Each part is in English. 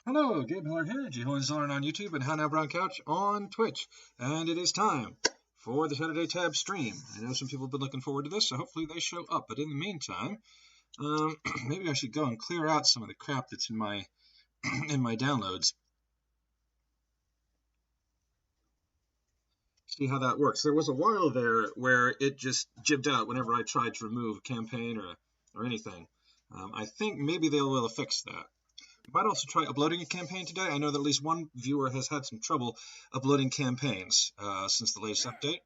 Hello, Gabe Miller here, Jehoan Zoran on YouTube and Hannah Brown Couch on Twitch. And it is time for the Saturday Tab stream. I know some people have been looking forward to this, so hopefully they show up. But in the meantime, maybe I should go and clear out some of the crap that's in my in my downloads. See how that works. There was a while there where it just jibbed out whenever I tried to remove a campaign or anything. I think maybe they will fix that. We might also try uploading a campaign today. I know that at least one viewer has had some trouble uploading campaigns since the latest update.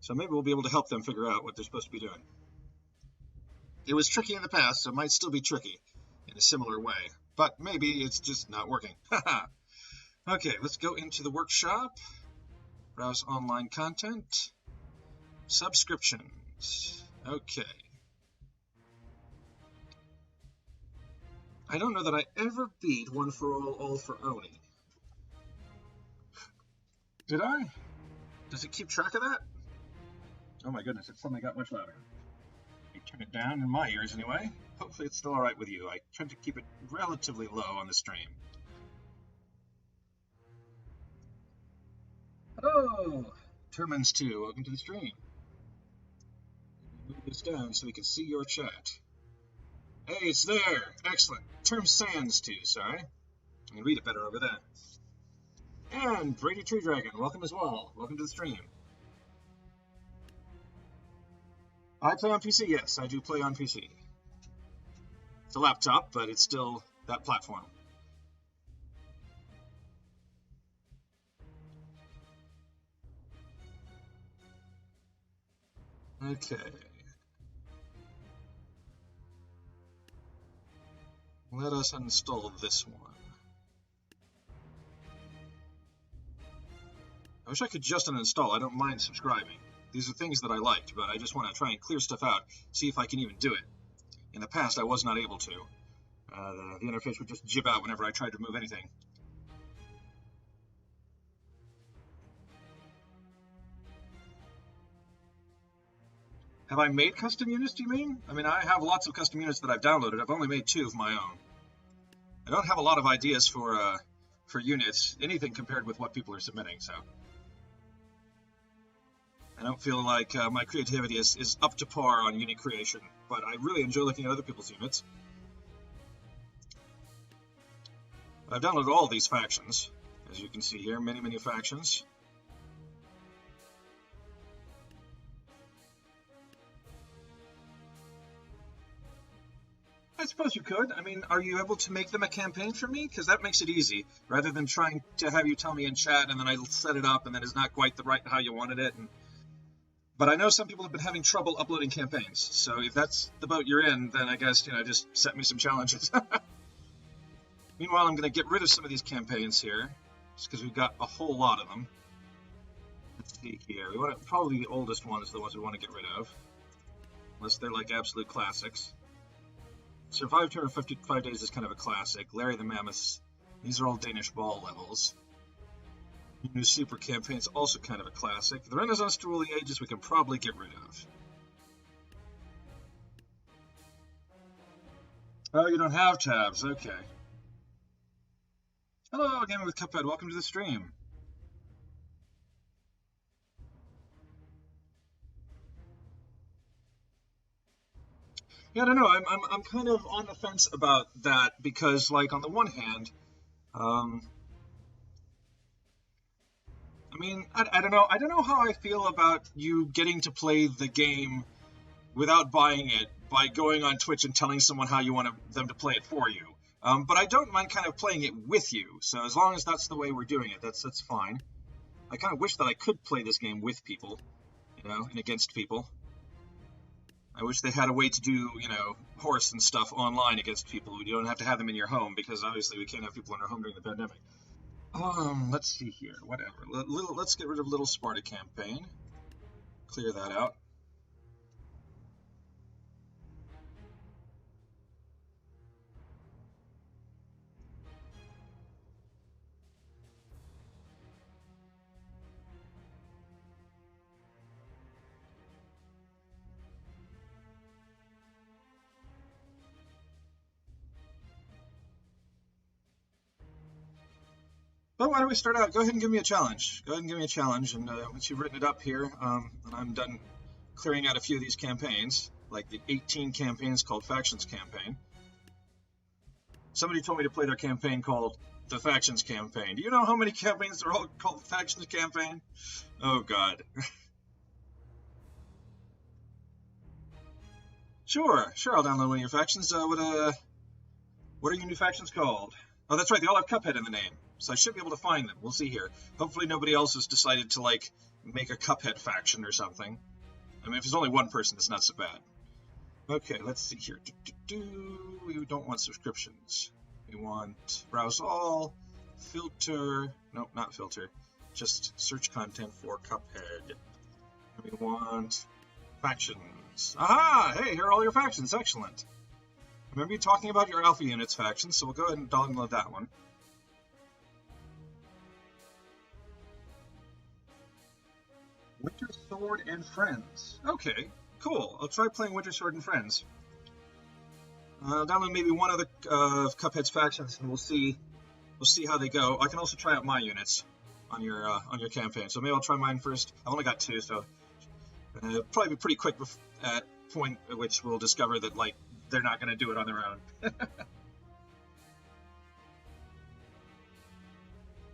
So maybe we'll be able to help them figure out what they're supposed to be doing. It was tricky in the past, so it might still be tricky in a similar way. But maybe it's just not working. Okay, let's go into the workshop. Browse online content. Subscriptions. Okay. I don't know that I ever beat One for All for Oni. Did I? Does it keep track of that? Oh my goodness, it suddenly got much louder. I turn it down in my ears anyway. Hopefully it's still alright with you. I try to keep it relatively low on the stream. Hello! Termins 2, welcome to the stream. Move this down so we can see your chat. Hey, it's there! Excellent. Term Sands 2, sorry. I can read it better over there. And Brady Tree Dragon, welcome as well. Welcome to the stream. I play on PC, yes, I do play on PC. It's a laptop, but it's still that platform. Okay. Let us install this one. I wish I could just uninstall. I don't mind subscribing. These are things that I liked, but I just want to try and clear stuff out, see if I can even do it. In the past, I was not able to. The interface would just jib out whenever I tried to remove anything. Have I made custom units, do you mean? I mean, I have lots of custom units that I've downloaded. I've only made 2 of my own. I don't have a lot of ideas for units, anything compared with what people are submitting, so I don't feel like my creativity is up to par on unit creation, but I really enjoy looking at other people's units. I've downloaded all these factions, as you can see here, many factions. I suppose you could. I mean, are you able to make them a campaign for me? Because that makes it easy, rather than trying to have you tell me in chat and then I set it up and then it's not quite the right how you wanted it. But I know some people have been having trouble uploading campaigns, so if that's the boat you're in, then I guess, just set me some challenges. Meanwhile, I'm going to get rid of some of these campaigns here, just because we've got a whole lot of them. Let's see here. Probably the oldest ones are the ones we want to get rid of, unless they're like absolute classics. Survive 255 Days is kind of a classic. Larry the Mammoth, these are all Danish Ball levels. New Super Campaign's also kind of a classic. The Renaissance to Rule the Ages we can probably get rid of. Oh, you don't have tabs, okay. Hello, Gaming with Cuphead, welcome to the stream. Yeah, I don't know, I'm kind of on the fence about that, because, like, on the one hand, I mean, I don't know. I don't know how I feel about you getting to play the game without buying it by going on Twitch and telling someone how you want them to play it for you. But I don't mind kind of playing it with you. So as long as that's the way we're doing it, that's fine. I kind of wish that I could play this game with people, and against people. I wish they had a way to do, horse and stuff online against people. You don't have to have them in your home, because obviously we can't have people in our home during the pandemic. Let's see here, whatever. Let's get rid of Little Sparta Campaign. Clear that out. But why don't we start out? Go ahead and give me a challenge. Go ahead and give me a challenge, and once you've written it up here, and I'm done clearing out a few of these campaigns, like the 18 campaigns called Factions Campaign. Somebody told me to play their campaign called the Factions Campaign. Do you know how many campaigns are all called Factions Campaign? Oh, God. Sure, I'll download one of your factions. What are your new factions called? Oh, that's right, they all have Cuphead in the name, so I should be able to find them. We'll see here. Hopefully nobody else has decided to, like, make a Cuphead faction or something. I mean, if there's only one person, it's not so bad. Okay, let's see here. We don't want subscriptions. We want browse all, filter, nope, not filter, just search content for Cuphead. We want factions. Aha! Hey, here are all your factions. Excellent. Remember you talking about your Alpha Units faction, so we'll go ahead and download that one. Winter Sword and Friends. Okay, cool. I'll try playing Winter Sword and Friends. Download maybe one of the Cuphead's factions, and we'll see how they go. I can also try out my units on your campaign. So maybe I'll try mine first. I've only got 2, so probably be pretty quick at point at which we'll discover that like they're not going to do it on their own.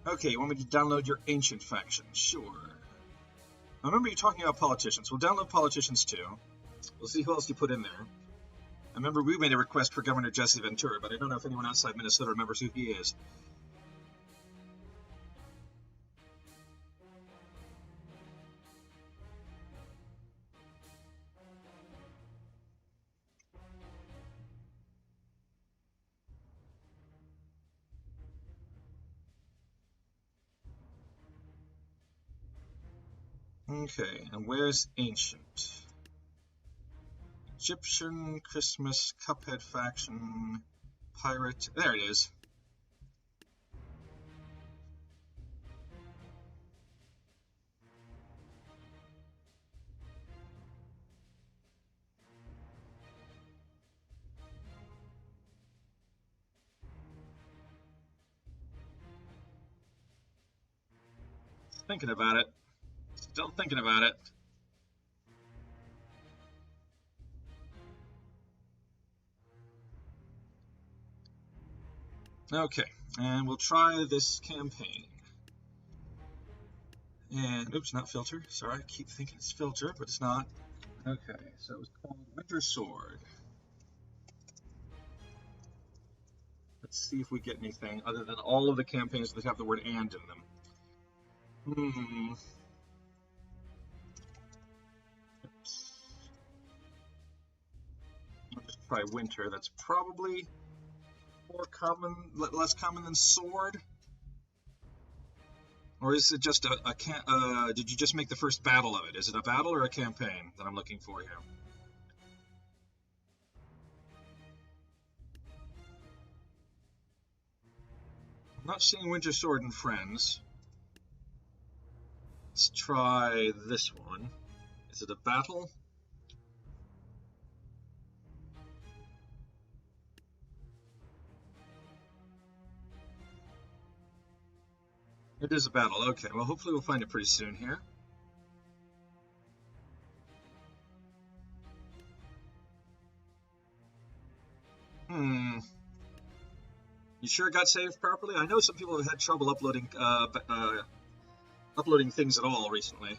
Okay, you want me to download your Ancient faction? Sure. I remember you talking about politicians. We'll download politicians too. We'll see who else you put in there. I remember we made a request for Governor Jesse Ventura, but I don't know if anyone outside Minnesota remembers who he is. Okay, and where's Ancient? Egyptian, Christmas, Cuphead faction, Pirate. There it is. Thinking about it. Still thinking about it. Okay, and we'll try this campaign. And, oops, not filter. Sorry, I keep thinking it's filter, but it's not. Okay, so it was called Winter Sword. Let's see if we get anything other than all of the campaigns that have the word "and" in them. Oops. I'll just try Winter. That's probably more common, less common than Sword. Or is it just did you just make the first battle of it? Is it a battle or a campaign that I'm looking for here? I'm not seeing Winter Sword and Friends. Let's try this one. Is it a battle? It is a battle. Okay, well, hopefully we'll find it pretty soon here. You sure it got saved properly? I know some people have had trouble uploading things at all recently.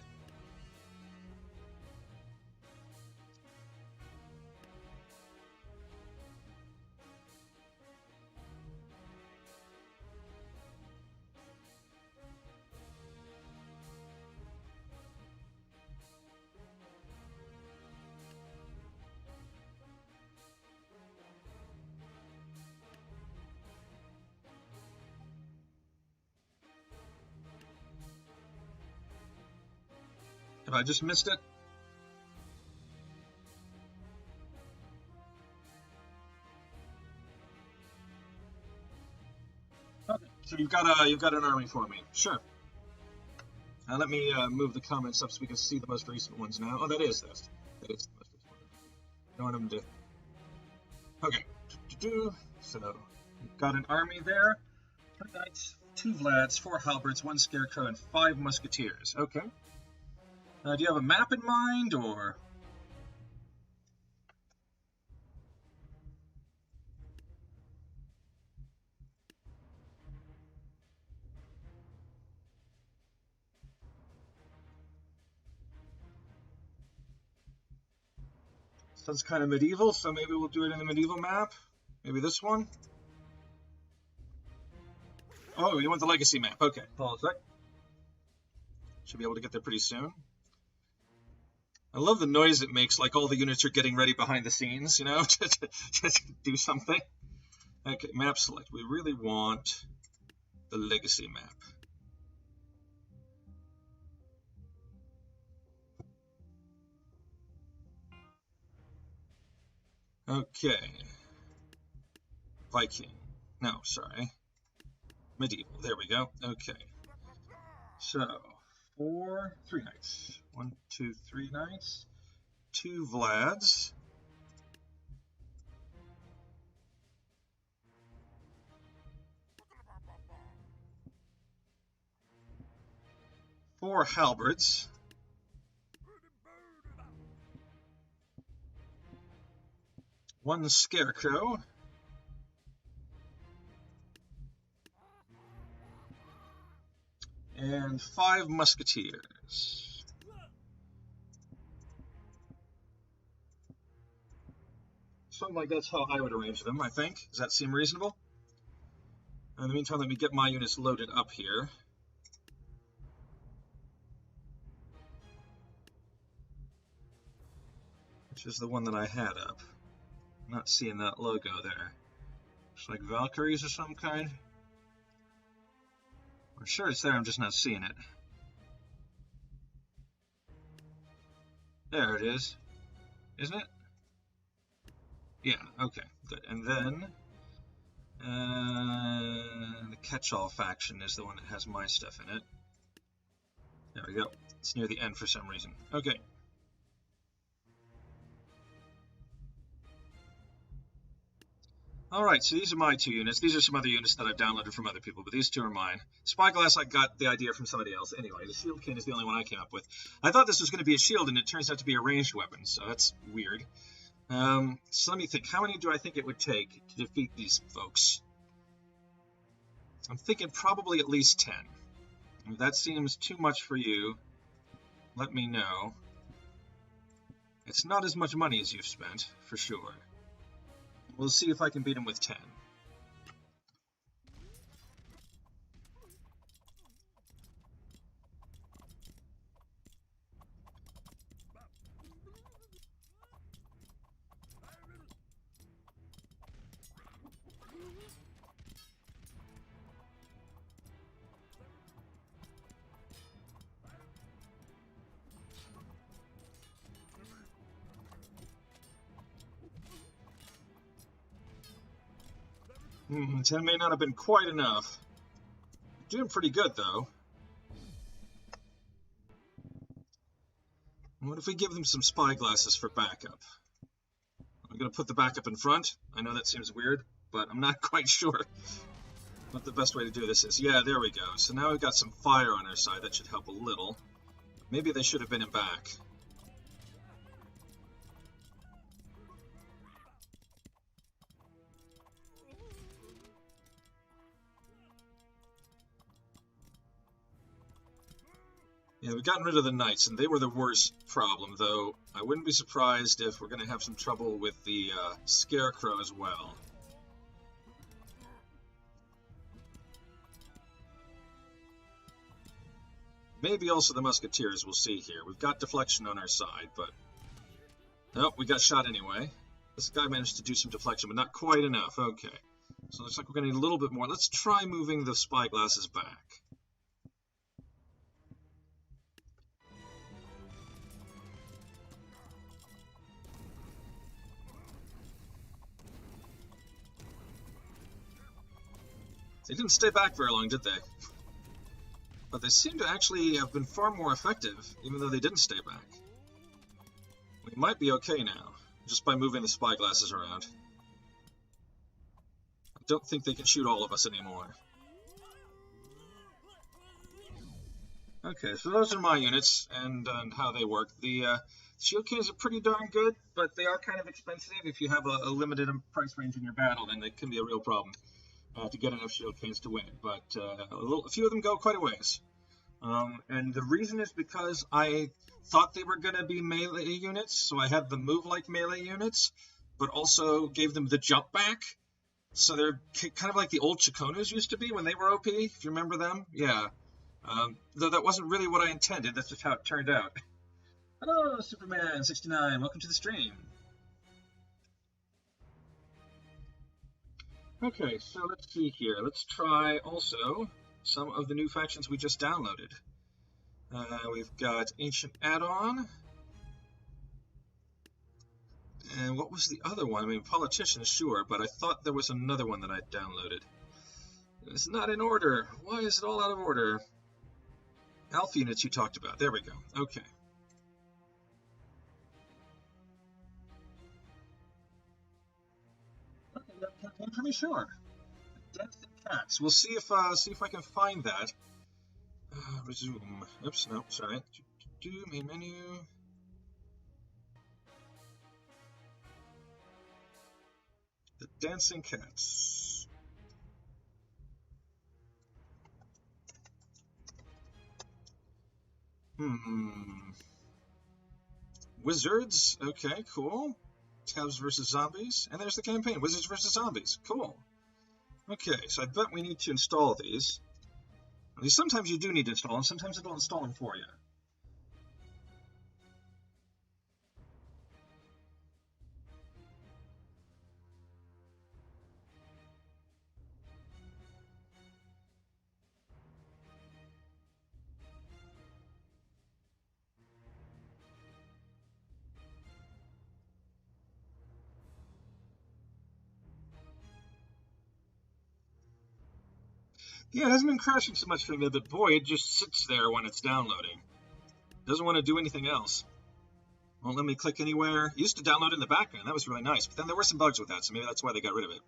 Have I just missed it? Okay, so you've got an army for me. Sure. Now let me move the comments up so we can see the most recent ones now. Oh, that is this. That is the most recent one. I don't want them to. Okay. So we've got an army there. Nice. 2 Vlads, 4 halberds, 1 scarecrow, and 5 musketeers. Okay. Do you have a map in mind, or...? Sounds kind of medieval, so maybe we'll do it in the medieval map. Maybe this one. Oh, you want the legacy map? Okay, hold on a sec. Should be able to get there pretty soon. I love the noise it makes, like all the units are getting ready behind the scenes, you know, to do something. Okay, map select. We really want the legacy map. Okay. Viking. No, sorry. Medieval. There we go. Okay. So, 3 knights. 1, 2, 3 knights. 2 Vlads. Four halberds. One scarecrow. And 5 musketeers. Something like that's how I would arrange them, I think. Does that seem reasonable? In the meantime, let me get my units loaded up here. Which is the one that I had up. I'm not seeing that logo there. Looks like Valkyries of some kind. I'm sure it's there, I'm just not seeing it. There it is. Isn't it? Yeah, okay, good. And then the catch-all faction is the one that has my stuff in it. There we go. It's near the end for some reason. Okay. Alright, so these are my 2 units. These are some other units that I've downloaded from other people, but these 2 are mine. Spyglass, I got the idea from somebody else. Anyway, the Shieldkin is the only one I came up with. I thought this was going to be a shield, and it turns out to be a ranged weapon, so that's weird. So let me think. How many do I think it would take to defeat these folks? I'm thinking probably at least 10. If that seems too much for you, let me know. It's not as much money as you've spent, for sure. We'll see if I can beat him with 10. Hmm, 10 may not have been quite enough. Doing pretty good, though. What if we give them some spyglasses for backup? I'm going to put the backup in front. I know that seems weird, but I'm not quite sure what the best way to do this is. Yeah, there we go. So now we've got some fire on our side. That should help a little. Maybe they should have been in back. Yeah, we've gotten rid of the knights, and they were the worst problem, though I wouldn't be surprised if we're going to have some trouble with the scarecrow as well. Maybe also the musketeers, we'll see here. We've got deflection on our side, but... Nope, we got shot anyway. This guy managed to do some deflection, but not quite enough. Okay. So it looks like we're going to need a little bit more. Let's try moving the spyglasses back. They didn't stay back very long, did they? But they seem to actually have been far more effective, even though they didn't stay back. We might be okay now, just by moving the spyglasses around. I don't think they can shoot all of us anymore. Okay, so those are my units and how they work. The shield canes are pretty darn good, but they are kind of expensive. If you have a limited price range in your battle, then it can be a real problem to get enough shield canes to win. But a few of them go quite a ways. And the reason is because I thought they were going to be melee units, so I had them move like melee units, but also gave them the jump back. So they're kind of like the old Chikonus used to be when they were OP, if you remember them. Yeah. Though that wasn't really what I intended, that's just how it turned out. Hello, Superman69, welcome to the stream. Okay, so let's see here. Let's try also some of the new factions we just downloaded. We've got Ancient Add-on. And what was the other one? I mean, Politician, sure, but I thought there was another one that I downloaded. It's not in order. Why is it all out of order? Alpha units you talked about. There we go. Okay. Okay, that campaign for me, sure. Dancing Cats. We'll see if I can find that. Resume. Oops, no, sorry. Main menu. The Dancing Cats. Wizards. Okay, cool. Tabs versus zombies. And there's the campaign. Wizards versus zombies. Cool. Okay, so I bet we need to install these. At least sometimes you do need to install them. Sometimes it'll install them for you. Yeah, it hasn't been crashing so much for me, but boy, it just sits there when it's downloading. Doesn't want to do anything else. Won't let me click anywhere. It used to download in the background. That was really nice, but then there were some bugs with that, so maybe that's why they got rid of it.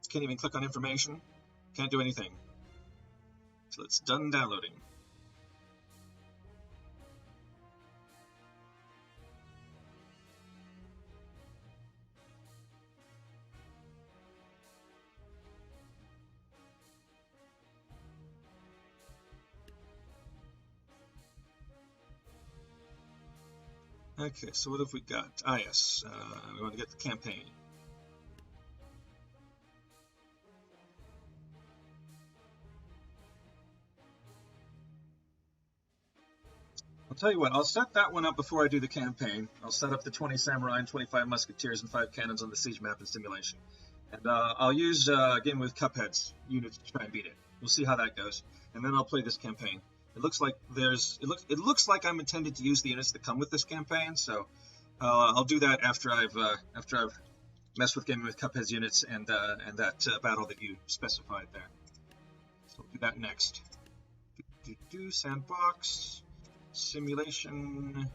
Can't even click on information. Can't do anything. So it's done downloading. Okay, so what have we got? Ah, yes, we want to get the campaign. I'll tell you what, I'll set that one up before I do the campaign. I'll set up the 20 samurai and 25 musketeers and 5 cannons on the siege map and simulation. And I'll use Game with Cuphead's units to try and beat it. We'll see how that goes. And then I'll play this campaign. It looks like it looks like I'm intended to use the units that come with this campaign, so I'll do that after I've messed with Game with Cuphead's units and that battle that you specified there. So we'll do that next. Sandbox. Simulation.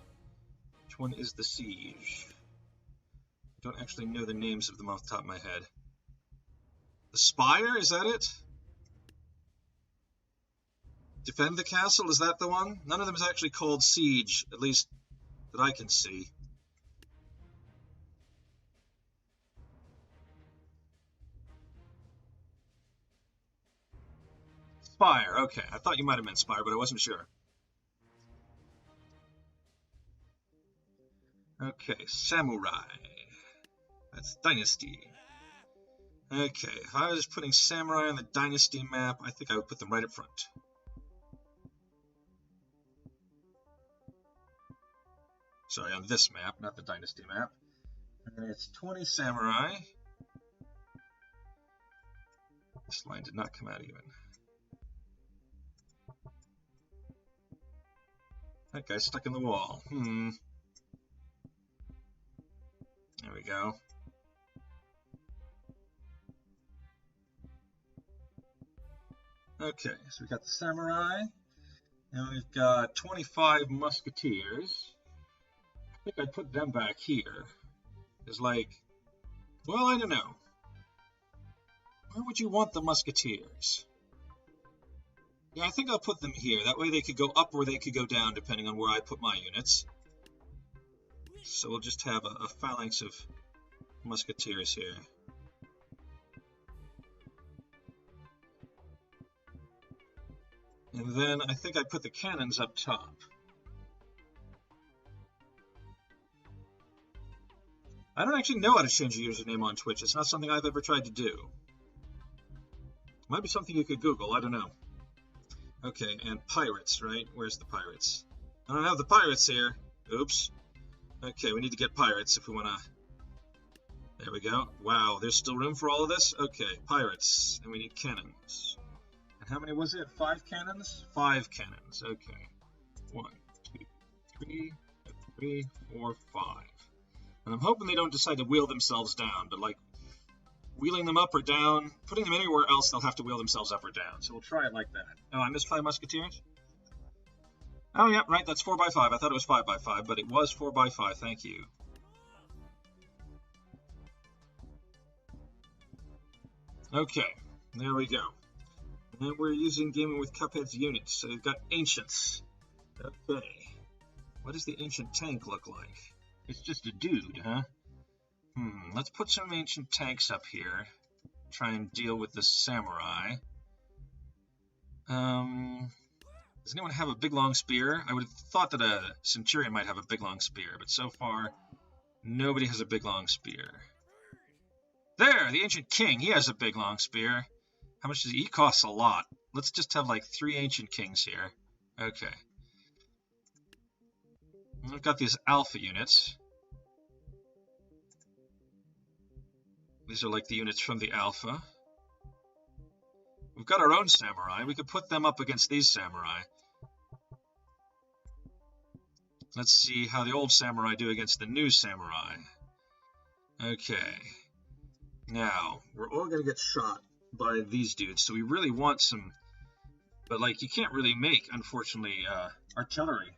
Which one is the siege? I don't actually know the names of them off the top of my head. The Spire, is that it? Defend the castle, is that the one? None of them is actually called siege, at least that I can see. Spire, okay. I thought you might have meant Spire, but I wasn't sure. Okay, Samurai. That's Dynasty. Okay, if I was putting Samurai on the Dynasty map, I think I would put them right up front. Sorry, on this map, not the Dynasty map. And it's 20 Samurai. This line did not come out even. That guy's stuck in the wall. There we go. Okay, so we've got the Samurai, and we've got 25 Musketeers. I think I'd put them back here. It's like, well, I don't know. Where would you want the Musketeers? Yeah, I think I'll put them here. That way they could go up or they could go down, depending on where I put my units. So we'll just have a phalanx of musketeers here. And then I think I put the cannons up top. I don't actually know how to change a username on Twitch. It's not something I've ever tried to do. Might be something you could Google, I don't know. Okay, and pirates, right? Where's the pirates? I don't have the pirates here. Oops. Okay, we need to get pirates if we want to... There we go. Wow, there's still room for all of this? Okay, pirates. And we need cannons. And how many was it? 5 cannons? 5 cannons. Okay. 1, 2, 3, 4, 5. And I'm hoping they don't decide to wheel themselves down, but like wheeling them up or down, putting them anywhere else, they'll have to wheel themselves up or down. So we'll try it like that. Oh, I missed 5 musketeers? Oh, yeah, right, that's 4 by 5. I thought it was 5 by 5, but it was 4 by 5. Thank you. Okay, there we go. And then we're using Gaming with Cuphead's units. So we've got Ancients. Okay. What does the Ancient Tank look like? It's just a dude, huh? Let's put some Ancient Tanks up here. Try and deal with the Samurai. Does anyone have a big long spear? I would have thought that a Centurion might have a big long spear, but so far, nobody has a big long spear. There! The Ancient King! He has a big long spear. How much does he costs a lot. Let's just have like 3 Ancient Kings here. Okay. I've got these Alpha units. These are like the units from the Alpha. We've got our own Samurai. We could put them up against these Samurai. Let's see how the old Samurai do against the new Samurai. Okay. Now, we're all going to get shot by these dudes, so we really want some... But, like, you can't really make, unfortunately, artillery.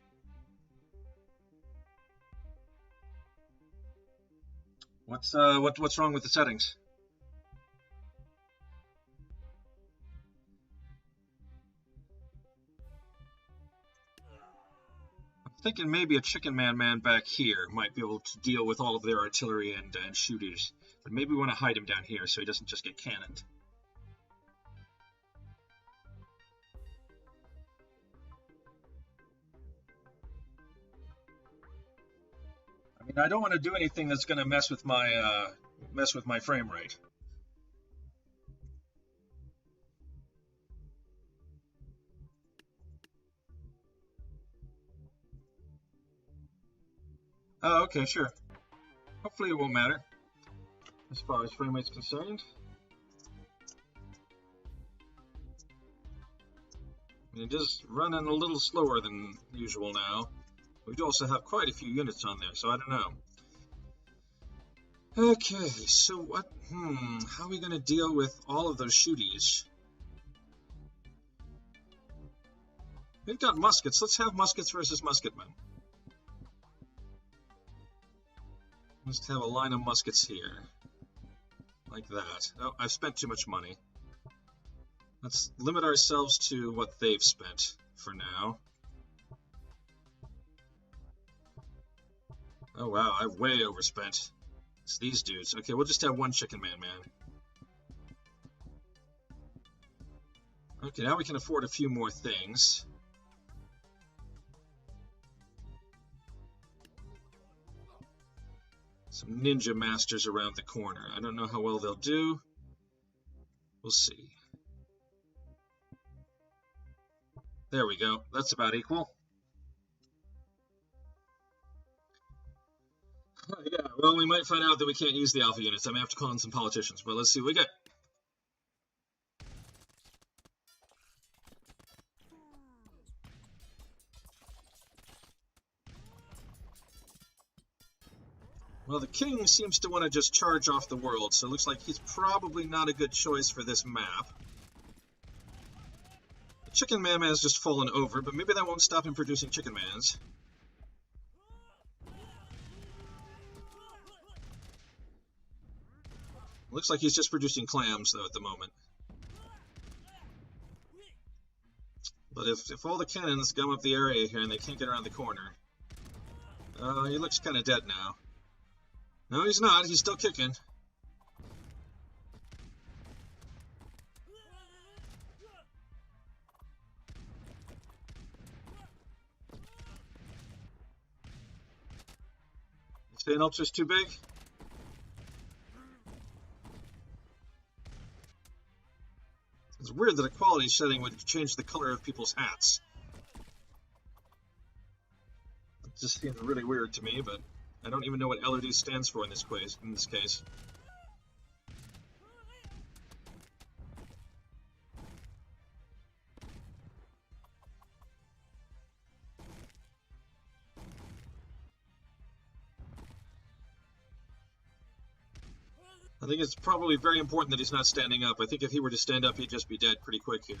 What's wrong with the settings? I'm thinking maybe a Chicken Man back here might be able to deal with all of their artillery and shooters. But maybe we want to hide him down here so he doesn't just get cannoned. I mean, I don't want to do anything that's going to mess with my frame rate. Oh, okay, sure. Hopefully it won't matter, as far as frame rate's concerned. It is running a little slower than usual now. We do also have quite a few units on there, so I don't know. Okay, so what, how are we going to deal with all of those shooties? We've got muskets. Let's have muskets versus musketmen. Let's have a line of muskets here. Like that. Oh, I've spent too much money. Let's limit ourselves to what they've spent for now. Oh wow, I've way overspent. It's these dudes. Okay, we'll just have 1 Chicken Man. Okay, now we can afford a few more things. Some ninja masters around the corner. I don't know how well they'll do. We'll see. There we go. That's about equal. Yeah, well, we might find out that we can't use the Alpha units. I may have to call in some politicians, but let's see what we get. Well, the king seems to want to just charge off the world, so it looks like he's probably not a good choice for this map. The Chicken Man has just fallen over, but maybe that won't stop him producing Chicken Mans. Looks like he's just producing clams, though, at the moment. But if all the cannons gum up the area here and they can't get around the corner... he looks kind of dead now. No, he's not. He's still kicking. Saying Ultra's too big? It's weird that a quality setting would change the color of people's hats. It just seems really weird to me, but I don't even know what LRD stands for in this case. I think it's probably very important that he's not standing up. I think if he were to stand up, he'd just be dead pretty quick here.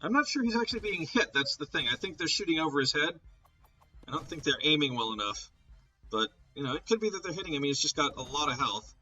I'm not sure he's actually being hit, that's the thing. I think they're shooting over his head. I don't think they're aiming well enough. But, you know, it could be that they're hitting him. He's just got a lot of health.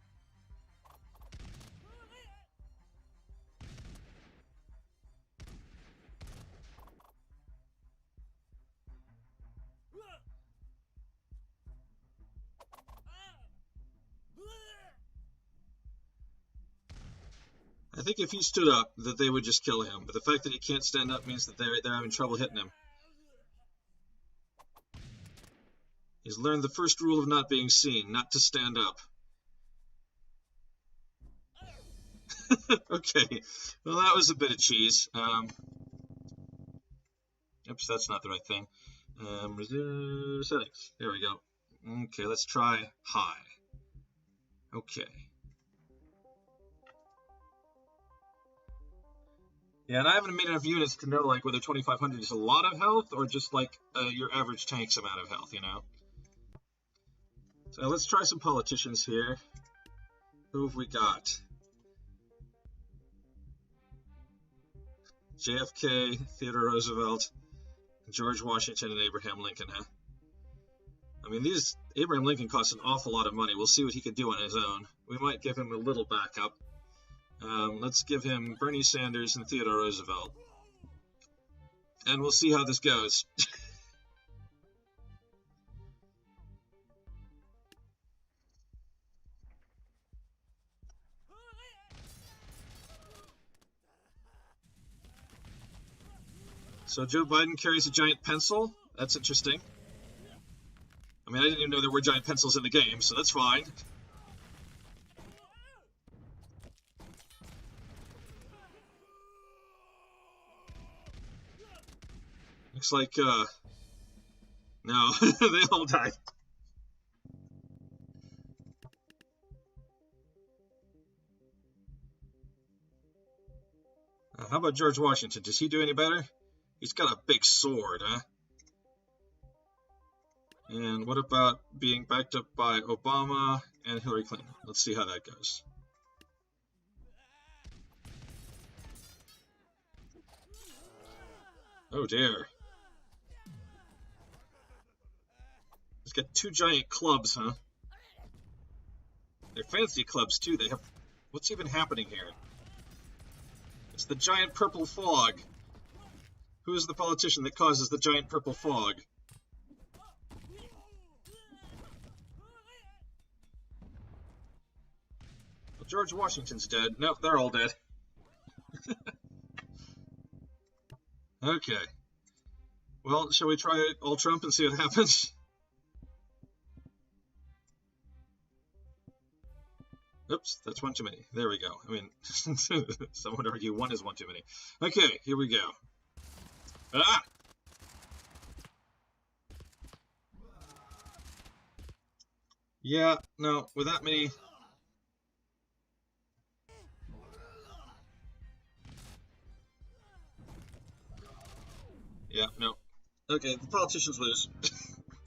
I think if he stood up, that they would just kill him. But the fact that he can't stand up means that they're having trouble hitting him. He's learned the first rule of not being seen, not to stand up. Okay, well that was a bit of cheese. Oops, that's not the right thing. Settings, there we go. Okay, let's try high. Okay. Yeah, and I haven't made enough units to know like whether 2500 is a lot of health or just like your average tank's amount of health, you know? So let's try some politicians here. Who have we got? JFK, Theodore Roosevelt, George Washington, and Abraham Lincoln, huh? I mean, Abraham Lincoln costs an awful lot of money. We'll see what he can do on his own. We might give him a little backup. Let's give him Bernie Sanders and Theodore Roosevelt. And we'll see how this goes. So Joe Biden carries a giant pencil. That's interesting. I mean, I didn't even know there were giant pencils in the game, so that's fine. Looks like, no, they all died. How about George Washington? Does he do any better? He's got a big sword, huh? And what about being backed up by Obama and Hillary Clinton? Let's see how that goes. Oh dear. He's got two giant clubs, huh? They're fancy clubs too. They have... What's even happening here? It's the giant purple fog. Who is the politician that causes the giant purple fog? Well, George Washington's dead. Nope, they're all dead. Okay. Well, shall we try all Trump and see what happens? Oops, that's one too many. There we go. I mean, some would argue one is one too many. Okay, here we go. Ah! Yeah, no, with that many... Yeah, no. Okay, the politicians lose.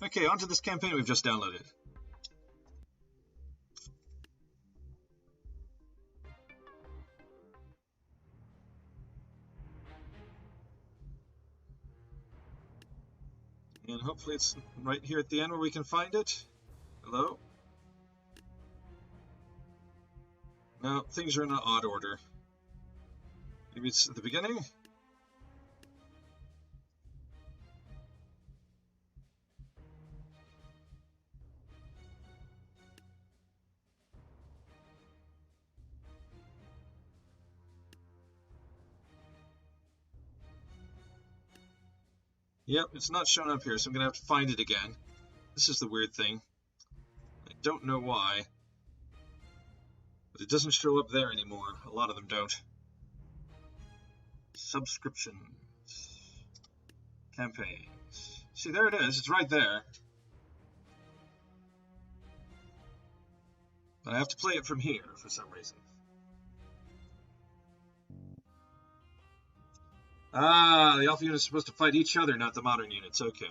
Okay, on to this campaign we've just downloaded. And hopefully it's right here at the end where we can find it. Hello? No, things are in an odd order. Maybe it's at the beginning? Yep, it's not showing up here, so I'm going to have to find it again. This is the weird thing. I don't know why. But it doesn't show up there anymore. A lot of them don't. Subscriptions. Campaigns. See, there it is. It's right there. But I have to play it from here for some reason. Ah, the alpha units are supposed to fight each other, not the modern units. Okay.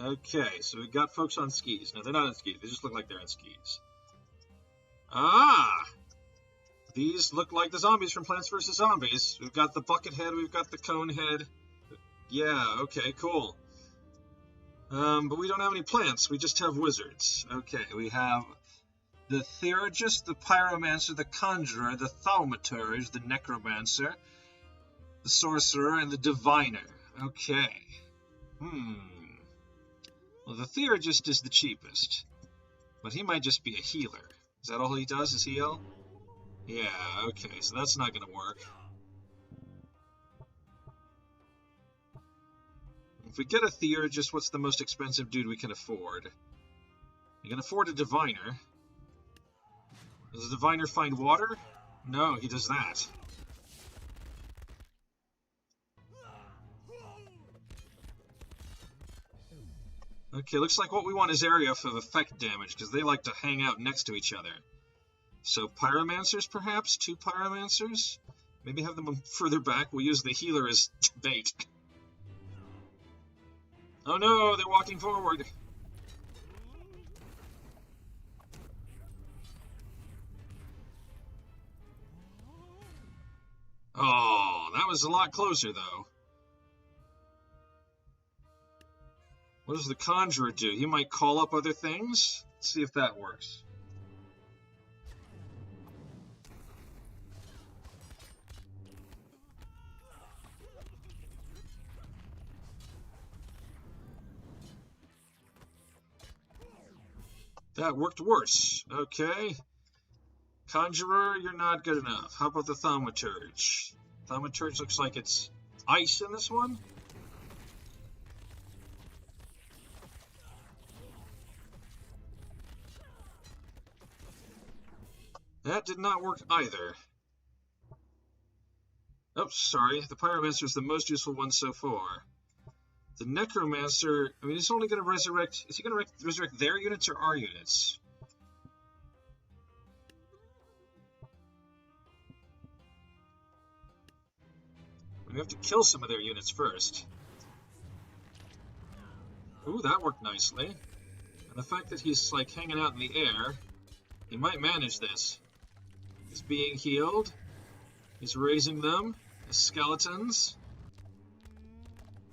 Okay, so we've got folks on skis. No, they're not on skis. They just look like they're on skis. Ah! These look like the zombies from Plants vs. Zombies. We've got the bucket head, we've got the cone head. Yeah, okay, cool. But we don't have any plants, we just have wizards. Okay, we have the Theurgist, the Pyromancer, the Conjurer, the Thaumaturge, the Necromancer, the Sorcerer, and the Diviner. Okay. Well, the Theurgist is the cheapest, but he might just be a healer. Is that all he does, is heal? Yeah, okay, so that's not going to work. If we get a Theurgist, what's the most expensive dude we can afford? We can afford a Diviner. Does the Diviner find water? No, he does that. Okay, looks like what we want is area of effect damage, because they like to hang out next to each other. So Pyromancers, perhaps? 2 Pyromancers? Maybe have them further back. We'll use the healer as bait. Oh no, they're walking forward. Oh, that was a lot closer, though. What does the Conjurer do? He might call up other things? Let's see if that works. That worked worse. Okay. Conjurer, you're not good enough. How about the Thaumaturge? Thaumaturge looks like it's ice in this one. That did not work either. Oh, sorry. The Pyromancer is the most useful one so far. The Necromancer, I mean, he's only going to resurrect... Is he going to resurrect their units or our units? We have to kill some of their units first. Ooh, that worked nicely. And the fact that he's, like, hanging out in the air, he might manage this. He's being healed. He's raising them as skeletons.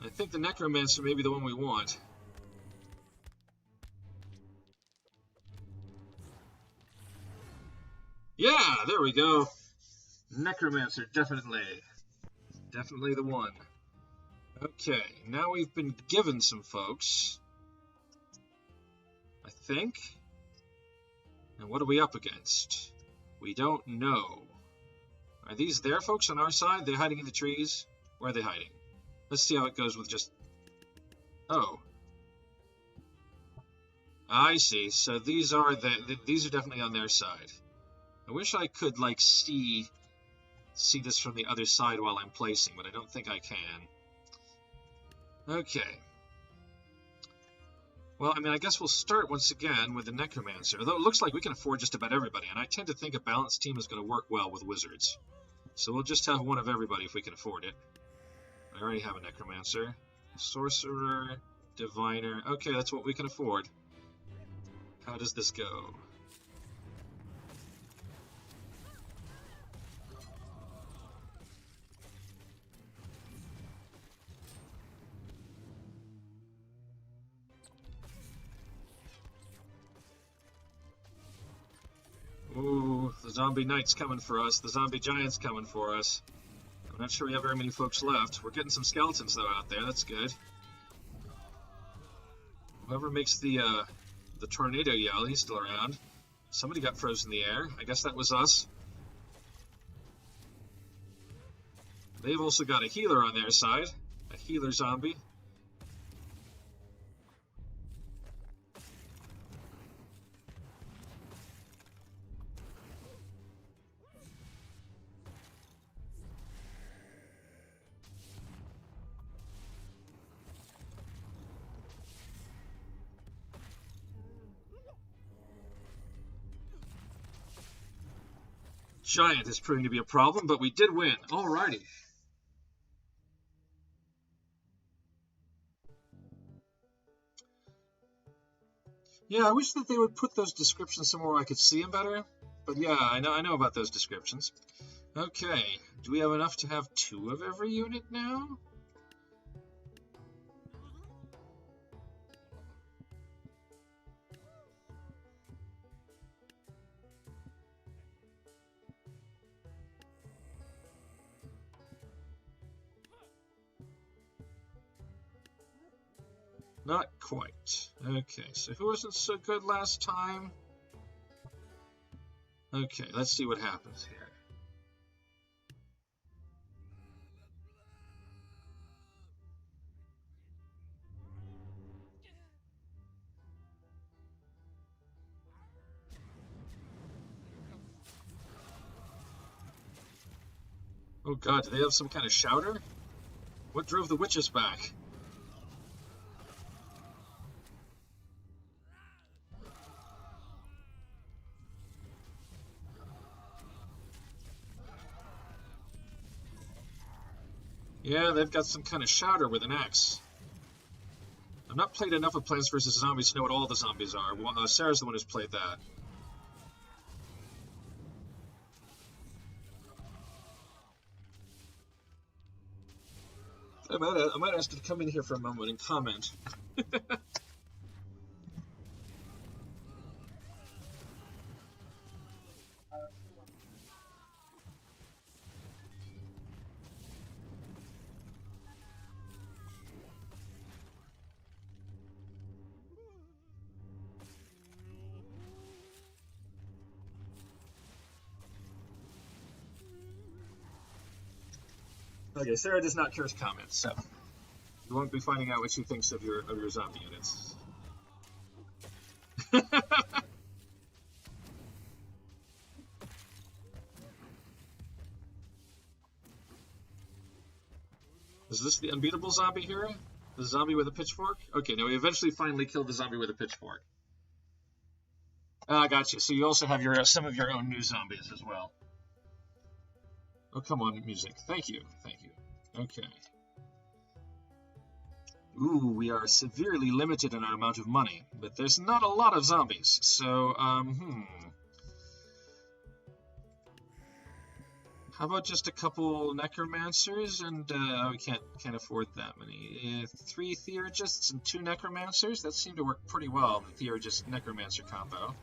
I think the Necromancer may be the one we want. Yeah, there we go. Necromancer, definitely. Definitely the one. Okay, now we've been given some folks. I think. And what are we up against? We don't know. Are these their folks on our side? They're hiding in the trees? Where are they hiding? Let's see how it goes with just... Oh. I see. So these are these are definitely on their side. I wish I could, like, see this from the other side while I'm placing, but I don't think I can. Okay. Well, I mean, I guess we'll start once again with the Necromancer, although it looks like we can afford just about everybody, and I tend to think a balanced team is going to work well with wizards. So we'll just have one of everybody if we can afford it. I already have a Necromancer. Sorcerer, Diviner. Okay, that's what we can afford. How does this go? The zombie knight's coming for us. The zombie giant's coming for us. I'm not sure we have very many folks left. We're getting some skeletons, though, out there. That's good. Whoever makes the tornado yell, he's still around. Somebody got frozen in the air. I guess that was us. They've also got a healer on their side. A healer zombie. Giant is proving to be a problem, but we did win. Alrighty. Yeah, I wish that they would put those descriptions somewhere where I could see them better. But yeah, I know about those descriptions. Okay, do we have enough to have 2 of every unit now? Not quite. Okay, so who wasn't so good last time? Okay, let's see what happens here. Oh god, do they have some kind of shouter? What drove the witches back? Yeah, they've got some kind of shouter with an axe. I've not played enough of Plants vs. Zombies to know what all the zombies are. Well, Sarah's the one who's played that. I might ask you to come in here for a moment and comment. Okay, Sarah does not care to comment, so you won't be finding out what she thinks of your zombie units. Is this the unbeatable zombie here? The zombie with a pitchfork? Okay, now we eventually finally killed the zombie with a pitchfork. Ah, gotcha. So you also have some of your own new zombies as well. Oh, come on, music. Thank you. Thank you. Okay. Ooh, we are severely limited in our amount of money, but there's not a lot of zombies, so, How about just a couple necromancers, and, we can't afford that many. 3 theurgists and 2 necromancers? That seemed to work pretty well, the theurgist-necromancer combo.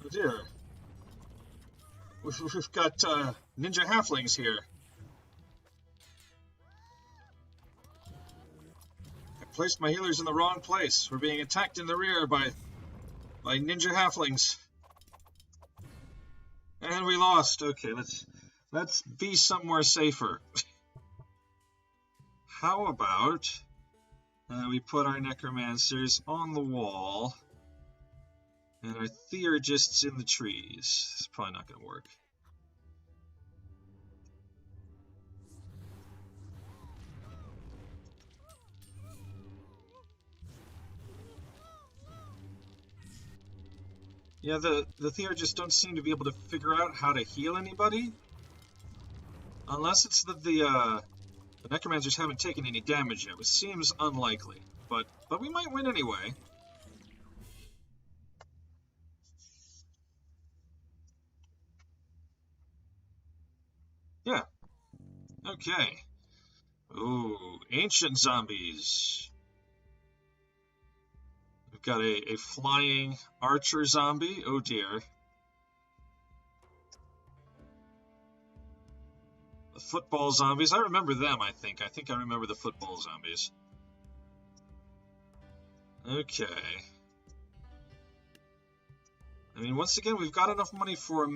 Oh dear. We've got ninja halflings here. I placed my healers in the wrong place. We're being attacked in the rear by ninja halflings. And we lost. Okay, let's be somewhere safer. How about we put our necromancers on the wall and our theurgists in the trees. It's probably not going to work. Yeah, the theurgists don't seem to be able to figure out how to heal anybody. Unless it's that the necromancers haven't taken any damage yet, which seems unlikely. But we might win anyway. Yeah. Okay. Ancient zombies. We've got a flying archer zombie. Oh dear. The football zombies. I remember them, I think. I think I remember the football zombies. Okay. I mean, once again, we've got enough money for a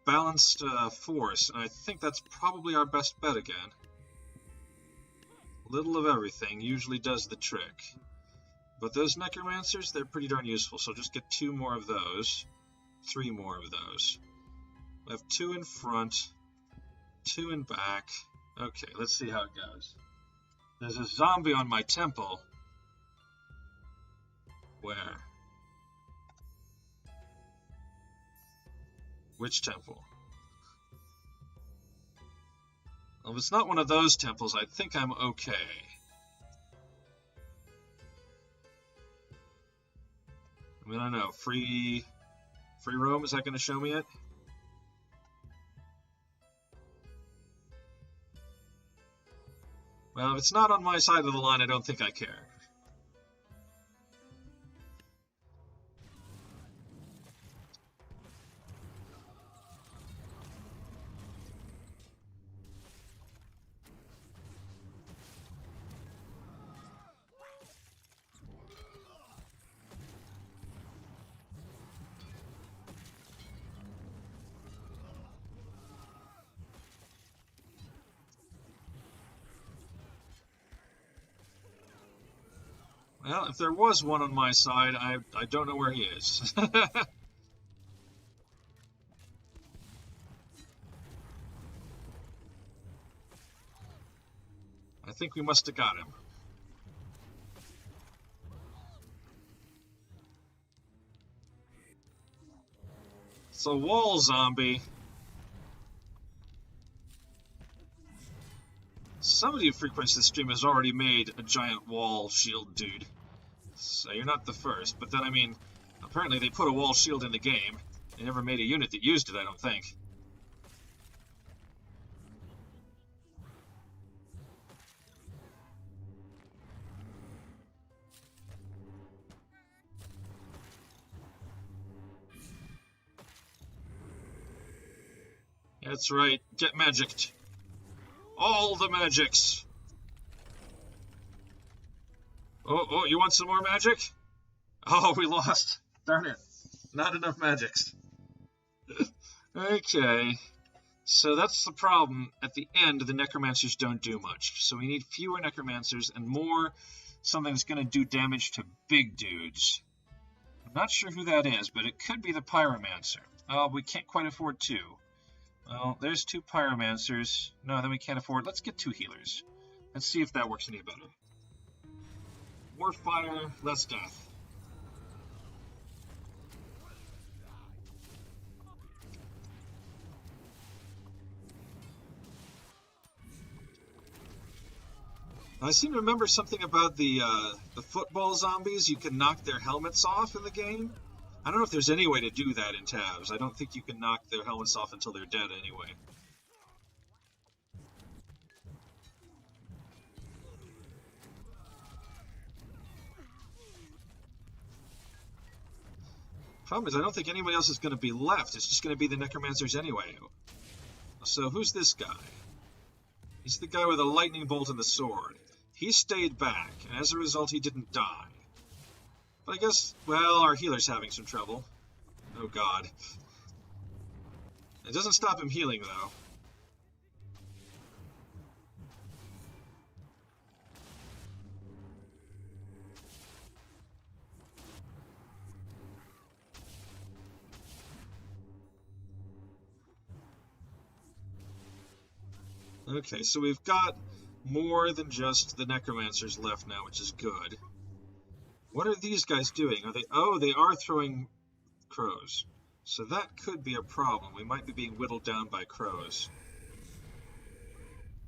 balanced force, and I think that's probably our best bet again. Little of everything usually does the trick. But those necromancers, they're pretty darn useful, so just get 2 more of those. 3 more of those. I have 2 in front, 2 in back. Okay, let's see how it goes. There's a zombie on my temple. Where? Which temple? Well, if it's not one of those temples, I think I'm okay. I mean, I don't know. Free roam, is that going to show me it? Well, if it's not on my side of the line, I don't think I care. Well, if there was one on my side, I don't know where he is. I think we must have got him. It's a wall zombie. Somebody who frequents this stream has already made a giant wall shield dude. So you're not the first. But then, I mean, apparently they put a wall shield in the game. They never made a unit that used it, I don't think. That's right. Get magicked. All the magics. Oh, you want some more magic? Oh, we lost. Darn it. Not enough magics. Okay. So that's the problem. At the end, the necromancers don't do much. So we need fewer necromancers and more something that's going to do damage to big dudes. I'm not sure who that is, but it could be the pyromancer. Oh, we can't quite afford 2. Well, there's 2 pyromancers. No, then we can't afford... Let's get 2 healers. Let's see if that works any better. More fire, less death. I seem to remember something about the football zombies. You can knock their helmets off in the game. I don't know if there's any way to do that in tabs. I don't think you can knock their helmets off until they're dead anyway. Problem is, I don't think anybody else is going to be left. It's just going to be the necromancers anyway. So who's this guy? He's the guy with a lightning bolt and the sword. He stayed back, and as a result, he didn't die. But I guess, well, our healer's having some trouble. Oh god. It doesn't stop him healing, though. Okay, so we've got more than just the necromancers left now, which is good. What are these guys doing? Are they... Oh, they are throwing crows. So that could be a problem. We might be being whittled down by crows.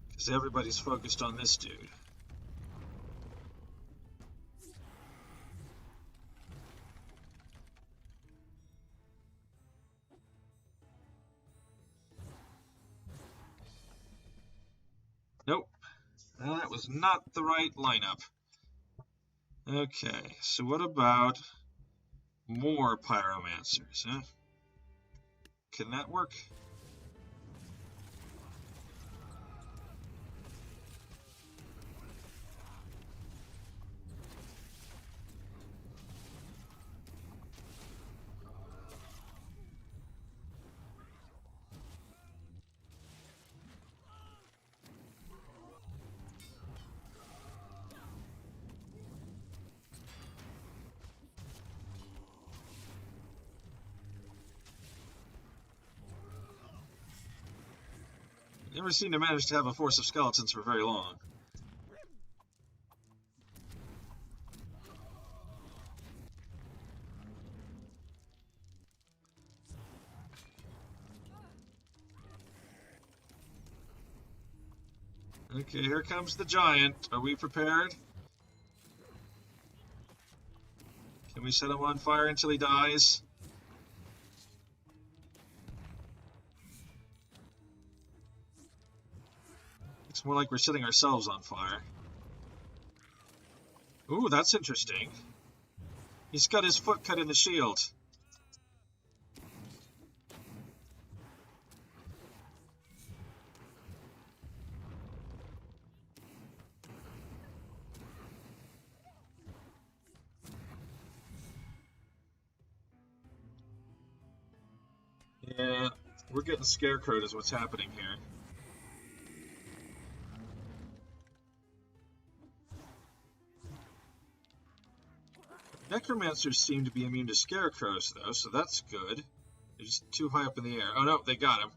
Because everybody's focused on this dude. Nope. Well, that was not the right lineup. Okay, so what about more pyromancers, huh? Can that work? Never seem to manage to have a force of skeletons for very long. Okay, here comes the giant. Are we prepared? Can we set him on fire until he dies? It's more like we're setting ourselves on fire. Ooh, that's interesting. He's got his foot cut in the shield. Yeah, we're getting scarecrowed is what's happening here. Necromancers seem to be immune to scarecrows, though, so that's good. They're just too high up in the air. Oh no, they got him.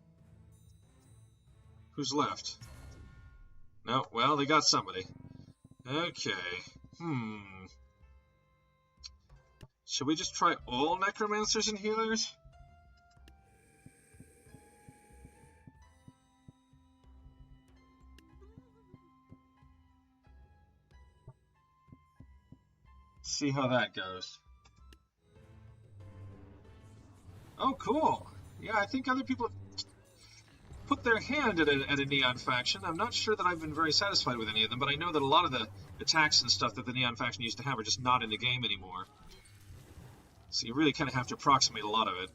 Who's left? No, well, they got somebody. Okay. Should we just try all necromancers and healers? See how that goes. Oh, cool. Yeah, I think other people have put their hand at a Neon faction. I'm not sure that I've been very satisfied with any of them, but I know that a lot of the attacks and stuff that the Neon faction used to have are just not in the game anymore. So you really kind of have to approximate a lot of it.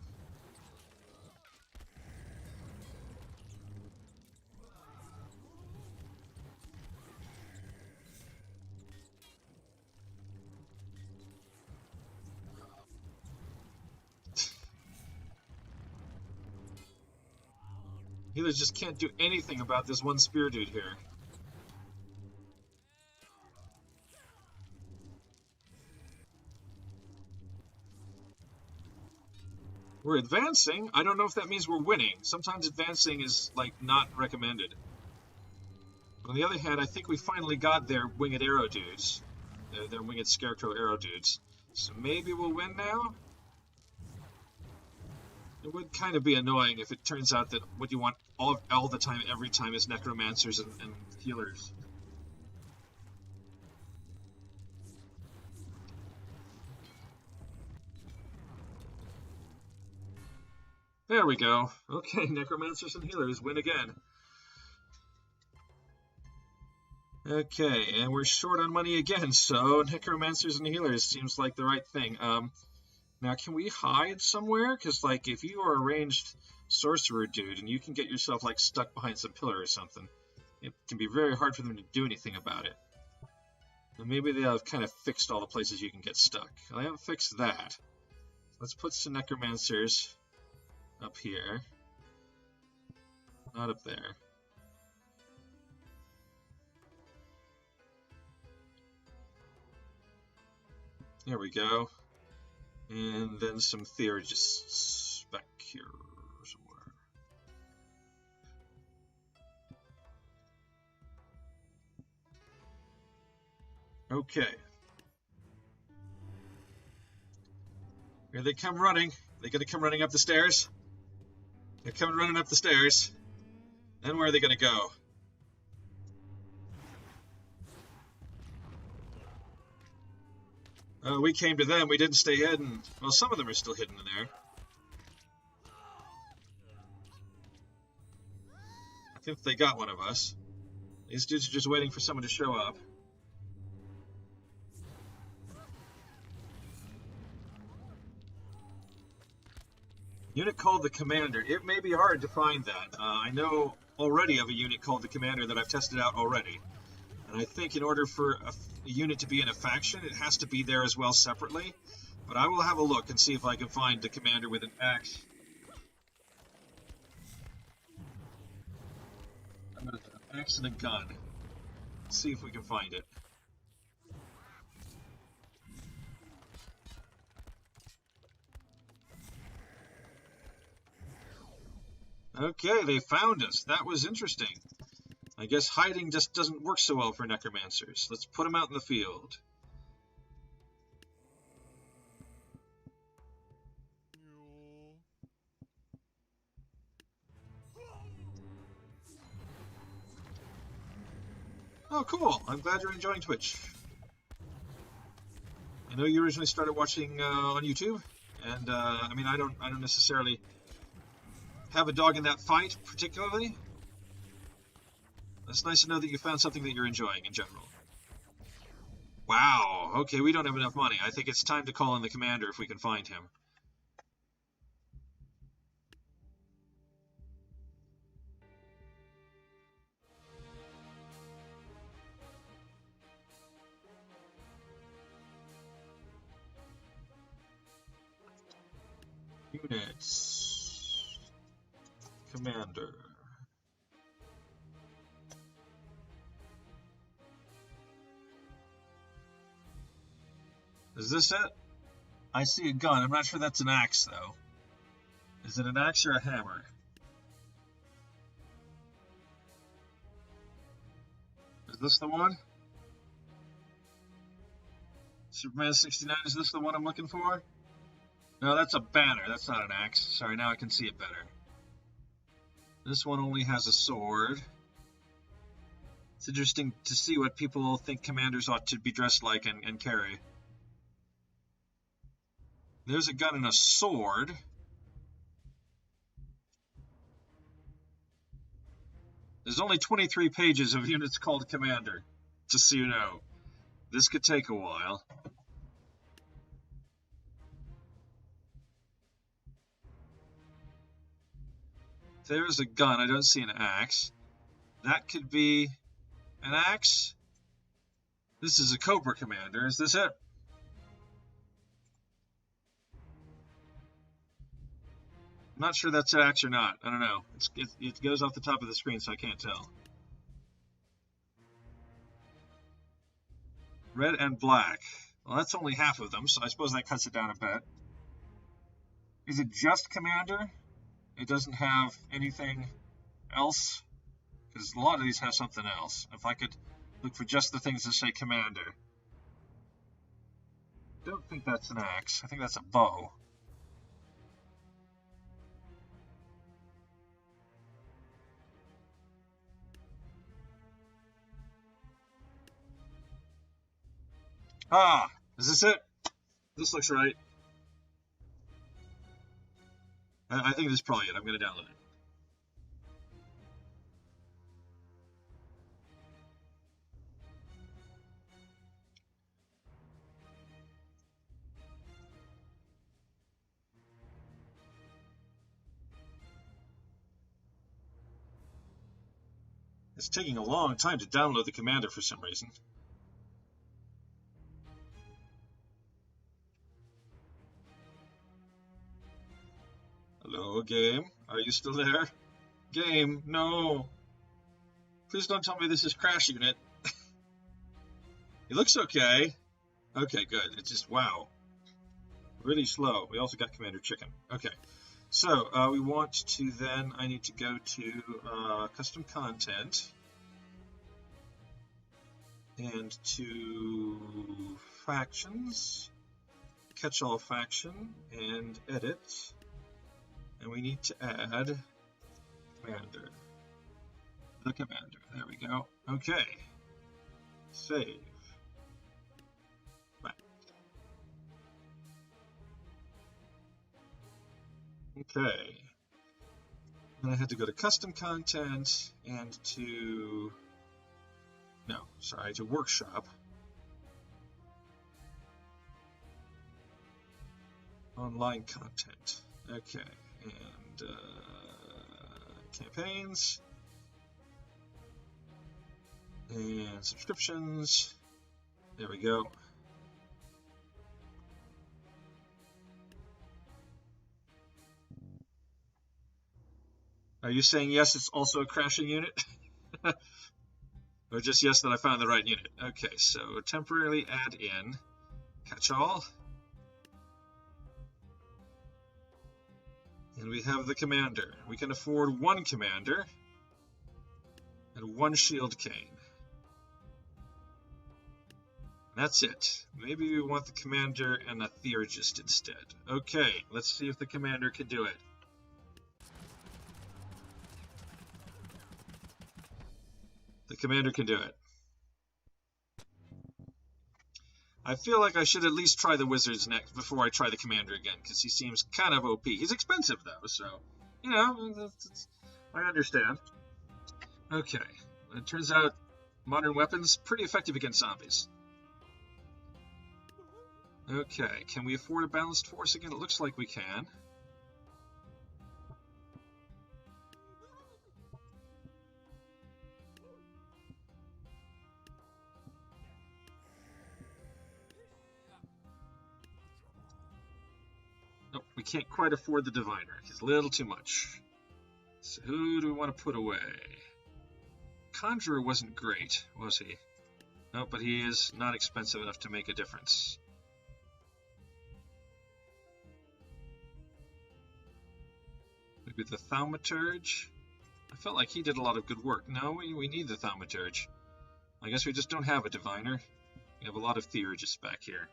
Healers just can't do anything about this one spear dude here. We're advancing. I don't know if that means we're winning. Sometimes advancing is, like, not recommended. But on the other hand, I think we finally got their winged arrow dudes. Their winged scarecrow arrow dudes. So maybe we'll win now? It would kind of be annoying if it turns out that what you want all the time, every time, is necromancers and healers. There we go. Okay, necromancers and healers win again. Okay, and we're short on money again, so necromancers and healers seems like the right thing. Now, can we hide somewhere? Because, like, if you are a ranged sorcerer dude and you can get yourself, like, stuck behind some pillar or something, it can be very hard for them to do anything about it. And maybe they have kind of fixed all the places you can get stuck. Well, they haven't fixed that. Let's put some necromancers up here. Not up there. There we go. And then some theurgists back here somewhere. Okay. Here they come running. They're gonna come running up the stairs. They're coming running up the stairs. Then where are they gonna go? We came to them, we didn't stay hidden. Well, some of them are still hidden in there. I think they got one of us. These dudes are just waiting for someone to show up. Unit called the Commander. It may be hard to find that. I know already of a unit called the Commander that I've tested out already. And I think in order for a unit to be in a faction, it has to be there as well separately. But I will have a look and see if I can find the Commander with an axe. I'm going to do an axe and a gun. Let's see if we can find it. Okay, they found us. That was interesting. I guess hiding just doesn't work so well for necromancers. Let's put them out in the field. Oh, cool. I'm glad you're enjoying Twitch. I know you originally started watching on YouTube, and I mean, I don't necessarily have a dog in that fight, particularly. It's nice to know that you found something that you're enjoying in general. Wow, okay, we don't have enough money. I think it's time to call in the Commander if we can find him. Units. Commander. Is this it? I see a gun. I'm not sure that's an axe, though. Is it an axe or a hammer? Is this the one? Superman 69, is this the one I'm looking for? No, that's a banner. That's not an axe. Sorry, now I can see it better. This one only has a sword. It's interesting to see what people think commanders ought to be dressed like and carry. There's a gun and a sword. There's only 23 pages of units called Commander, just so you know. This could take a while. There's a gun. I don't see an axe. That could be an axe. This is a Cobra Commander. Is this it? I'm not sure that's an axe or not. I don't know. It goes off the top of the screen, so I can't tell. Red and black. Well, that's only half of them, so I suppose that cuts it down a bit. Is it just Commander? It doesn't have anything else? Because a lot of these have something else. If I could look for just the things that say Commander. I don't think that's an axe. I think that's a bow. Ah! Is this it? This looks right. I think this is probably it. I'm going to download it. It's taking a long time to download the Commander for some reason. Hello, game? Are you still there? Game, no! Please don't tell me this is Crash Unit. It looks okay. Okay, good. It's just, wow. Really slow. We also got Commander Chicken. Okay. So, we want to then, I need to go to custom content and to factions, catch all faction, and edit. And we need to add Commander. The Commander. There we go. Okay. Save. Right. Okay. Then I had to go to custom content and to Sorry, to workshop. Online content. Okay, and campaigns. And subscriptions. There we go. Are you saying yes, it's also a crashing unit? Or just yes that I found the right unit? Okay, so temporarily add in catch-all. And we have the commander. We can afford one commander and one shield cane. That's it. Maybe we want the commander and a theurgist instead. Okay, let's see if the commander can do it. The commander can do it. I feel like I should at least try the wizards next before I try the commander again, because he seems kind of OP. He's expensive though, so, you know, I understand. Okay, it turns out modern weapons pretty effective against zombies. Okay, can we afford a balanced force again? It looks like we can. Nope, we can't quite afford the diviner. He's a little too much. So who do we want to put away? Conjurer wasn't great, was he? No, but he is not expensive enough to make a difference. Maybe the Thaumaturge? I felt like he did a lot of good work. No, we need the Thaumaturge. I guess we just don't have a diviner. We have a lot of theurgists back here.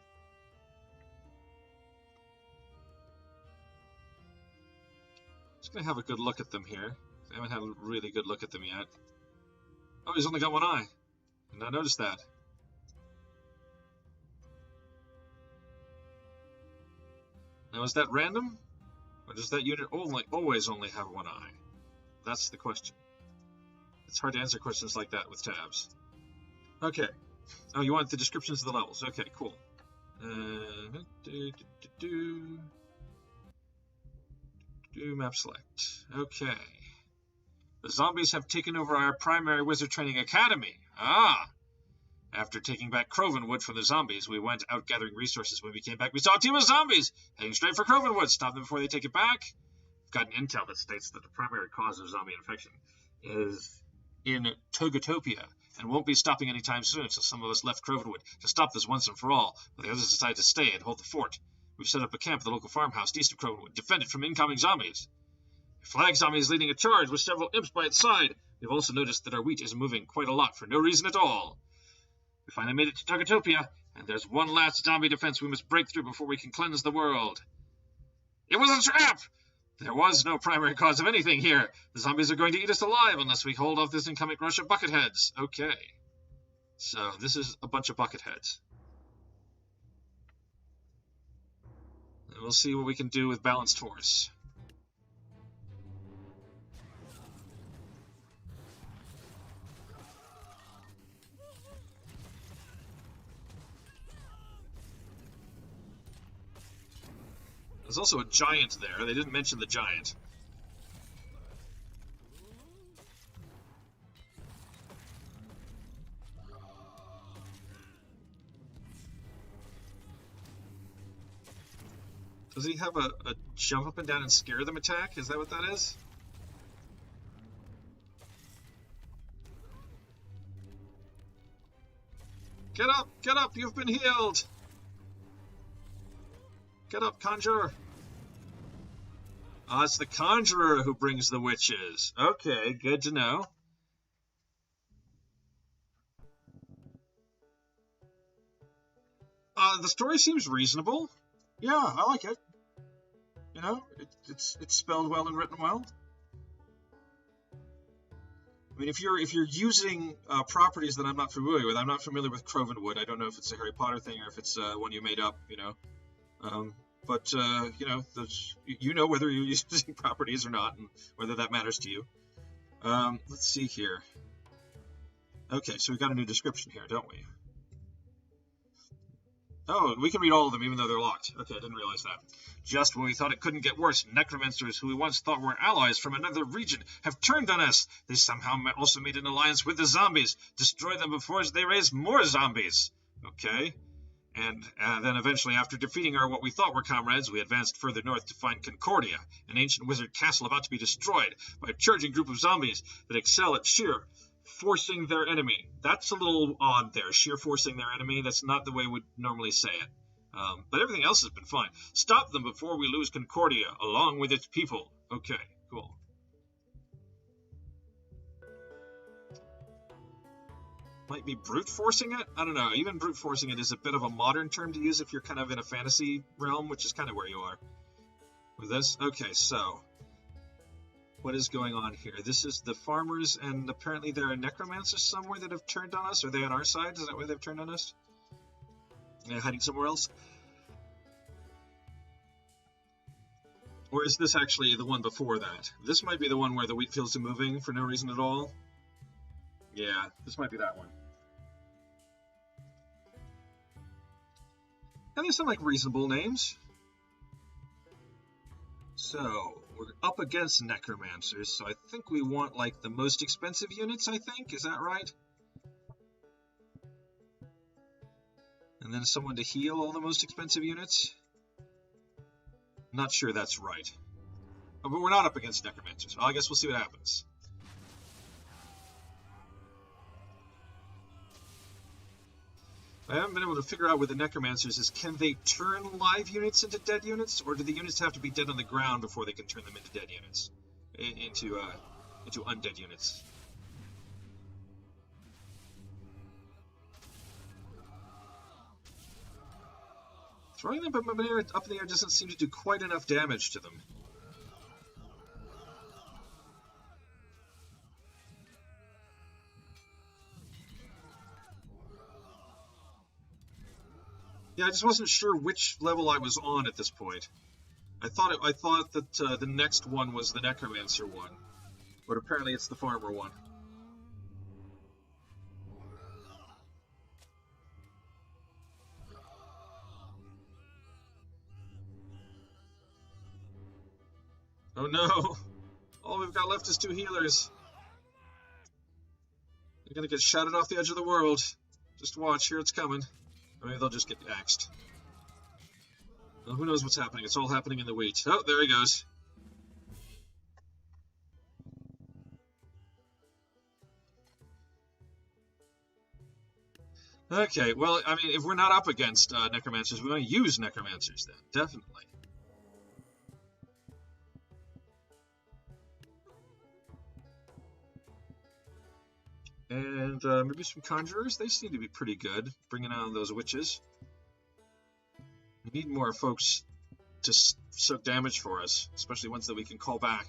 Just gonna have a good look at them here. I haven't had a really good look at them yet. Oh, he's only got one eye. Did not notice that. Now, is that random? Or does that unit always only have one eye? That's the question. It's hard to answer questions like that with tabs. Okay. Oh, you want the descriptions of the levels. Okay, cool. Map select. Okay. The zombies have taken over our primary wizard training academy. Ah! After taking back Crovenwood from the zombies, we went out gathering resources. When we came back, we saw a team of zombies heading straight for Crovenwood. Stop them before they take it back. We've got an intel that states that the primary cause of zombie infection is in Togatopia and won't be stopping anytime soon, so some of us left Crovenwood to stop this once and for all, but the others decided to stay and hold the fort. We've set up a camp at the local farmhouse east of Crovenwood, defended from incoming zombies. A flag zombie is leading a charge with several imps by its side. We've also noticed that our wheat is moving quite a lot for no reason at all. We finally made it to Togatopia, and there's one last zombie defense we must break through before we can cleanse the world. It was a trap! There was no primary cause of anything here. The zombies are going to eat us alive unless we hold off this incoming rush of bucketheads. Okay. So, this is a bunch of bucketheads. And we'll see what we can do with balanced force. There's also a giant there. They didn't mention the giant. Does he have a jump up and down and scare them attack? Is that what that is? Get up, you've been healed! Get up, Conjurer! Ah, it's the Conjurer who brings the witches. Okay, good to know. The story seems reasonable. Yeah, I like it. You know, it's spelled well and written well. I mean, if you're using properties that I'm not familiar with, I'm not familiar with Crovenwood. I don't know if it's a Harry Potter thing or if it's one you made up. You know, but you know, you know whether you're using properties or not, and whether that matters to you. Let's see here. Okay, so we got a new description here, don't we? Oh, we can read all of them even though they're locked. Okay, I didn't realize that. Just when we thought it couldn't get worse, necromancers who we once thought were allies from another region have turned on us. They somehow also made an alliance with the zombies. Destroy them before they raise more zombies. Okay. And then eventually, after defeating what we thought were comrades, we advanced further north to find Concordia, an ancient wizard castle about to be destroyed by a charging group of zombies that excel at sheer forcing their enemy. That's a little odd there, sheer forcing their enemy. That's not the way we'd normally say it. But everything else has been fine. Stop them before we lose Concordia, along with its people. Okay, cool. Might be brute forcing it? I don't know. Even brute forcing it is a bit of a modern term to use if you're kind of in a fantasy realm, which is kind of where you are with this. Okay, so what is going on here? This is the farmers, and apparently there are necromancers somewhere that have turned on us. Are they on our side? Is that why they've turned on us? Are they hiding somewhere else? Or is this actually the one before that? This might be the one where the wheat fields are moving for no reason at all. Yeah, this might be that one. And there's some, like, reasonable names. So, we're up against necromancers, so I think we want, like, the most expensive units, I think? Is that right? And then someone to heal all the most expensive units? Not sure that's right. Oh, but we're not up against necromancers. Well, I guess we'll see what happens. I haven't been able to figure out with the necromancers is, can they turn live units into dead units, or do the units have to be dead on the ground before they can turn them into dead units, into undead units? Throwing them up in the air doesn't seem to do quite enough damage to them. Yeah, I just wasn't sure which level I was on at this point. I thought that the next one was the necromancer one, but apparently it's the farmer one. Oh no! All we've got left is 2 healers. They're gonna get shouted off the edge of the world. Just watch, here it's coming. Or maybe they'll just get axed. Well, who knows what's happening? It's all happening in the wheat. Oh, there he goes. Okay, well, I mean, if we're not up against necromancers, we're going to use necromancers then, definitely. And maybe some conjurers. They seem to be pretty good, bringing on those witches. We need more folks to soak damage for us, especially ones that we can call back.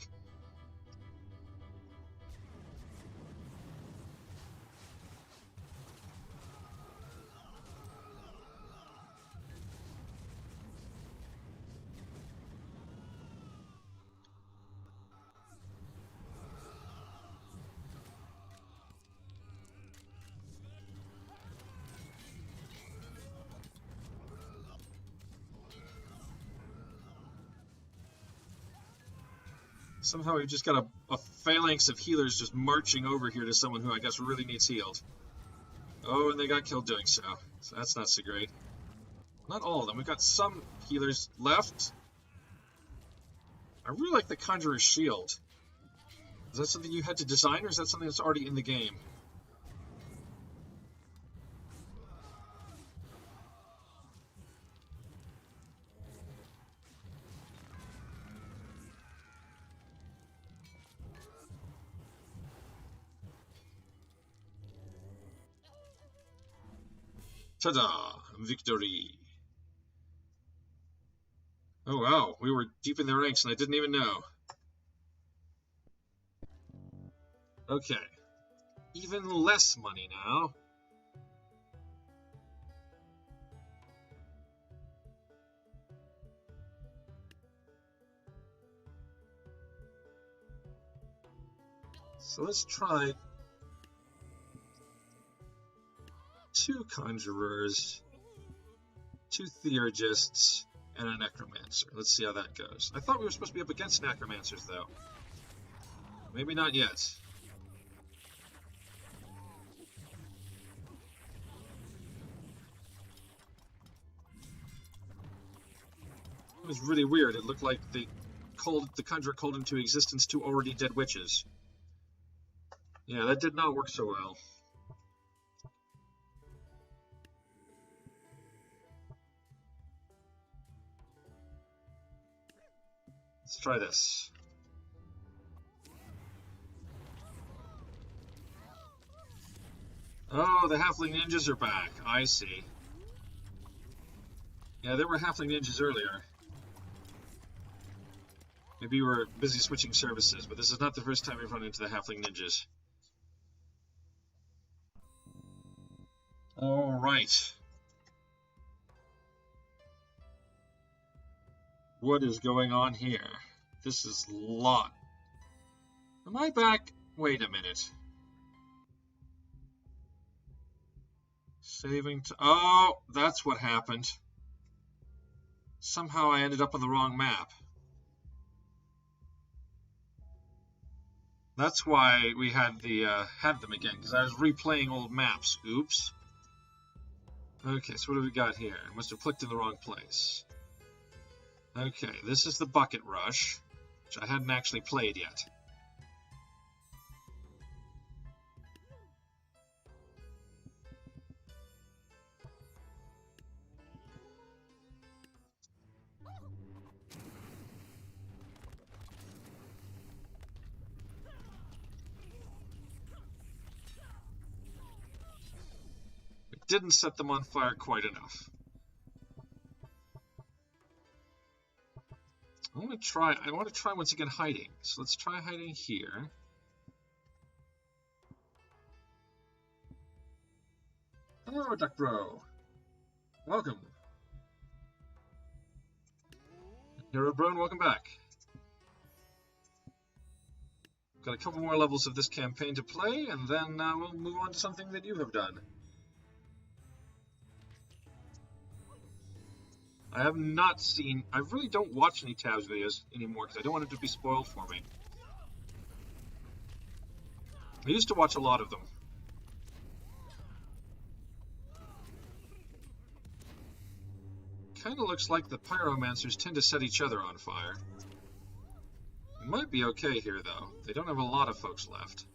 Somehow we've just got a phalanx of healers just marching over here to someone who I guess really needs healed. Oh, and they got killed doing so. So that's not so great. Not all of them. We've got some healers left. I really like the Conjurer's Shield. Is that something you had to design, or is that something that's already in the game? Ta-da! Victory! Oh wow, we were deep in the ranks and I didn't even know. Okay. Even less money now. So let's try 2 conjurers, 2 theurgists, and a necromancer. Let's see how that goes. I thought we were supposed to be up against necromancers, though. Maybe not yet. It was really weird. It looked like the conjurer called into existence 2 already dead witches. Yeah, that did not work so well. Let's try this. Oh, the halfling ninjas are back. I see. Yeah, there were halfling ninjas earlier. Maybe you were busy switching services, but this is not the first time we've run into the halfling ninjas. Alright. What is going on here? This is a lot. Am I back? Wait a minute. Saving to... Oh, that's what happened. Somehow I ended up on the wrong map. That's why we had them again, because I was replaying old maps. Oops. Okay, so what do we got here? I must have clicked in the wrong place. Okay, this is the Bucket Rush, which I hadn't actually played yet. It didn't set them on fire quite enough. I want to try once again hiding. So let's try hiding here. Hello, Duck Bro. Welcome. Hero Brone, welcome back. Got a couple more levels of this campaign to play, and then we'll move on to something that you have done. I have not seen... I really don't watch any Tabs videos anymore because I don't want it to be spoiled for me. I used to watch a lot of them. Kind of looks like the pyromancers tend to set each other on fire. It might be okay here, though. They don't have a lot of folks left.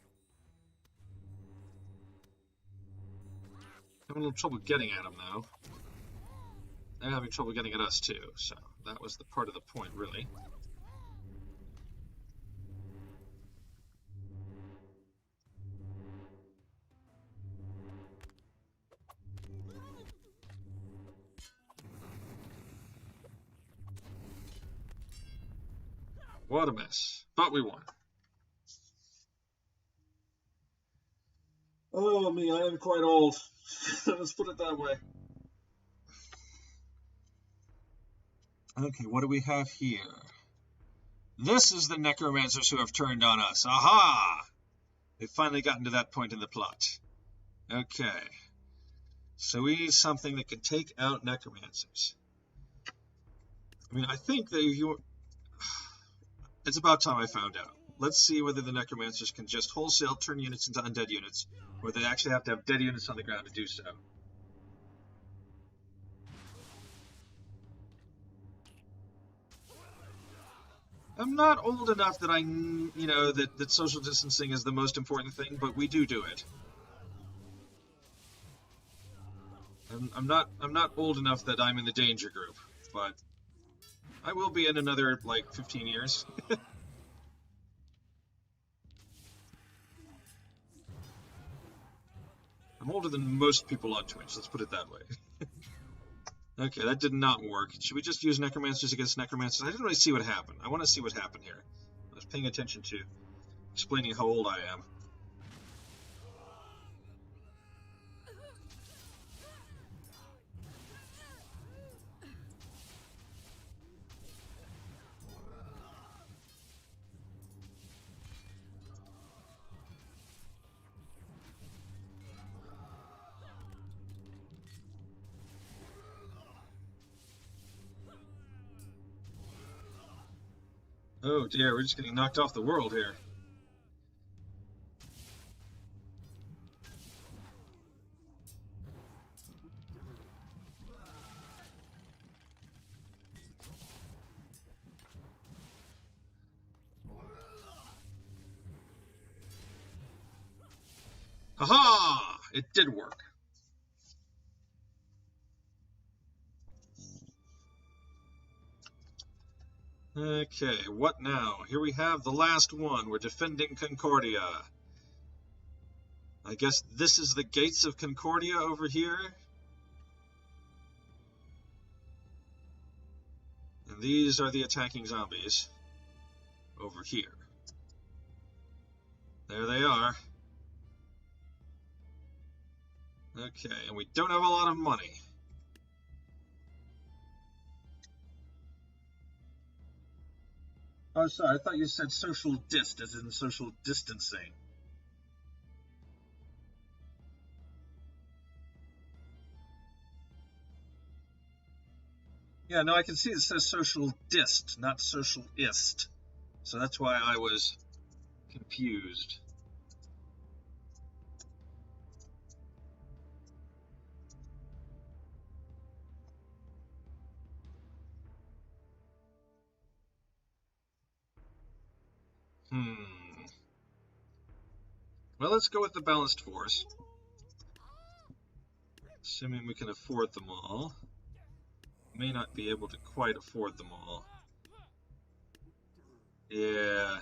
Having a little trouble getting at them, though. They're having trouble getting at us, too, so that was the part of the point, really. What a mess. But we won. Oh, me, I am quite old. Let's put it that way. Okay, what do we have here? This is the necromancers who have turned on us. Aha! They've finally gotten to that point in the plot. Okay. So we need something that can take out necromancers. I mean, I think that if you... It's about time I found out. Let's see whether the necromancers can just wholesale turn units into undead units, or they actually have to have dead units on the ground to do so. I'm not old enough that that social distancing is the most important thing, but we do it. I'm not old enough that I'm in the danger group, but I will be in another, like, 15 years. I'm older than most people on Twitch, let's put it that way. Okay, that did not work. Should we just use necromancers against necromancers? I didn't really see what happened. I want to see what happened here. I was paying attention to explaining how old I am. Oh dear, we're just getting knocked off the world here. Haha! It did work. Okay, what now? Here we have the last one. We're defending Concordia. I guess this is the gates of Concordia over here. And these are the attacking zombies over here. There they are. Okay, and we don't have a lot of money. Oh, sorry, I thought you said social dist, as in social distancing. Yeah, no, I can see it says social dist, not socialist. So that's why I was confused. Well, let's go with the balanced force. Assuming we can afford them all. May not be able to quite afford them all. Yeah.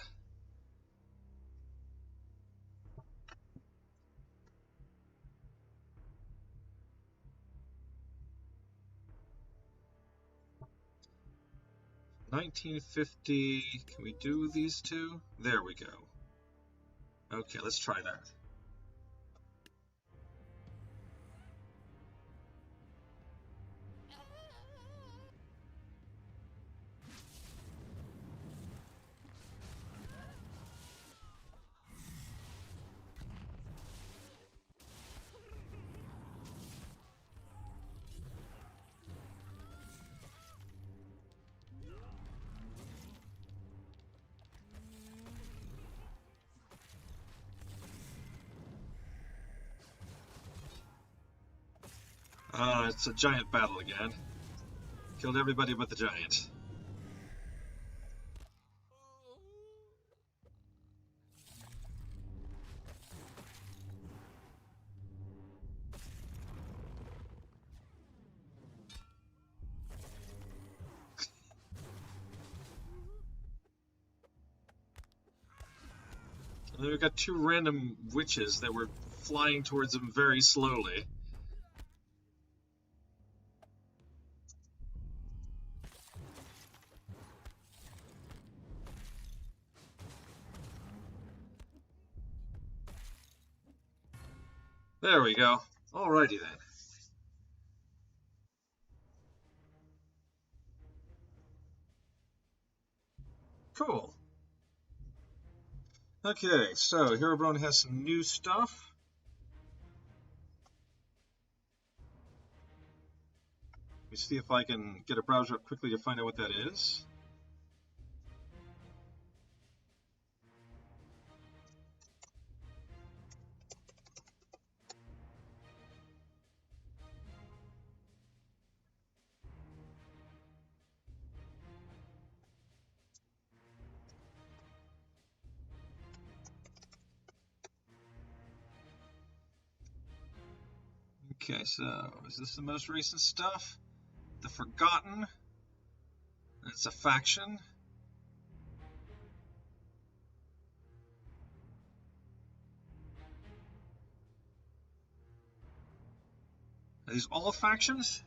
$19.50. Can we do these two? There we go. Okay, let's try that. It's a giant battle again. Killed everybody but the giant. And then we've got two random witches that were flying towards them very slowly. There we go. Alrighty then. Cool. Okay, so Herobrine has some new stuff. Let me see if I can get a browser up quickly to find out what that is. Okay, so is this the most recent stuff? The Forgotten. It's a faction. Are these all factions?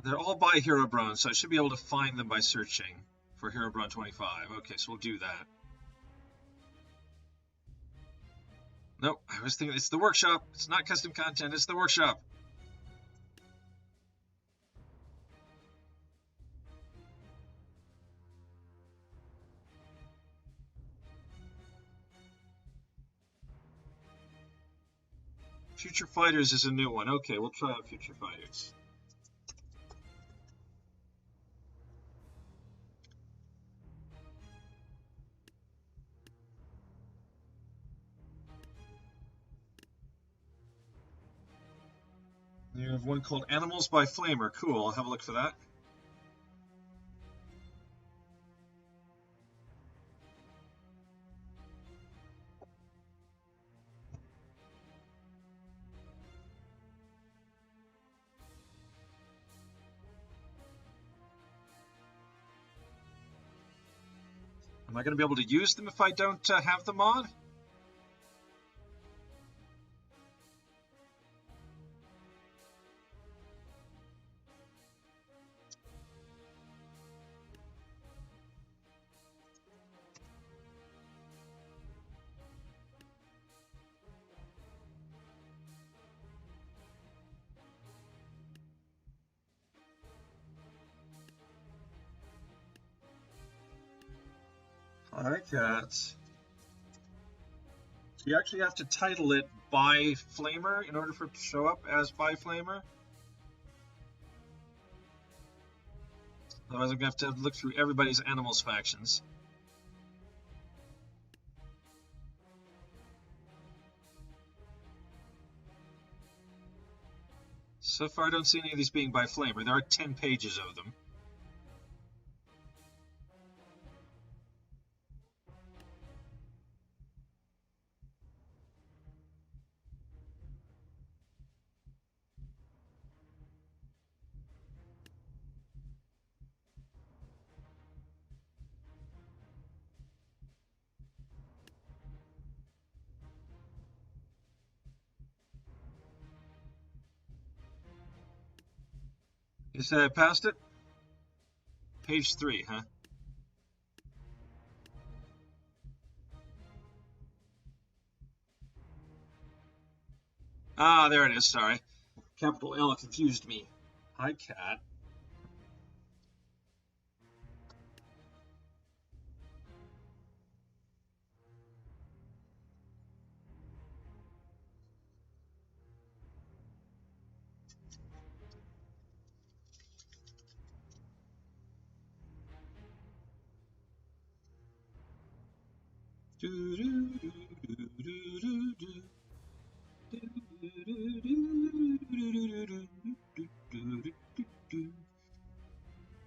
They're all by Herobrine, so I should be able to find them by searching for Herobrine 25. Okay, so we'll do that. Nope, I was thinking it's the workshop. It's not custom content, it's the workshop. Future Fighters is a new one. Okay, we'll try out Future Fighters. You have one called Animals by Flamer. Cool, I'll have a look for that. Am I going to be able to use them if I don't have them on? Hi, cats. You actually have to title it by Flamer in order for it to show up as by Flamer. Otherwise, I'm going to have to look through everybody's Animals factions. So far, I don't see any of these being by Flamer. There are 10 pages of them. You said I passed it? Page 3, huh? Ah, there it is, sorry. Capital L confused me. Hi, cat.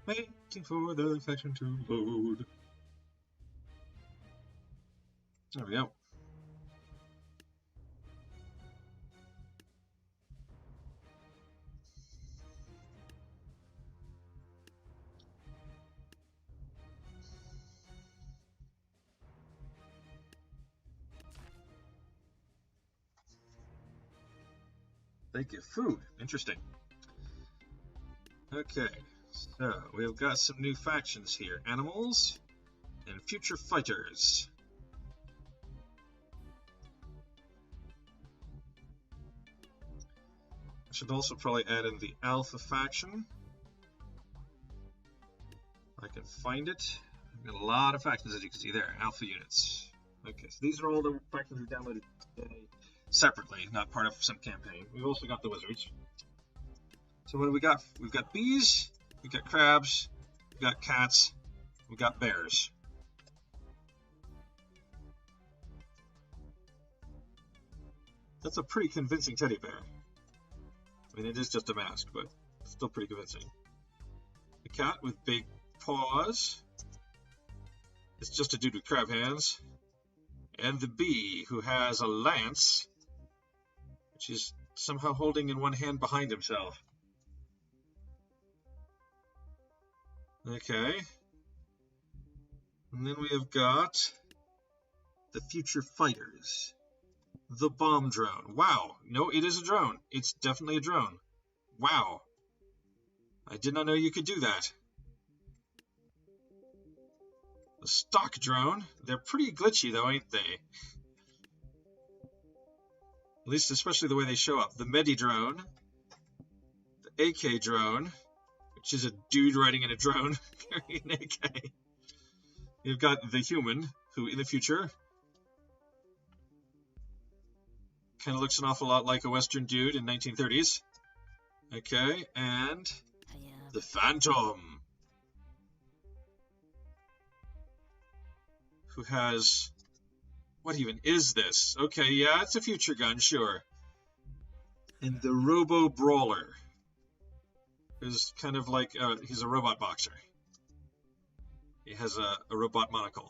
Waiting for the section to load. There we go. They give food. Interesting. Okay, so we've got some new factions here. Animals and Future Fighters. I should also probably add in the Alpha faction. I can find it. I've got a lot of factions, as you can see there. Alpha units. Okay, so these are all the factions we downloaded today separately, not part of some campaign. We've also got the wizards. So what do we got? We've got bees, we've got crabs, we've got cats, we've got bears. That's a pretty convincing teddy bear. I mean, it is just a mask, but still pretty convincing. The cat with big paws. It's just a dude with crab hands. And the bee, who has a lance, which he's somehow holding in one hand behind himself. Okay. And then we have got the Future Fighters. The bomb drone. Wow. No, it is a drone. It's definitely a drone. Wow. I did not know you could do that. The stock drone. They're pretty glitchy though, ain't they? At least especially the way they show up. The Medi drone. The AK drone. Which is a dude riding in a drone carrying an AK. You've got the human, who in the future kind of looks an awful lot like a Western dude in 1930s. Okay, and the Phantom, who has... What even is this? Okay, yeah, it's a future gun, sure. And the Robo Brawler is kind of like he's a robot boxer. He has a robot monocle,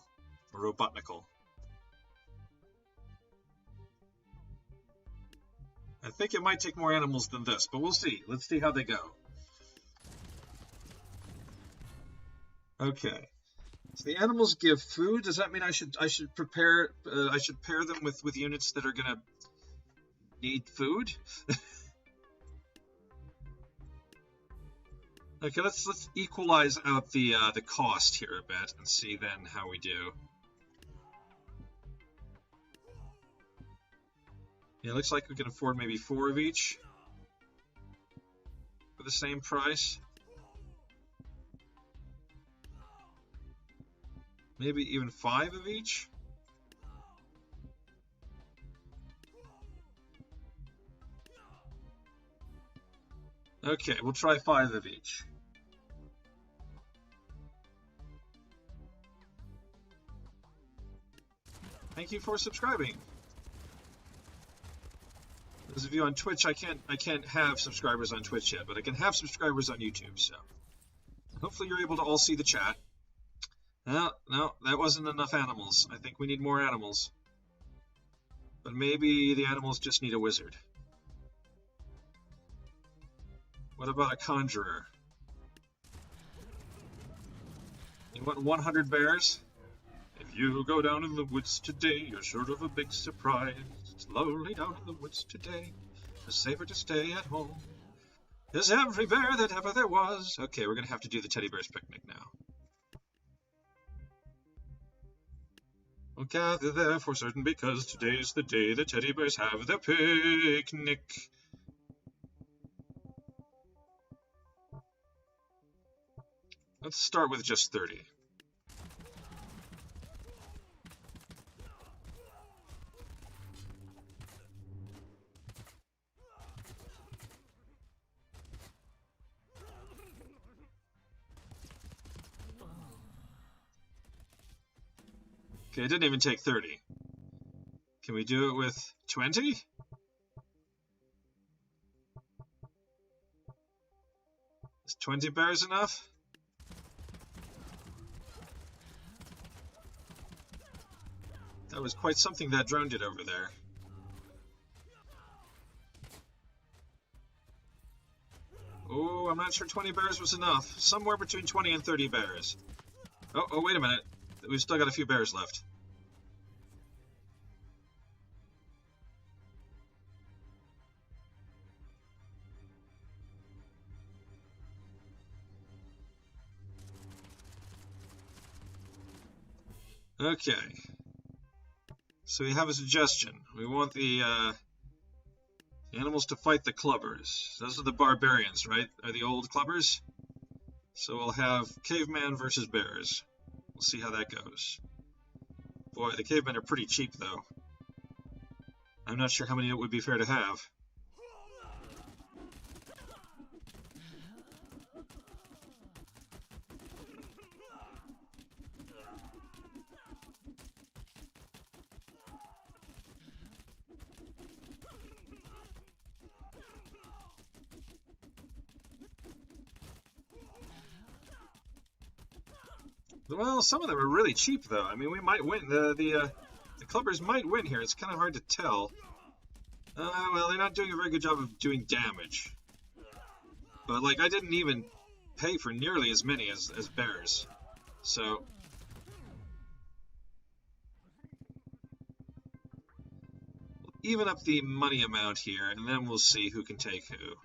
a robotnicle. I think it might take more animals than this, but we'll see. Let's see how they go. Okay. So the animals give food. Does that mean I should prepare? I should pair them with units that are gonna need food. Okay, let's equalize out the cost here a bit and see then how we do. Yeah, it looks like we can afford maybe 4 of each for the same price. Maybe even 5 of each. Okay, we'll try 5 of each. Thank you for subscribing. Those of you on Twitch, I can't have subscribers on Twitch yet, but I can have subscribers on YouTube, so hopefully you're able to all see the chat. No, that wasn't enough animals. I think we need more animals. But maybe the animals just need a wizard. What about a conjurer? You want 100 bears? If you go down in the woods today, you're sure of a big surprise. It's lonely down in the woods today. It's safer to stay at home. There's every bear that ever there was. Okay, we're gonna have to do the teddy bear's picnic now. We'll gather there for certain because today's the day the teddy bears have their picnic. Let's start with just 30. Okay, it didn't even take 30. Can we do it with 20? Is 20 bears enough? That was quite something that drone did over there. Oh, I'm not sure 20 bears was enough. Somewhere between 20 and 30 bears. Oh, wait a minute. We've still got a few bears left. Okay. So we have a suggestion. We want the animals to fight the clubbers. Those are the barbarians, right? Are the old clubbers? So we'll have caveman versus bears. We'll see how that goes. Boy, the cavemen are pretty cheap, though. I'm not sure how many it would be fair to have. Well, some of them are really cheap, though. I mean, we might win. The clubbers might win here. It's kind of hard to tell. Well, they're not doing a very good job of doing damage. But, like, I didn't even pay for nearly as many as bears. So... we'll even up the money amount here, and then we'll see who can take who.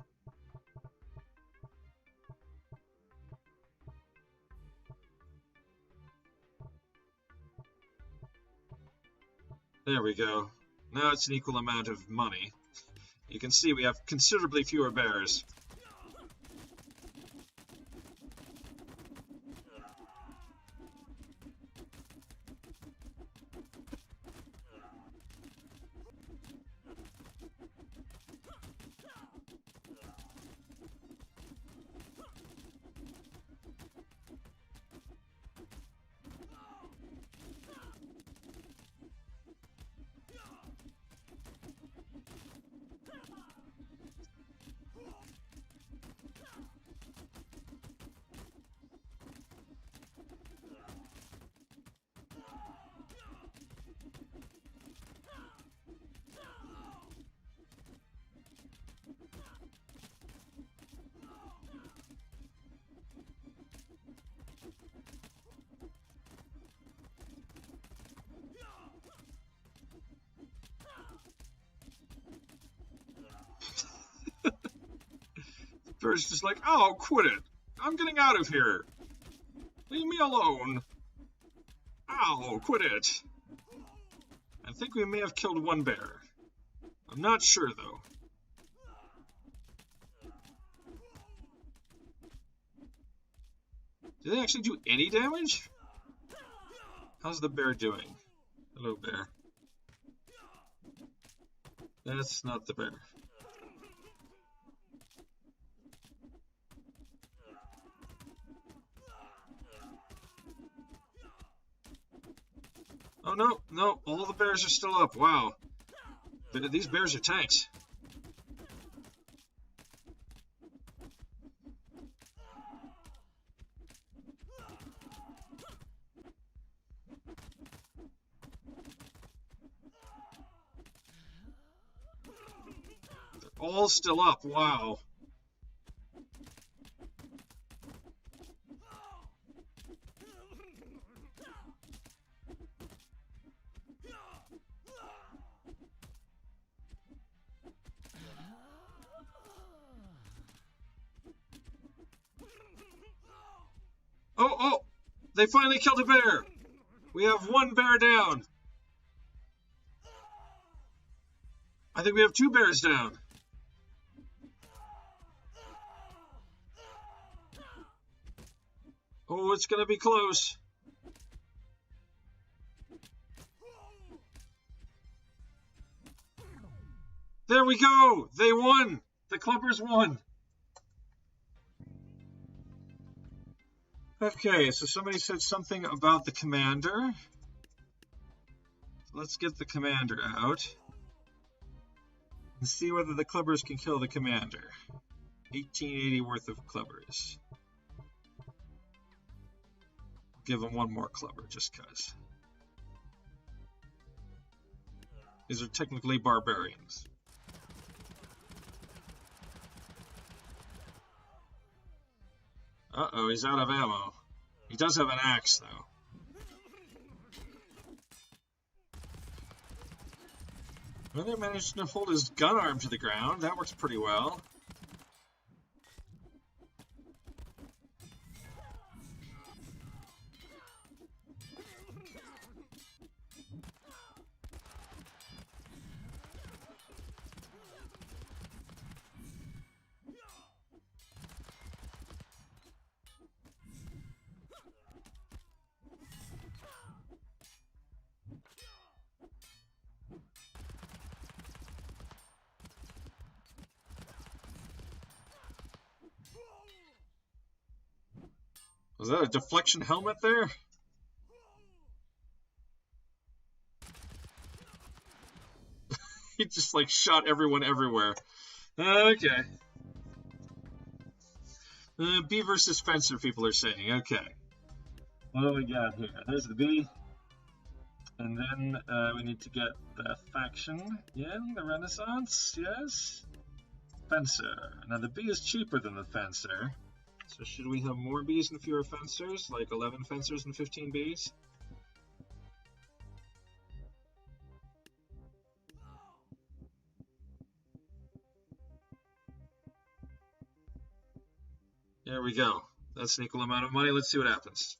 There we go. Now it's an equal amount of money. You can see we have considerably fewer bears. Bear's just like, oh, quit it. I'm getting out of here. Leave me alone. Ow, quit it. I think we may have killed one bear. I'm not sure, though. Did they actually do any damage? How's the bear doing? Hello, bear. That's not the bear. Oh, no, no, all the bears are still up. Wow. These bears are tanks. They're all still up. Wow. Oh, they finally killed a bear. We have one bear down. I think we have two bears down. Oh, it's going to be close. There we go. They won. The Clippers won. Okay, so somebody said something about the commander. Let's get the commander out and see whether the Clippers can kill the commander. 1880 worth of Clippers. Give him one more Clipper, just cuz. These are technically barbarians. Uh-oh, he's out of ammo. He does have an axe, though. Well, they managed to hold his gun arm to the ground. That works pretty well. Was that a deflection helmet there? He just like shot everyone everywhere. Okay. Bee versus fencer, people are saying. Okay. What do we got here? There's the bee. And then we need to get the faction in, the Renaissance, yes? Fencer. Now the bee is cheaper than the fencer. So should we have more bees and fewer fencers? Like 11 fencers and 15 bees? There we go. That's an equal amount of money. Let's see what happens.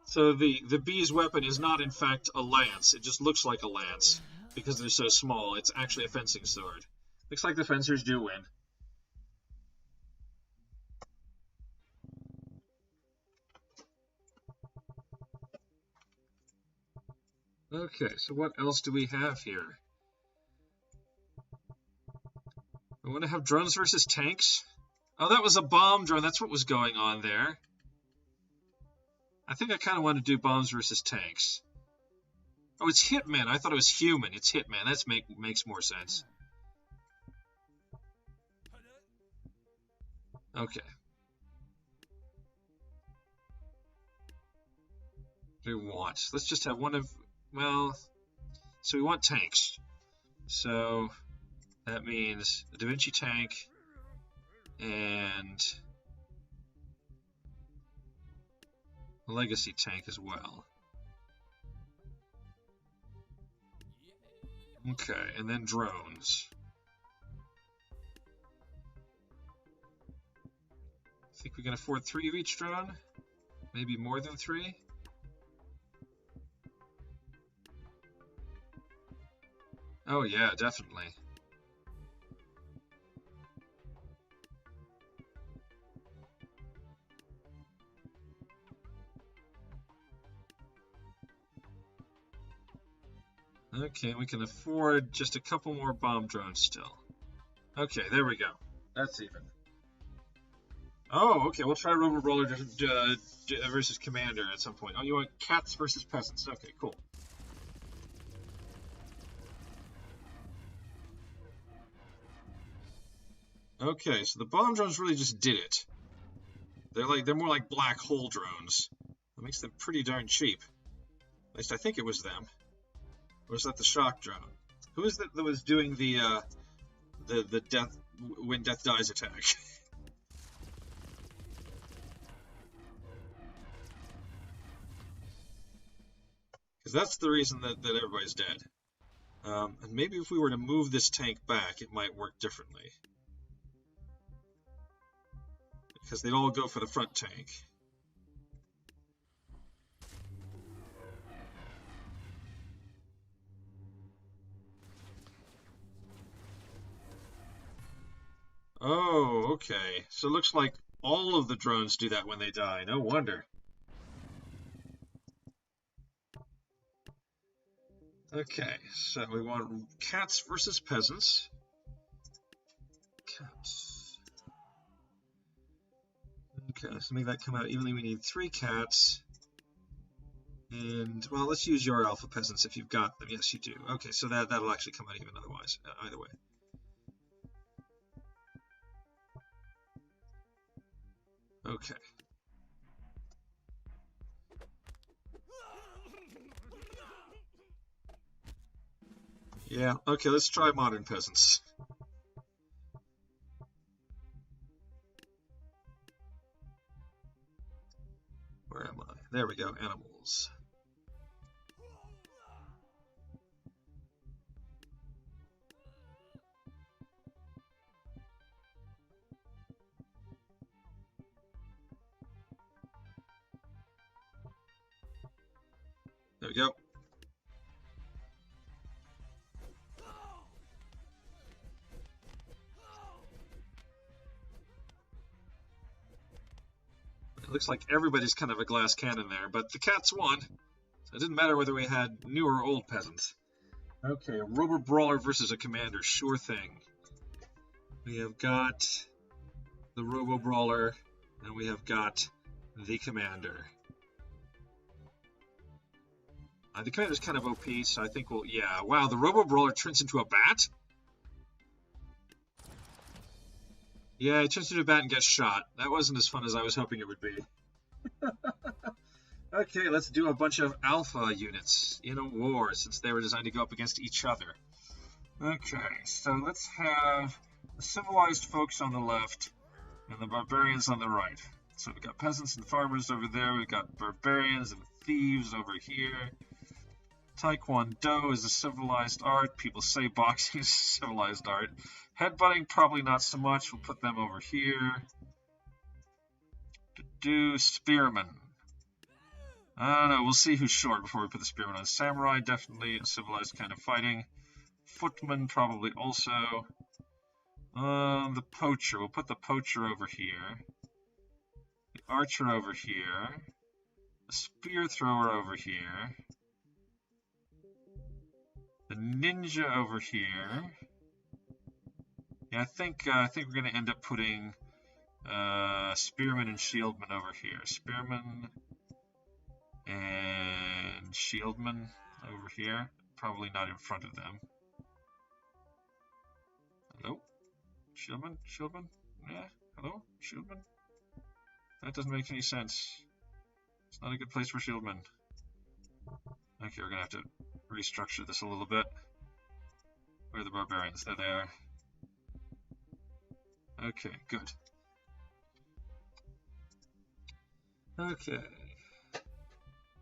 So the bee's weapon is not in fact a lance. It just looks like a lance because they're so small. It's actually a fencing sword. Looks like the fencers do win. Okay, so what else do we have here? I want to have drones versus tanks. Oh, that was a bomb drone. That's what was going on there. I think I kind of want to do bombs versus tanks. Oh, it's Hitman. I thought it was human. It's Hitman. That makes more sense. Okay. What do we want? Let's just have one of... Well, So we want tanks. So that means a Da Vinci tank and a Legacy tank as well. Okay, and then drones. Think we can afford 3 of each drone? Maybe more than 3? Oh yeah, definitely. Okay, we can afford just a couple more bomb drones still. Okay, there we go. That's even. Oh, okay, we'll try Robo Brawler versus Commander at some point. Oh, you want cats versus peasants. Okay, cool. Okay, so the bomb drones really just did it. They're more like black hole drones. That makes them pretty darn cheap. At least I think it was them. Or was that the shock drone? Who is that was doing the death when death dies attack? Because that's the reason that everybody's dead. And maybe if we were to move this tank back, it might work differently. Because they'd all go for the front tank. Oh, okay. So it looks like all of the drones do that when they die. No wonder. Okay, so we want cats versus peasants. Cats. Okay, let's make that come out evenly. We need 3 cats. And, well, let's use your alpha peasants if you've got them. Yes, you do. Okay, so that'll actually come out even otherwise, either way. Okay. Yeah, okay, let's try modern peasants. Where am I? There we go, animals. There we go. It looks like everybody's kind of a glass cannon there, but the cats won. So it didn't matter whether we had new or old peasants. Okay, a Robo Brawler versus a Commander, sure thing. We have got the Robo Brawler, and we have got the Commander. The Commander's kind of OP, so I think we'll... Yeah, wow, the Robo Brawler turns into a bat? Yeah, it turns into a bat and gets shot. That wasn't as fun as I was hoping it would be. Okay, let's do a bunch of alpha units in a war, since they were designed to go up against each other. Okay, so let's have the civilized folks on the left and the barbarians on the right. So we've got peasants and farmers over there, we've got barbarians and thieves over here. Taekwondo is a civilized art. People say boxing is a civilized art. Headbutting, probably not so much. We'll put them over here. Spearmen. I don't know. We'll see who's short before we put the spearmen on. Samurai, definitely a civilized kind of fighting. Footman, probably also. The poacher. We'll put the poacher over here. The archer over here. The spear thrower over here. The ninja over here. Yeah, I think we're gonna end up putting spearman and shieldman over here. Spearman and shieldman over here. Probably not in front of them. Hello? Shieldman? Shieldman? Yeah? Hello? Shieldman? That doesn't make any sense. It's not a good place for shieldman. Okay, we're gonna have to restructure this a little bit. Where are the barbarians? They're there. Okay, good. Okay.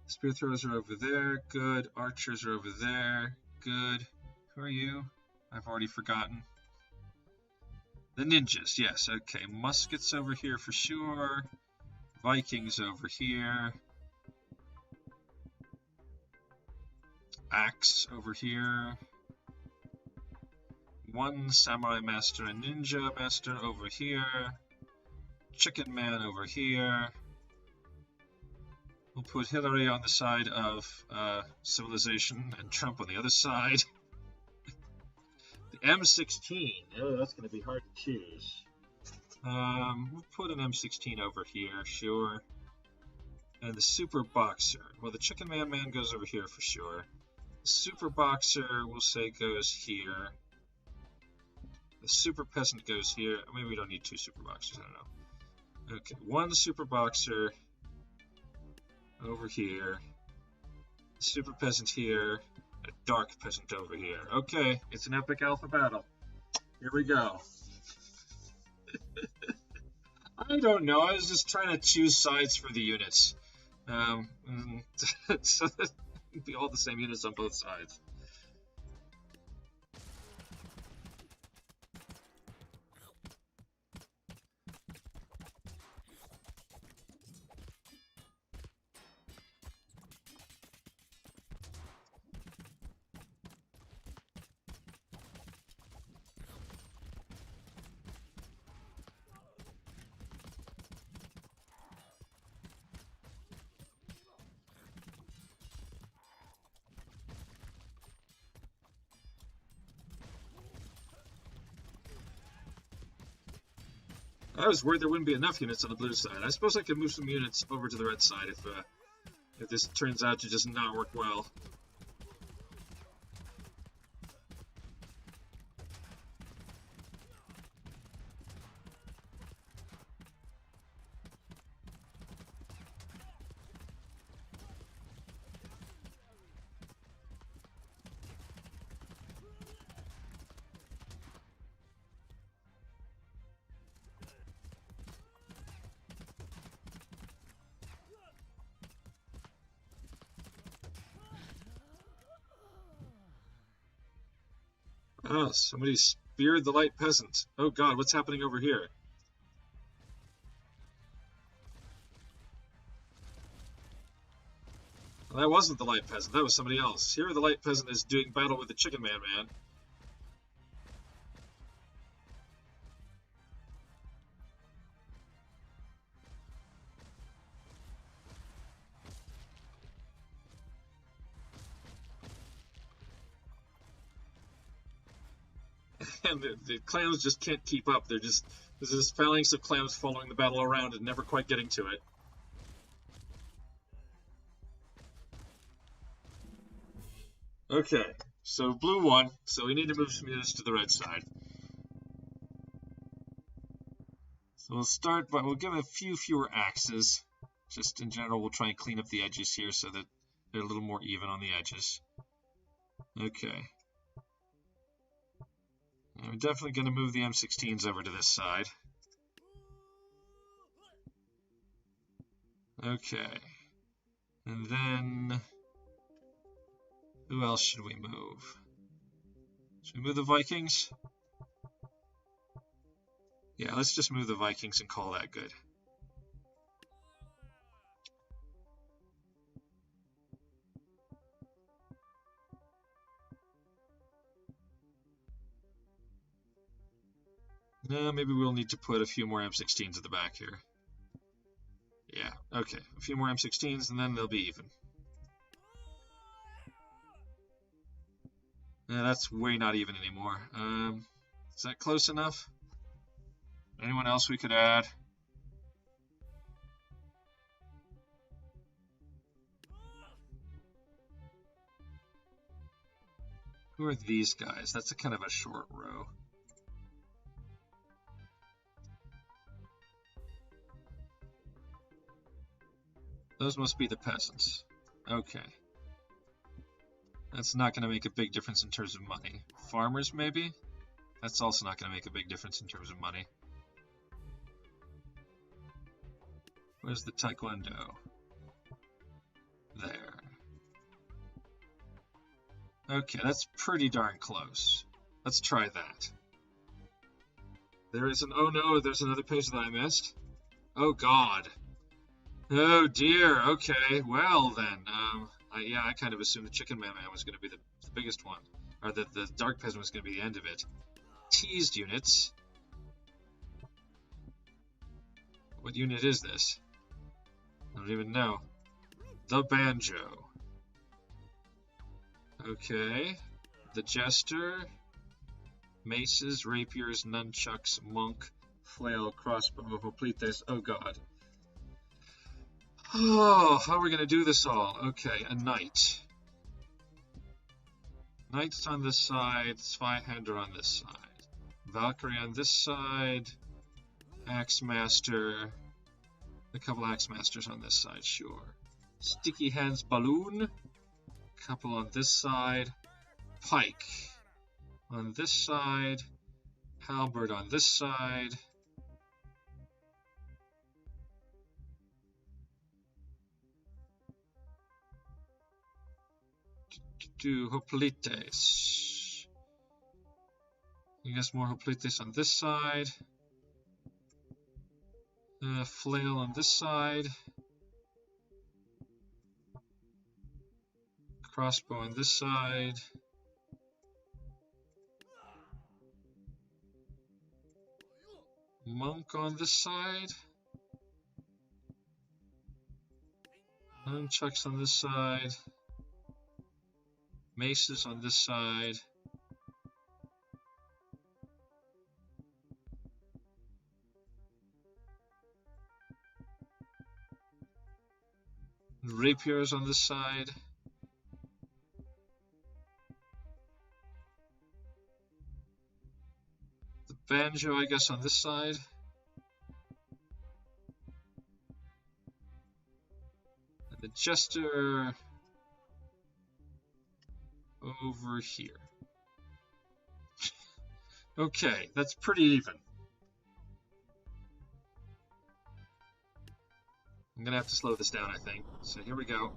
Spear throwers are over there. Good. Archers are over there. Good. Who are you? I've already forgotten. The ninjas, yes. Okay. Muskets over here for sure. Vikings over here. Axe over here. One samurai master and ninja master over here. Chicken man over here. We'll put Hillary on the side of civilization and Trump on the other side. The M16. Oh, that's going to be hard to choose. We'll put an M16 over here, sure. And the super boxer. Well, the chicken man goes over here for sure. The super boxer, we'll say, goes here. The super peasant goes here. Maybe we don't need two super boxers, I don't know. Okay, one super boxer over here. Super peasant here. A dark peasant over here. Okay, it's an epic alpha battle. Here we go. I don't know, I was just trying to choose sides for the units. So that it'd be all the same units on both sides. I was worried there wouldn't be enough units on the blue side. I suppose I could move some units over to the red side if this turns out to just not work well. Oh, somebody speared the light peasant. Oh god, what's happening over here? Well, that wasn't the light peasant, that was somebody else. Here the light peasant is doing battle with the chicken man. And the clams just can't keep up. There's this phalanx of clams following the battle around and never quite getting to it. Okay, so blue won, so we need to move some units to the red side. So we'll start by, we'll give a few fewer axes. Just in general, we'll try and clean up the edges here so that they're a little more even on the edges. Okay. And we're definitely going to move the M16s over to this side. Okay. And then who else should we move? Should we move the Vikings? Yeah, let's just move the Vikings and call that good. No, maybe we'll need to put a few more M16s at the back here. Yeah, okay. A few more M16s and then they'll be even. That's way not even anymore. Is that close enough? Anyone else we could add? Who are these guys? That's a kind of a short row. Those must be the peasants. Okay. That's not going to make a big difference in terms of money. Farmers, maybe? That's also not going to make a big difference in terms of money. Where's the taekwondo? There. Okay, that's pretty darn close. Let's try that. There is an... Oh no, there's another page that I missed. Oh god. Oh dear, okay. Well then, I kind of assumed the Chicken Man was going to be the biggest one. Or that the Dark Peasant was going to be the end of it. Teased units. What unit is this? I don't even know. The Banjo. Okay. The Jester. Maces, rapiers, nunchucks, monk, flail, crossbow, hoplites. Oh god. Oh, how are we going to do this all? Okay, a knight. Knight's on this side, Zweihander on this side. Valkyrie on this side. Axemaster. A couple Axemasters on this side, sure. Sticky Hands Balloon. Couple on this side. Pike on this side. Halberd on this side. Do hoplites. I guess more hoplites on this side. Flail on this side. Crossbow on this side. Monk on this side. Nunchucks on this side. Maces on this side. Rapiers on this side. The Banjo, I guess, on this side. And the Jester over here. Okay, that's pretty even. I'm gonna have to slow this down, I think. So here we go.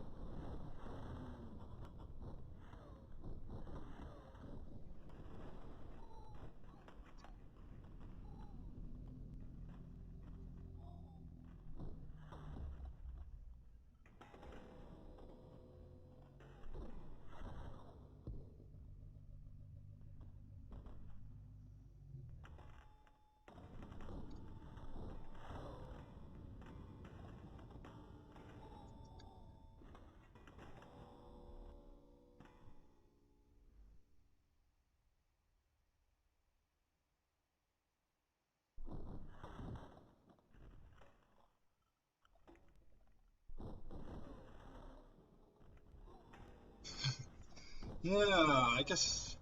Yeah, I guess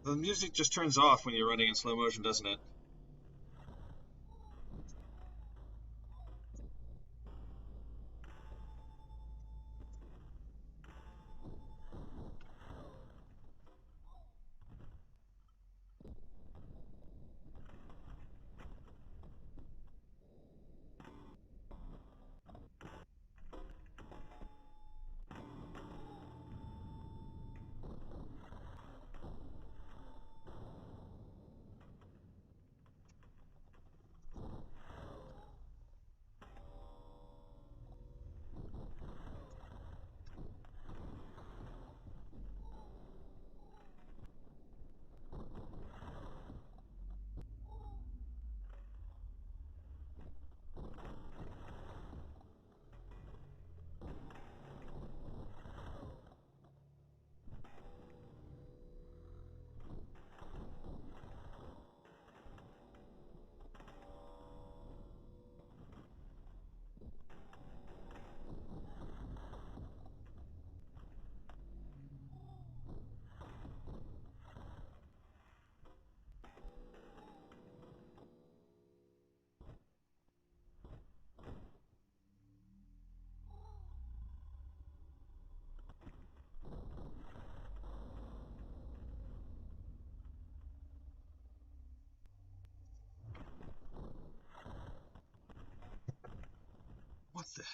the music just turns off when you're running in slow motion, doesn't it?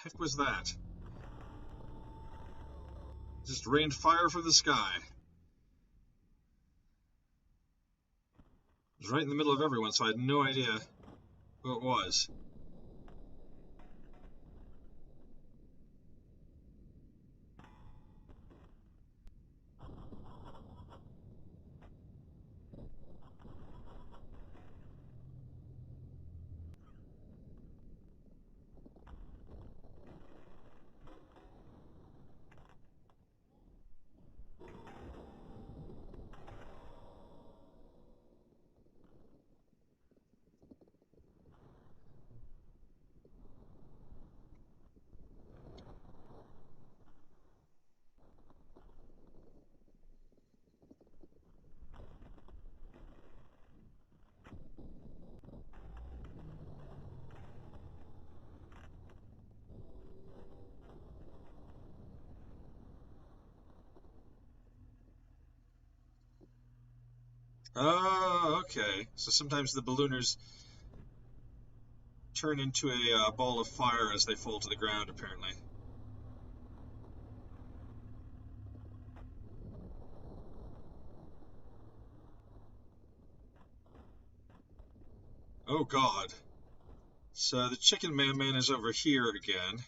heck was that? Just rained fire from the sky. It was right in the middle of everyone, so I had no idea who it was. Oh, okay. So sometimes the ballooners turn into a ball of fire as they fall to the ground, apparently. Oh, God. So the Chicken Man is over here again.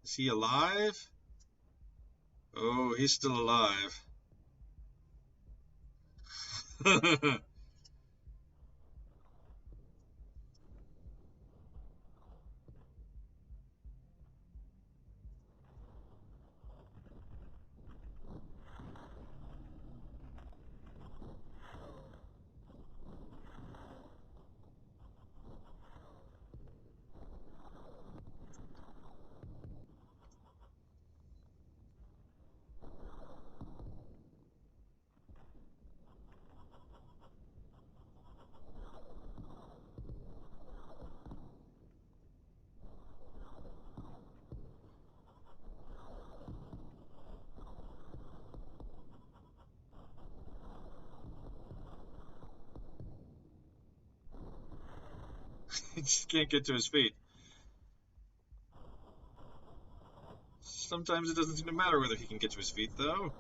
Is he alive? Oh, he's still alive. He just can't get to his feet. Sometimes it doesn't seem to matter whether he can get to his feet, though.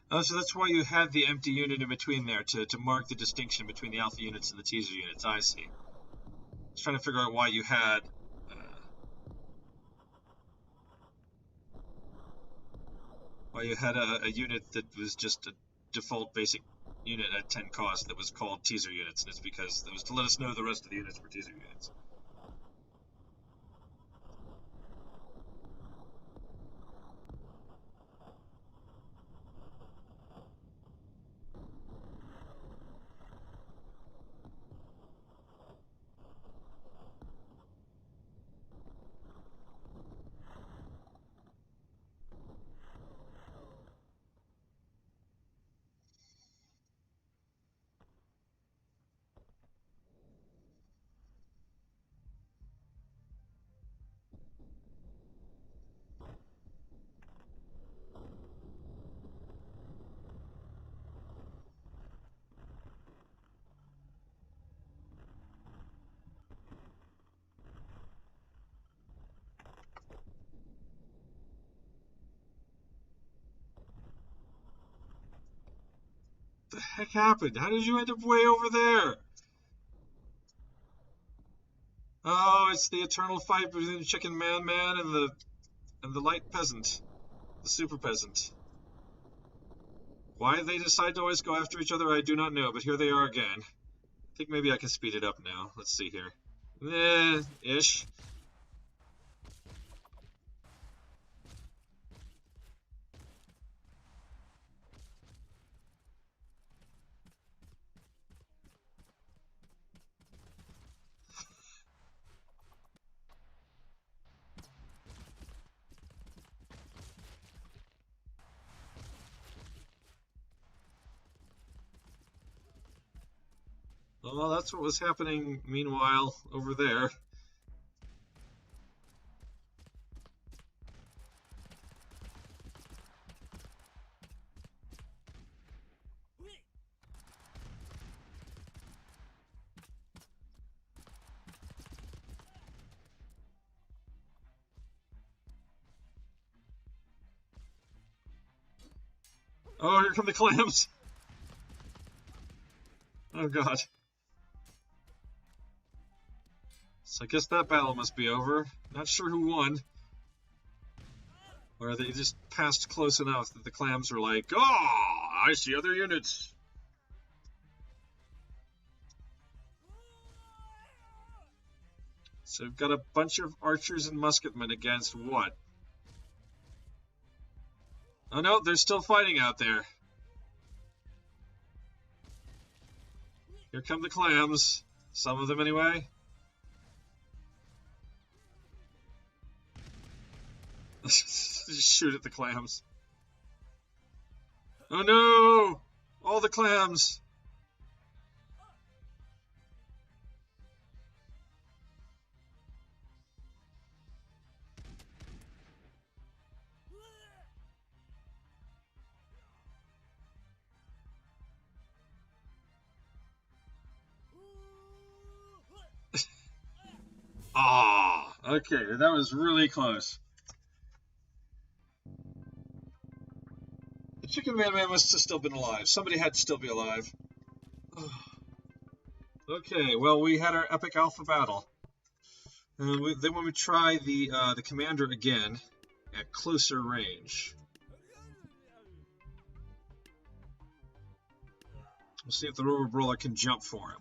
Oh, so that's why you had the empty unit in between there, to mark the distinction between the alpha units and the teaser units. I see. I was trying to figure out why you had... why you had a unit that was just a default basic unit at 10 cost that was called teaser units, and it's because it was to let us know the rest of the units were teaser units. What the heck happened? How did you end up way over there? Oh, it's the eternal fight between the Chicken Man and the light peasant, the super peasant. Why they decide to always go after each other, I do not know, but here they are again. I think maybe I can speed it up now. Let's see here. Ish. Well, that's what was happening meanwhile over there. Oh, here come the clams! Oh god. So I guess that battle must be over. Not sure who won. Or they just passed close enough that the clams were like, "Oh, I see other units." So we've got a bunch of archers and musketmen against what? Oh no, they're still fighting out there. Here come the clams. Some of them anyway. Just shoot at the clams. Oh no! All the clams! Ah, okay, that was really close. The Chicken Man must have still been alive. Somebody had to still be alive. Okay, well, we had our epic alpha battle. Then when we try the commander again at closer range, we'll see if the Rover Brawler can jump for him.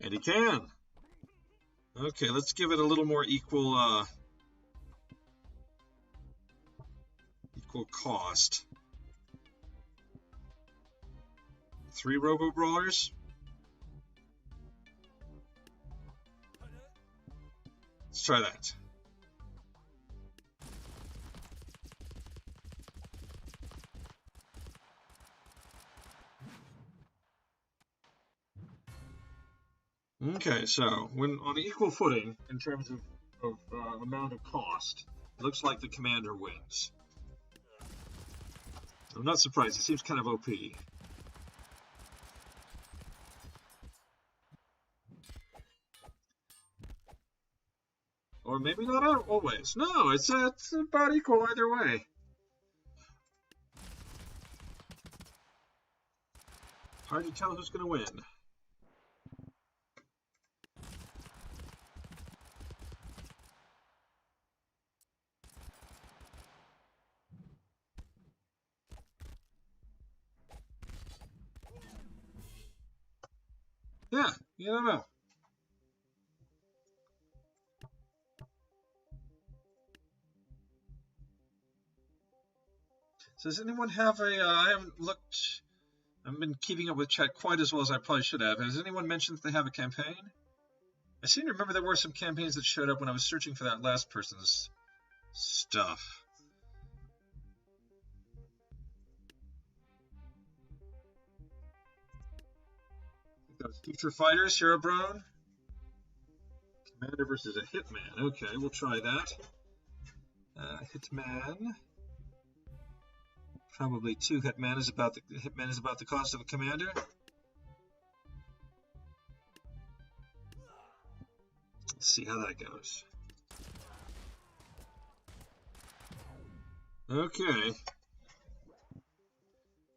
And he can. Okay, let's give it a little more equal cost. 3 Robo Brawlers. Let's try that. Okay, so when on equal footing in terms of amount of cost, it looks like the commander wins. I'm not surprised. It seems kind of OP. Or maybe not always. No, it's about equal either way. Hard to tell who's going to win. Yeah, you don't know. So does anyone have a, I haven't looked, I haven't been keeping up with chat quite as well as I probably should have. Has anyone mentioned that they have a campaign? I seem to remember there were some campaigns that showed up when I was searching for that last person's stuff. Those Future Fighters, Hero Brown. Commander versus a Hitman. Okay, we'll try that. Hitman. Probably 2 Hitman is about the cost of a commander. Let's see how that goes. Okay.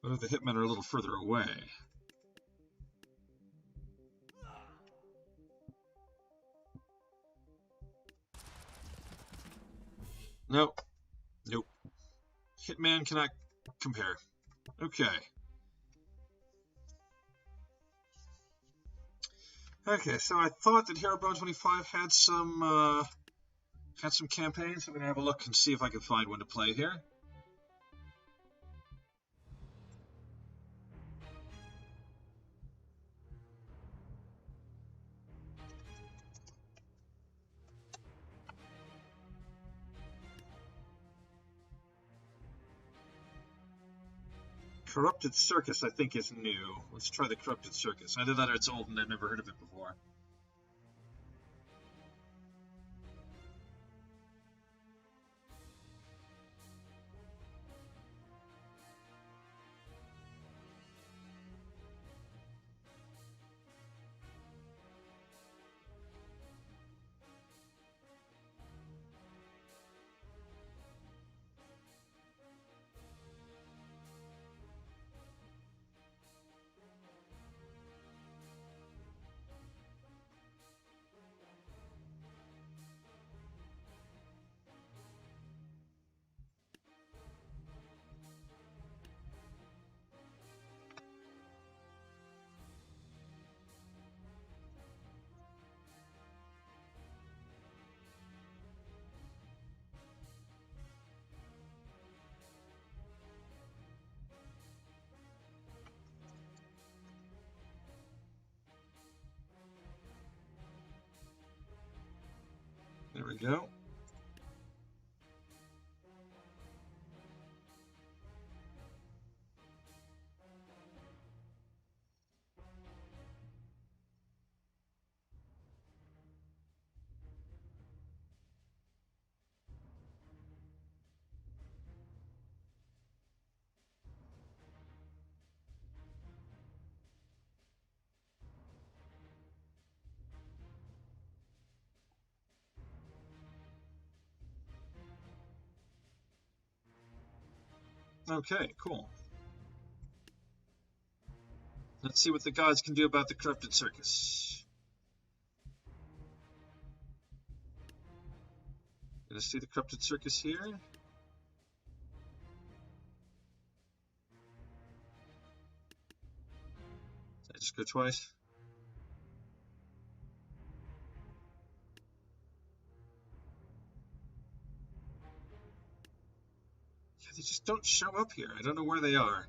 Well, the Hitmen are a little further away. Nope. Nope. Hitman cannot compare. Okay. Okay, so I thought that Hero Bone 25 had some campaigns. I'm gonna have a look and see if I can find one to play here. Corrupted Circus, I think, is new. Let's try the Corrupted Circus. Either that or it's old and I've never heard of it before. we go. Okay, cool. Let's see what the gods can do about the corrupted circus. Gonna see the corrupted circus here. Did I just go twice? Yeah, they just don't show up here. I don't know where they are.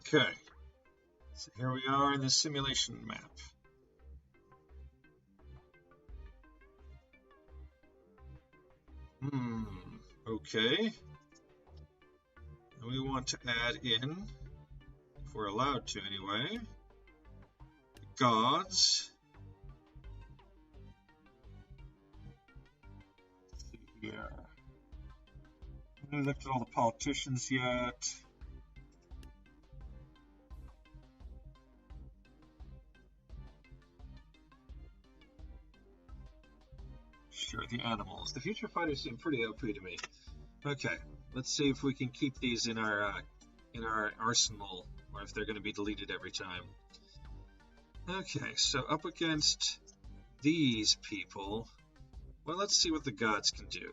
Okay, so here we are in the simulation map. Okay. And we want to add in, if we're allowed to anyway, gods. Let's see here. I haven't looked at all the politicians yet. Sure, the animals. The future fighters seem pretty OP to me. Okay, let's see if we can keep these in our arsenal, or if they're going to be deleted every time. Okay, so up against these people, well, let's see what the gods can do.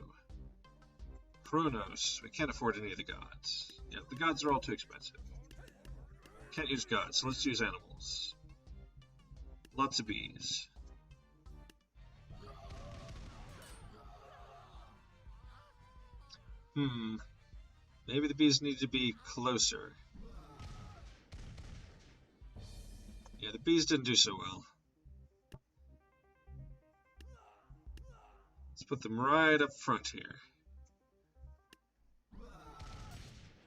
Kronos, we can't afford any of the gods. Yeah, the gods are all too expensive. Can't use gods, so let's use animals. Lots of bees. Maybe the bees need to be closer. Yeah, the bees didn't do so well. Let's put them right up front here.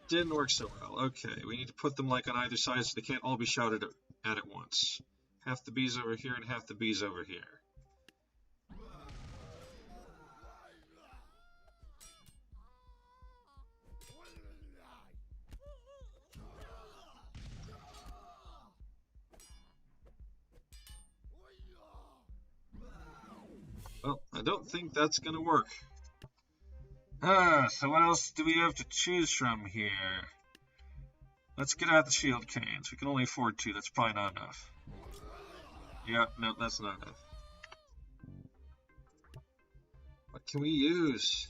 Didn't work so well. Okay, we need to put them like on either side so they can't all be shouted at once. Half the bees over here and half the bees over here. Well, I don't think that's gonna work. So what else do we have to choose from here? Let's get out the shield canes. We can only afford 2. That's probably not enough. Yeah, no, that's not enough. What can we use?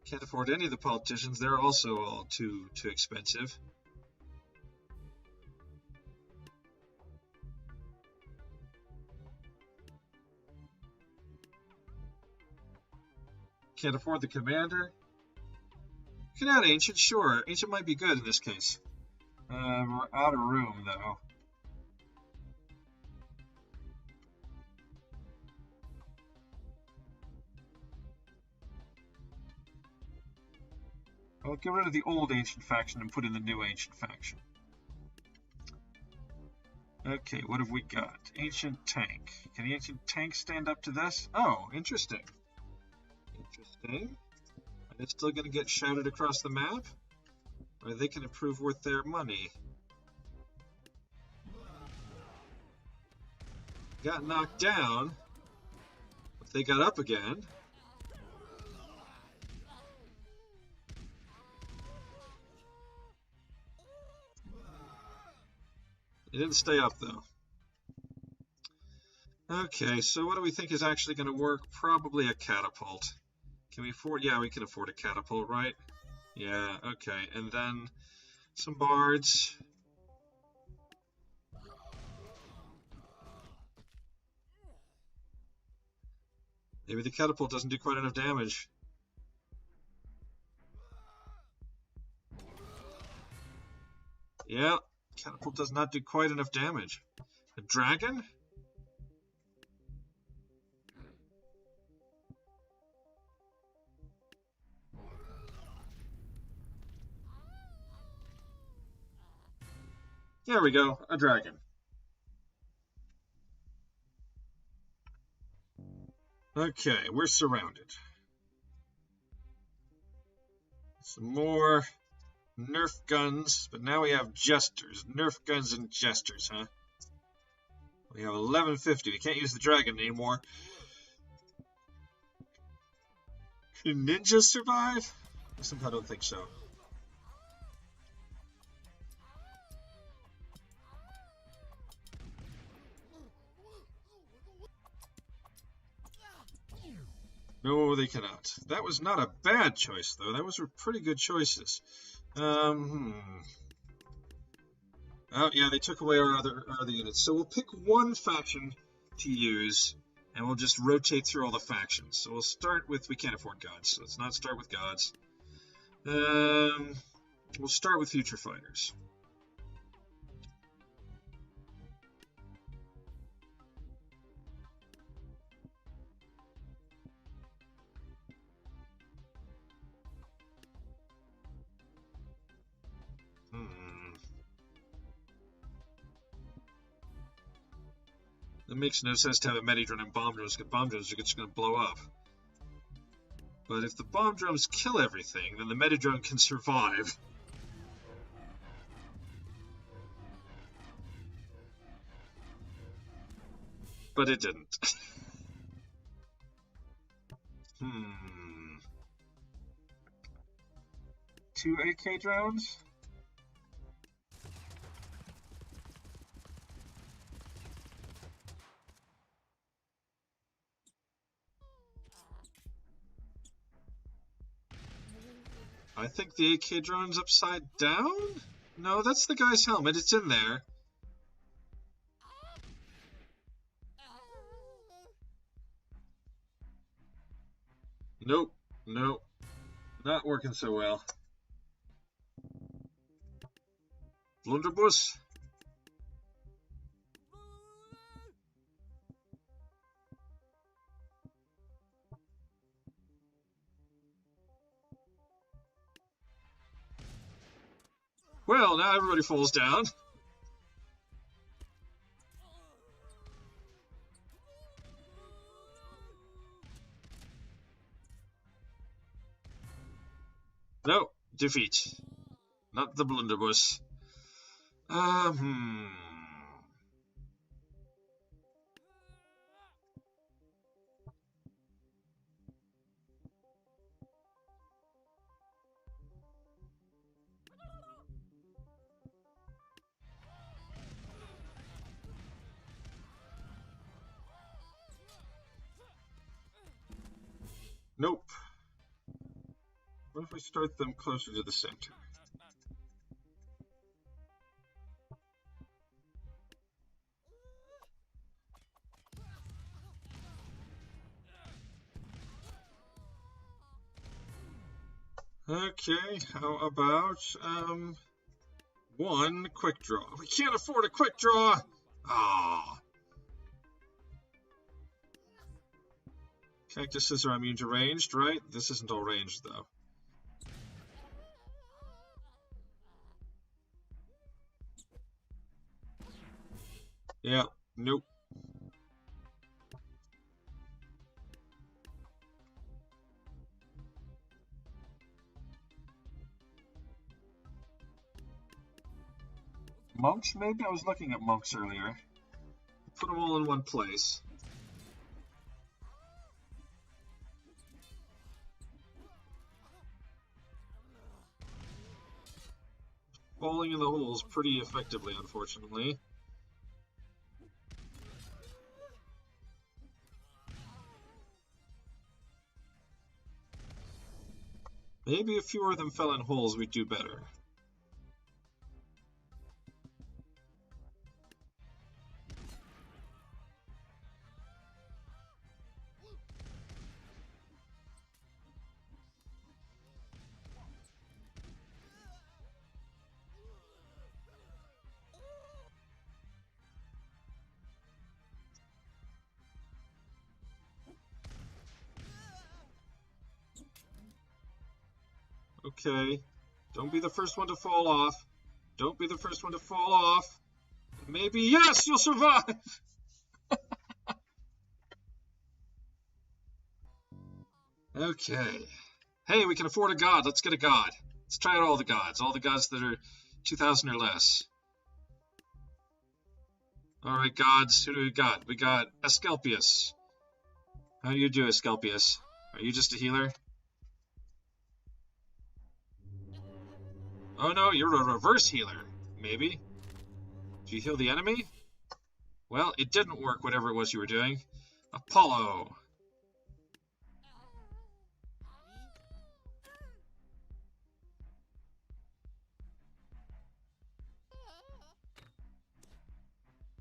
Can't afford any of the politicians. They're also all too expensive. Can't afford the commander. You can add Ancient, sure. Ancient might be good in this case. We're out of room, though. I'll get rid of the old Ancient faction and put in the new Ancient faction. Okay, what have we got? Ancient Tank. Can the Ancient Tank stand up to this? Oh, interesting. Interesting. Are they still going to get shouted across the map? Or they can improve worth their money? Got knocked down. If they got up again... It didn't stay up, though. Okay, so what do we think is actually going to work? Probably a catapult. Can we afford? Yeah, we can afford a catapult, right? Yeah, okay. And then some bards. Maybe the catapult doesn't do quite enough damage. Yeah, catapult does not do quite enough damage. A dragon? There we go, a dragon. Okay, we're surrounded. Some more Nerf guns, but now we have jesters. Nerf guns and jesters, huh? We have 1150. We can't use the dragon anymore. Can ninjas survive? I somehow don't think so. No, they cannot. That was not a bad choice, though. That was pretty good choices. Oh, yeah, they took away our other units. So we'll pick one faction to use, and we'll just rotate through all the factions. So we'll start with... We can't afford gods, so let's not start with gods. We'll start with future fighters. It makes no sense to have a Medidrone and bomb drones, because bomb drones are just going to blow up. But if the bomb drones kill everything, then the Medidrone can survive. But it didn't. 2 AK drones? I think the AK drone's upside down? No, that's the guy's helmet. It's in there. Nope. Nope. Not working so well. Blunderbuss? Well, now everybody falls down. No, defeat. Not the blunderbuss. Nope. What if we start them closer to the center? Okay, how about, one quick draw? We can't afford a quick draw! Ah. Cactuses are immune to ranged, right? This isn't all ranged, though. Yeah, nope. Monks, maybe? I was looking at monks earlier. Put them all in one place. Falling in the holes pretty effectively, unfortunately. Maybe if fewer of them fell in holes, we'd do better. Okay. Don't be the first one to fall off. Don't be the first one to fall off. Maybe, yes, you'll survive! Okay. Hey, we can afford a god. Let's get a god. Let's try out all the gods that are 2,000 or less. Alright, gods. Who do we got? We got Asclepius. How do you do, Asclepius? Are you just a healer? Oh no, you're a reverse healer. Maybe. Do you heal the enemy? Well, it didn't work, whatever it was you were doing. Apollo.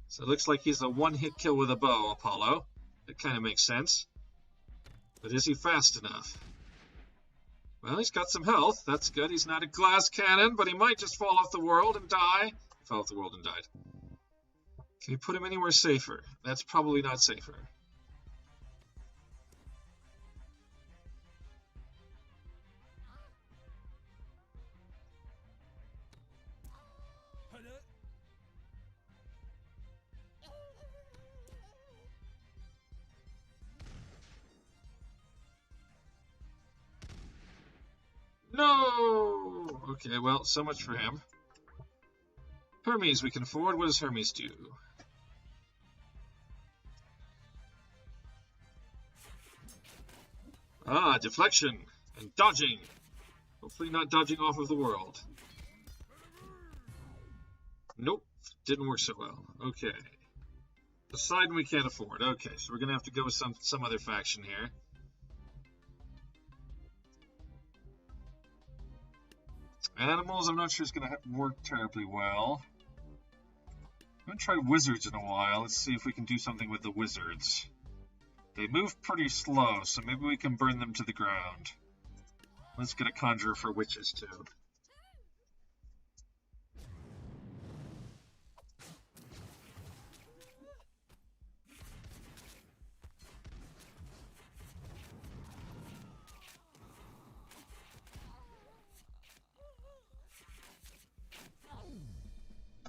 So it looks like he's a one-hit kill with a bow, Apollo. That kind of makes sense. But is he fast enough? Well, he's got some health. That's good. He's not a glass cannon, but he might just fall off the world and die. He fell off the world and died. Can we put him anywhere safer? That's probably not safer. No! Okay, well, so much for him. Hermes we can afford. What does Hermes do? Ah, deflection and dodging. Hopefully not dodging off of the world. Nope, didn't work so well. Okay. Poseidon we can't afford. Okay, so we're going to have to go with some other faction here. Animals, I'm not sure it's going to work terribly well. I'm going to try wizards in a while. Let's see if we can do something with the wizards. They move pretty slow, so maybe we can burn them to the ground. Let's get a conjurer for witches, too.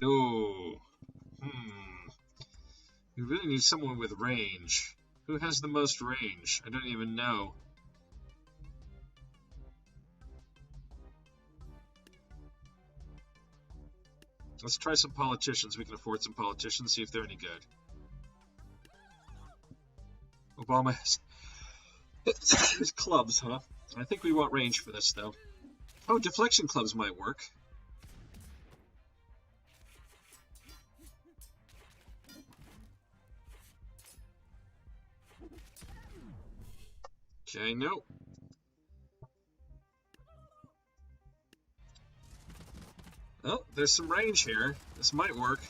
Oh. We really need someone with range. Who has the most range? I don't even know. Let's try some politicians. We can afford some politicians, see if they're any good. Obama has his clubs, huh? I think we want range for this, though. Oh, deflection clubs might work. Okay, nope. Oh, there's some range here. This might work.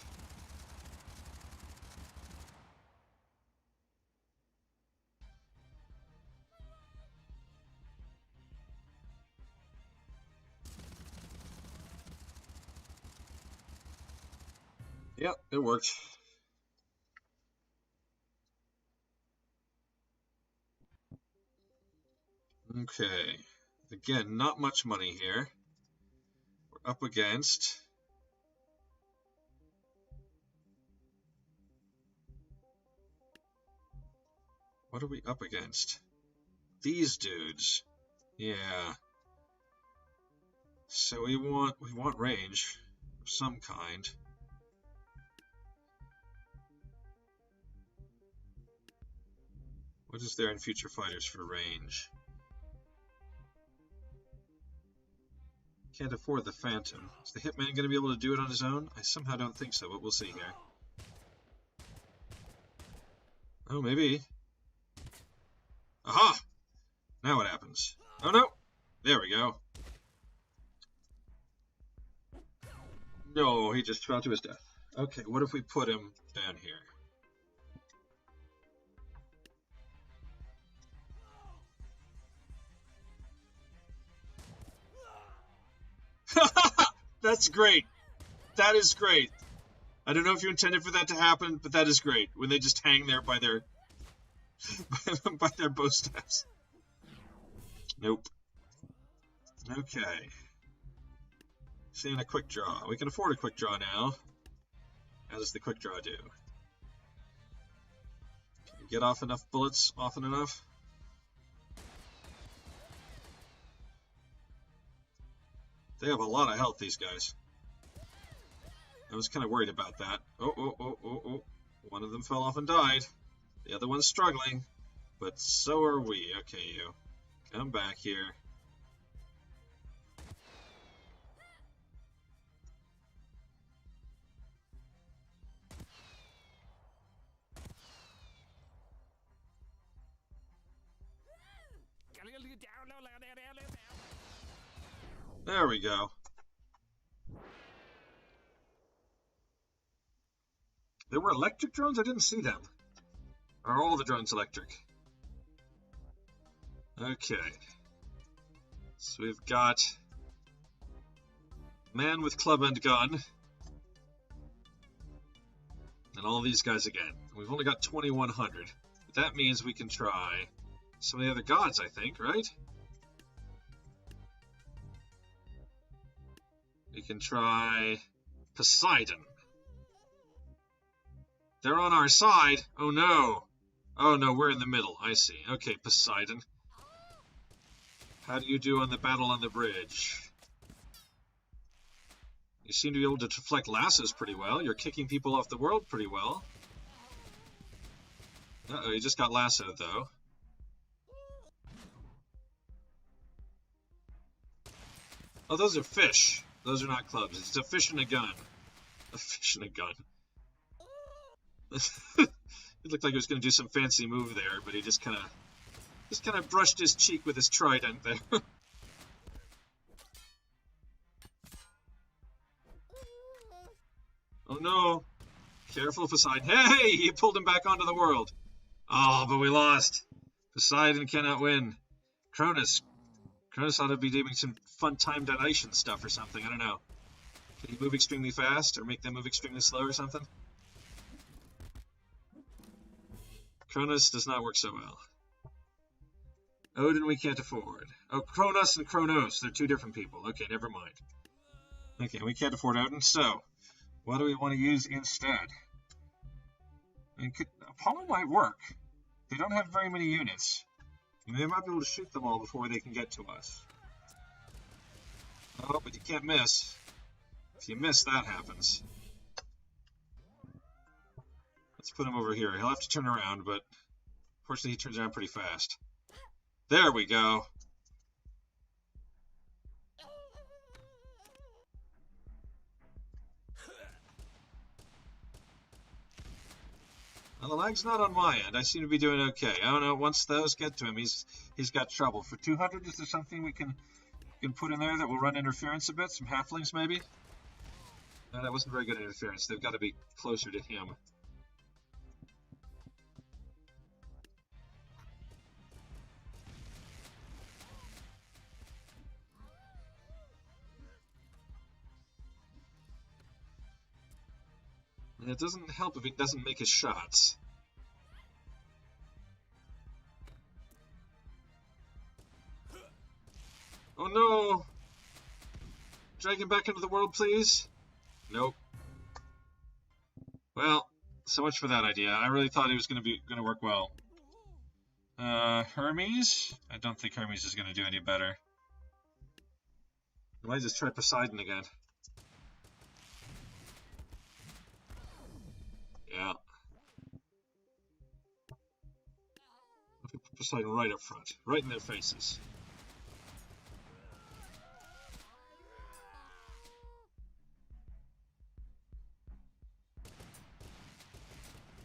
Yep, it worked. Okay. Again, not much money here. We're up against... What are we up against? These dudes. Yeah. So we want range of some kind. What is there in Future Fighters for range? Can't afford the Phantom. Is the Hitman going to be able to do it on his own? I somehow don't think so, but we'll see here. Oh, maybe. Aha! Now what happens? Oh no! There we go. No, he just fell to his death. Okay, what if we put him down here? That's great. That is great. I don't know if you intended for that to happen, but that is great. When they just hang there by their by their bow staffs. Nope. Okay. Seeing a quick draw. We can afford a quick draw now. How does the quick draw do? Can you get off enough bullets often enough? They have a lot of health, these guys. I was kind of worried about that. Oh. One of them fell off and died. The other one's struggling. But so are we. Okay, you. Come back here. There we go. There were electric drones? I didn't see them. Are all the drones electric? Okay. So we've got man with club and gun. And all these guys again. We've only got 2,100. But that means we can try some of the other gods, I think, right? We can try Poseidon. They're on our side. Oh no. Oh no, we're in the middle. I see. Okay, Poseidon. How do you do on the battle on the bridge? You seem to be able to deflect lassos pretty well. You're kicking people off the world pretty well. Uh-oh, you just got lassoed, though. Oh, those are fish. Those are not clubs. It's a fish and a gun. A fish and a gun. It looked like he was going to do some fancy move there, but he just kind of brushed his cheek with his trident there. Oh no! Careful, Poseidon. Hey! You pulled him back onto the world. Oh, but we lost. Poseidon cannot win. Cronus ought to be doing some fun time dilation stuff or something. I don't know. Can he move extremely fast or make them move extremely slow or something? Cronus does not work so well. Odin we can't afford. Oh, Kronos and Kronos. They're two different people. Okay, never mind. Okay, we can't afford Odin, so what do we want to use instead? I mean, Apollo might work. They don't have very many units. They might be able to shoot them all before they can get to us. Oh, but you can't miss. If you miss, that happens. Let's put him over here. He'll have to turn around, but fortunately he turns around pretty fast. There we go. Well, the lag's not on my end. I seem to be doing okay. I don't know. Once those get to him, he's got trouble. For 200, is there something we can put in there that will run interference a bit? Some halflings, maybe? No, that wasn't very good interference. They've got to be closer to him. And it doesn't help if he doesn't make his shots. Oh no! Drag him back into the world, please? Nope. Well, so much for that idea. I really thought it was going to work well. Hermes? I don't think Hermes is going to do any better. I might just try Poseidon again. Yeah. Put Poseidon right up front, right in their faces.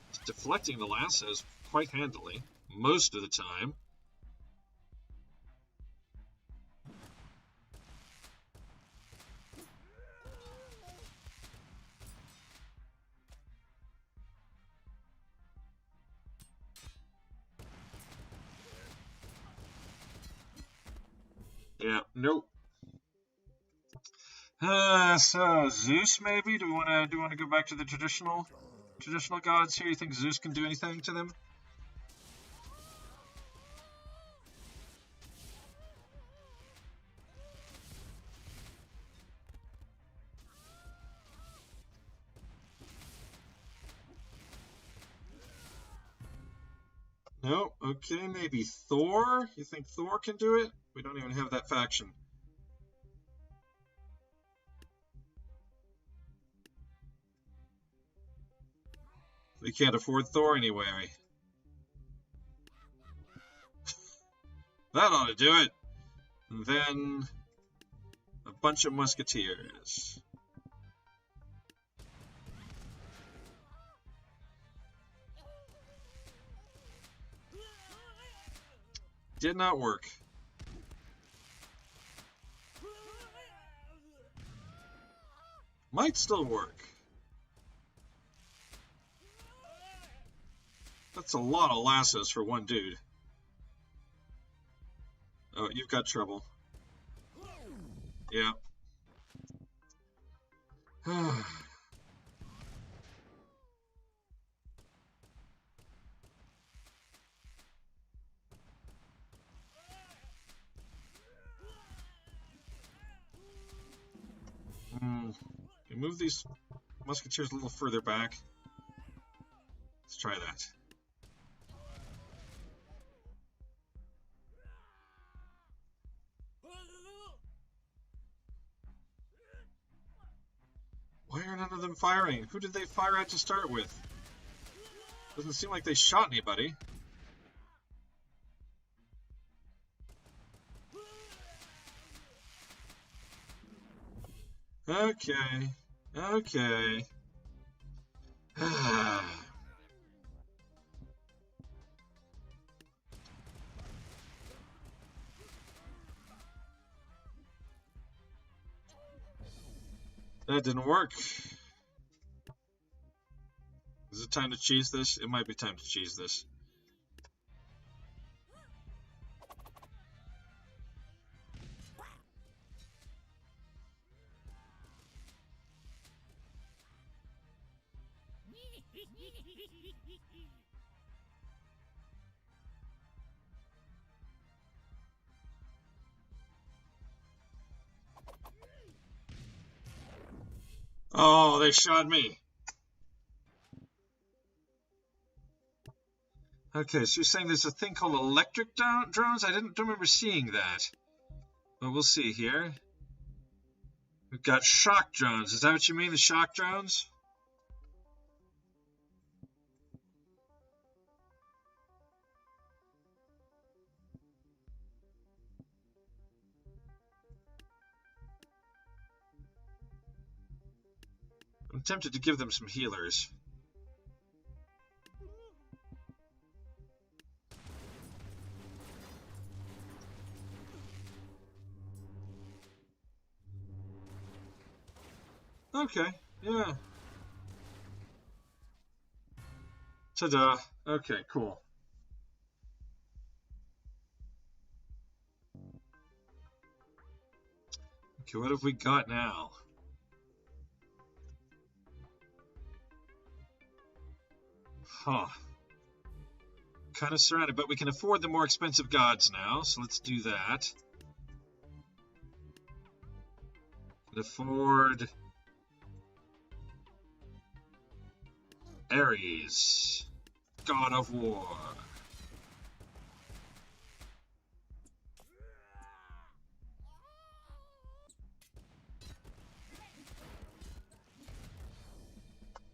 It's deflecting the lassos quite handily, most of the time. Yeah, nope. So Zeus maybe? Do we want to go back to the traditional gods here? You think Zeus can do anything to them? No, okay, maybe Thor? You think Thor can do it? We don't even have that faction. We can't afford Thor anyway. That ought to do it. And then a bunch of musketeers. Did not work. Might still work. That's a lot of lassos for one dude. Oh, you've got trouble. Yeah. Move these musketeers a little further back. Let's try that. Why are none of them firing? Who did they fire at to start with? Doesn't seem like they shot anybody. Okay. Okay. That didn't work. Is it time to cheese this? It might be time to cheese this. Oh, they shot me. Okay, so you're saying there's a thing called electric drones? I don't remember seeing that. But we'll see here. We've got shock drones. Is that what you mean, the shock drones? I'm tempted to give them some healers. Okay, yeah. Ta-da. Okay, cool. Okay, what have we got now? Huh. Kind of surrounded, but we can afford the more expensive gods now, so let's do that. Can afford Ares, God of War.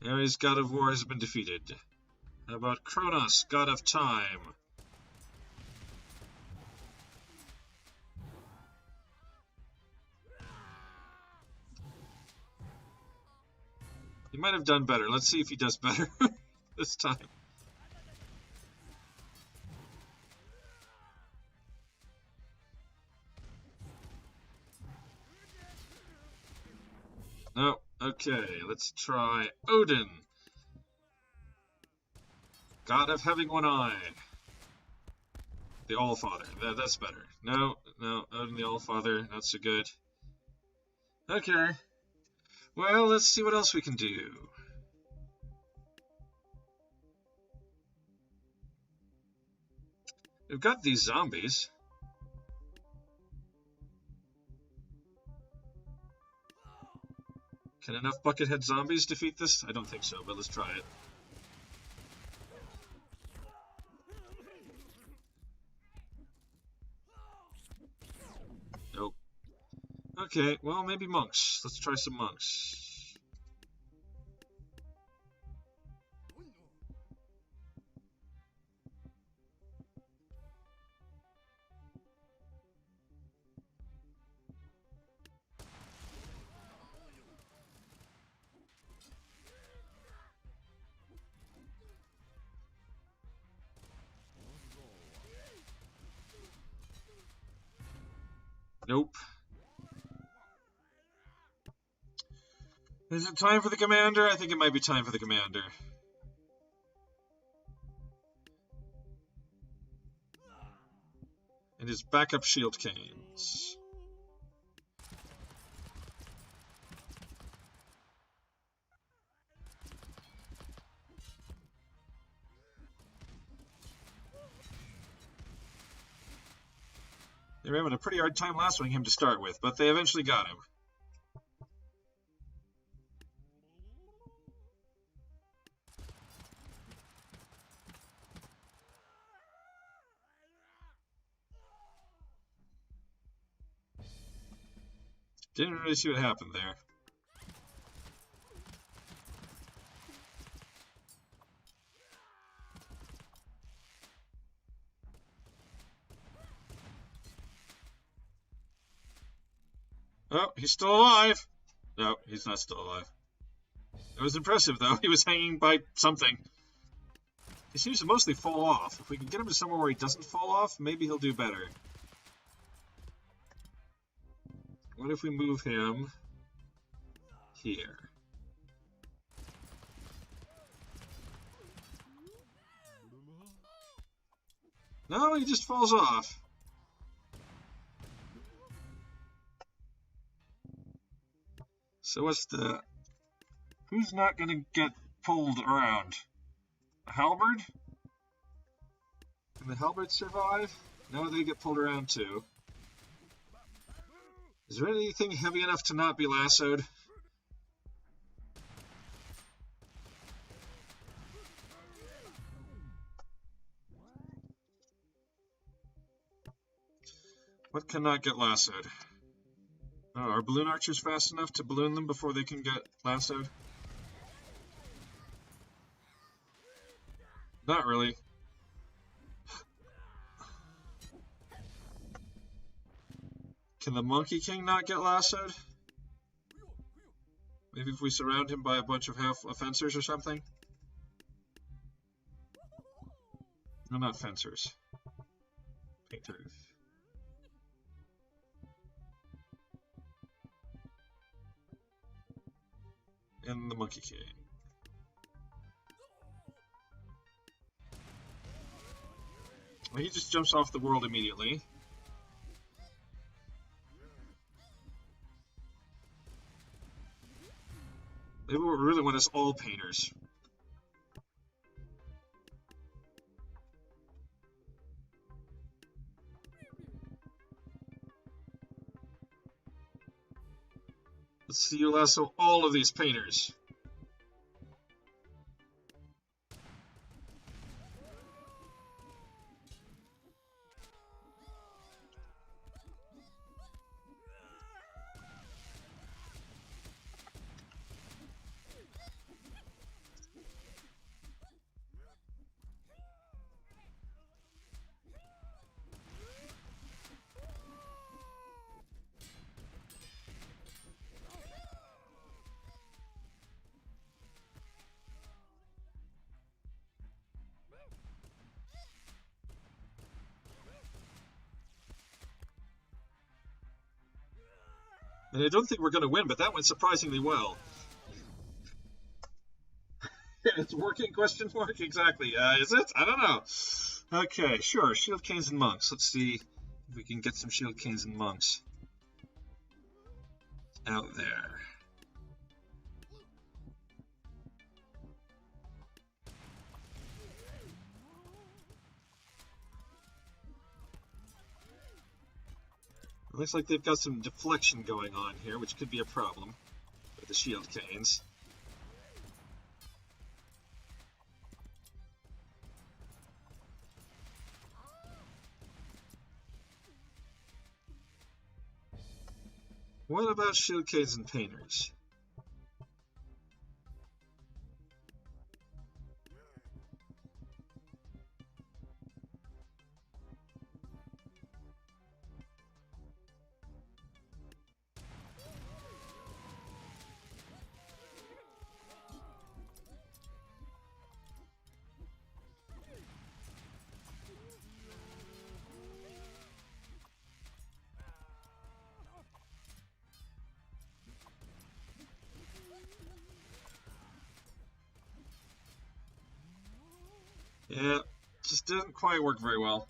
Ares, God of War, has been defeated. How about Kronos, God of Time? He might have done better. Let's see if he does better this time. No. Okay, let's try Odin. God of having one eye. The Allfather. That's better. No, Odin the Allfather. Not so good. Okay. Well, let's see what else we can do. We've got these zombies. Can enough Buckethead zombies defeat this? I don't think so, but let's try it. Okay, well, maybe monks. Let's try some monks. Nope. Is it time for the commander? I think it might be time for the commander. And his backup shield canes. They were having a pretty hard time lassoing him to start with, but they eventually got him. Didn't really see what happened there. Oh, he's still alive! No, he's not still alive. It was impressive, though. He was hanging by something. He seems to mostly fall off. If we can get him to somewhere where he doesn't fall off, maybe he'll do better. What if we move him here? No, he just falls off. So what's the... Who's not going to get pulled around? A halberd? Can the halberd survive? No, they get pulled around too. Is there anything heavy enough to not be lassoed? What cannot get lassoed? Oh, are balloon archers fast enough to balloon them before they can get lassoed? Not really. Can the Monkey King not get lassoed? Maybe if we surround him by a bunch of half fencers or something? No, not fencers. Painters. And the Monkey King. Well, he just jumps off the world immediately. Maybe we really want us all painters. Let's see you lasso all of these painters. And I don't think we're going to win, but that went surprisingly well. It's working, question mark? Exactly. Is it? I don't know. Okay, sure. Shield Canes and Monks. Let's see if we can get some Shield Canes and Monks out there. It looks like they've got some deflection going on here, which could be a problem with the Shield Canes. What about Shieldcades and Painters? Yeah, just didn't quite work very well.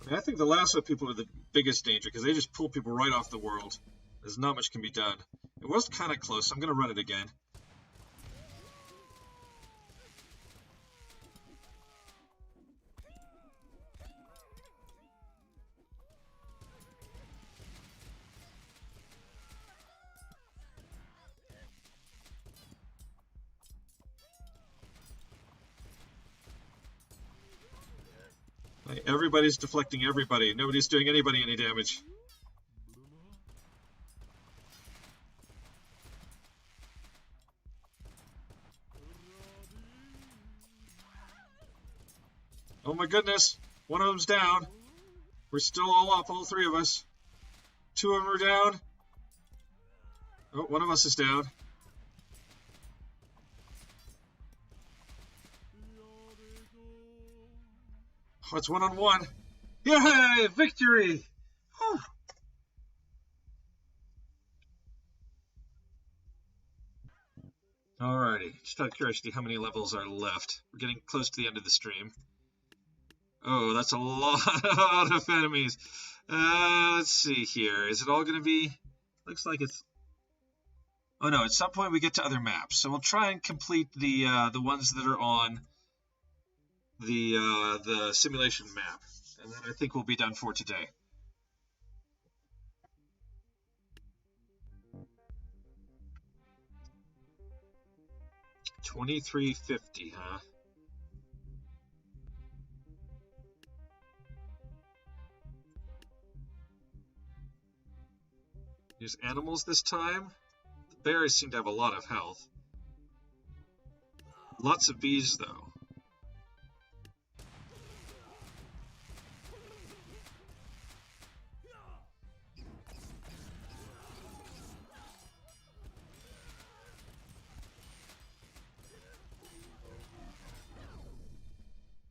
I mean, I think the lasso people are the biggest danger because they just pull people right off the world. There's not much can be done. It was kind of close, so I'm going to run it again. Like, everybody's deflecting everybody. Nobody's doing anybody any damage. Oh my goodness. One of them's down. We're still all up, all three of us. Two of them are down. Oh, one of us is down. Oh, it's 1-on-1. Yay! Victory! Whew. Alrighty, just out of curiosity, how many levels are left? We're getting close to the end of the stream. Oh, that's a lot of enemies. Let's see here. Is it all going to be... Looks like it's... Oh no, at some point we get to other maps. So we'll try and complete the ones that are on the simulation map. And then I think we'll be done for today. $23.50, huh? Use animals this time. The bears seem to have a lot of health. Lots of bees, though.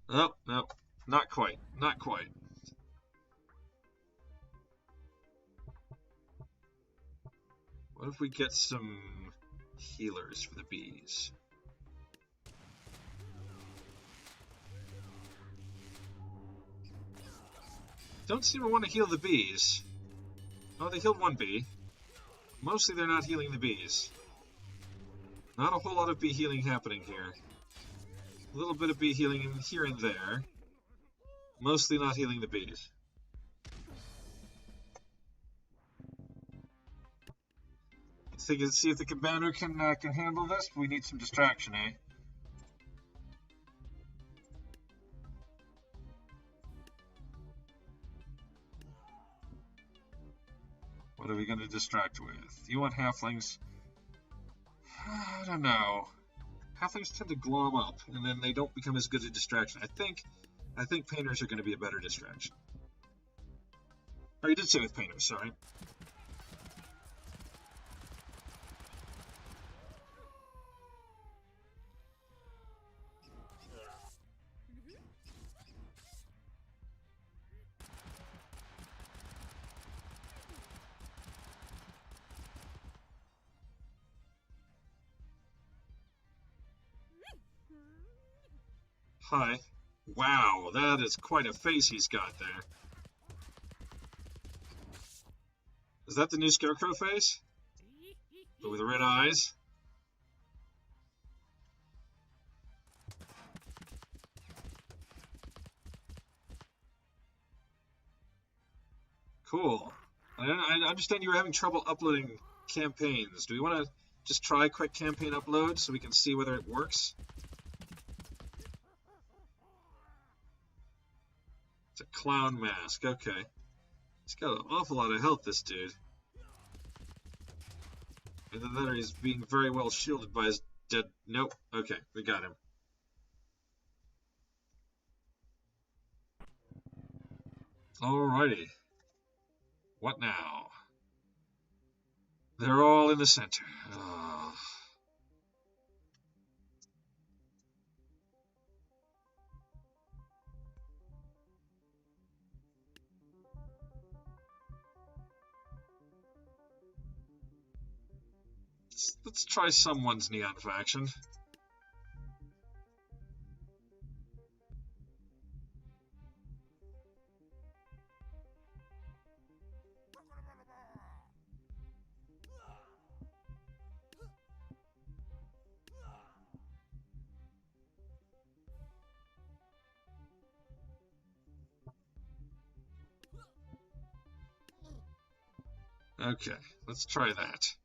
Oh, no, not quite, not quite. What if we get some healers for the bees? Don't seem to want to heal the bees. Oh, they healed one bee. Mostly they're not healing the bees. Not a whole lot of bee healing happening here. A little bit of bee healing here and there. Mostly not healing the bees. Let's see if the commander can handle this. We need some distraction, eh? What are we going to distract with? You want halflings? I don't know. Halflings tend to glom up, and then they don't become as good a distraction. I think painters are going to be a better distraction. Oh, you did say with painters, sorry. Hi. Wow, that is quite a face he's got there. Is that the new Scarecrow face? But with red eyes? Cool. I understand you were having trouble uploading campaigns. Do we want to just try a quick campaign upload so we can see whether it works? It's a clown mask. Okay. He's got an awful lot of health, this dude. And then he's being very well shielded by his dead... Nope. Okay, we got him. Alrighty. What now? They're all in the center. Oh. Let's try someone's neon faction. Okay, let's try that.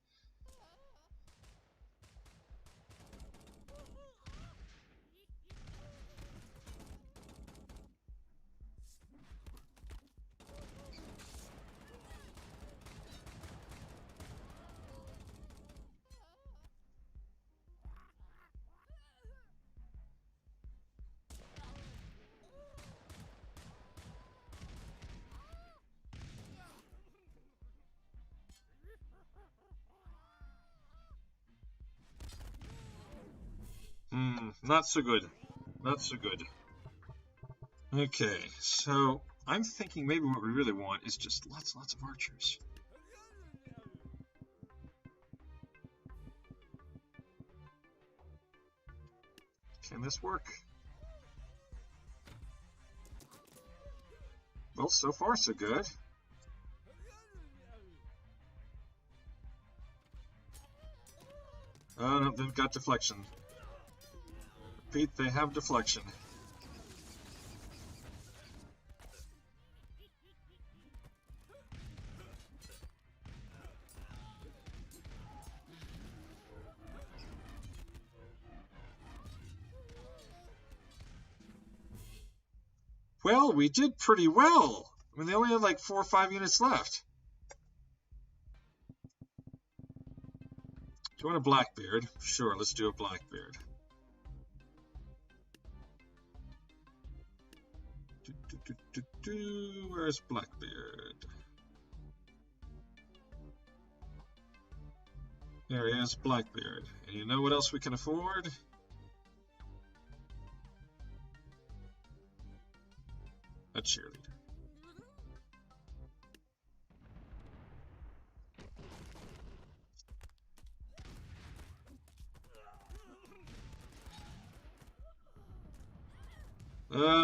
Not so good. Not so good. Okay, so I'm thinking maybe what we really want is just lots of archers. Can this work? Well, so far so good. Oh no, they've got deflection. Repeat, they have deflection. Well, we did pretty well. I mean, they only had like 4 or 5 units left. Do you want a Blackbeard? Sure, let's do a Blackbeard. Where's Blackbeard? There he is, Blackbeard. And you know what else we can afford? A cheerleader.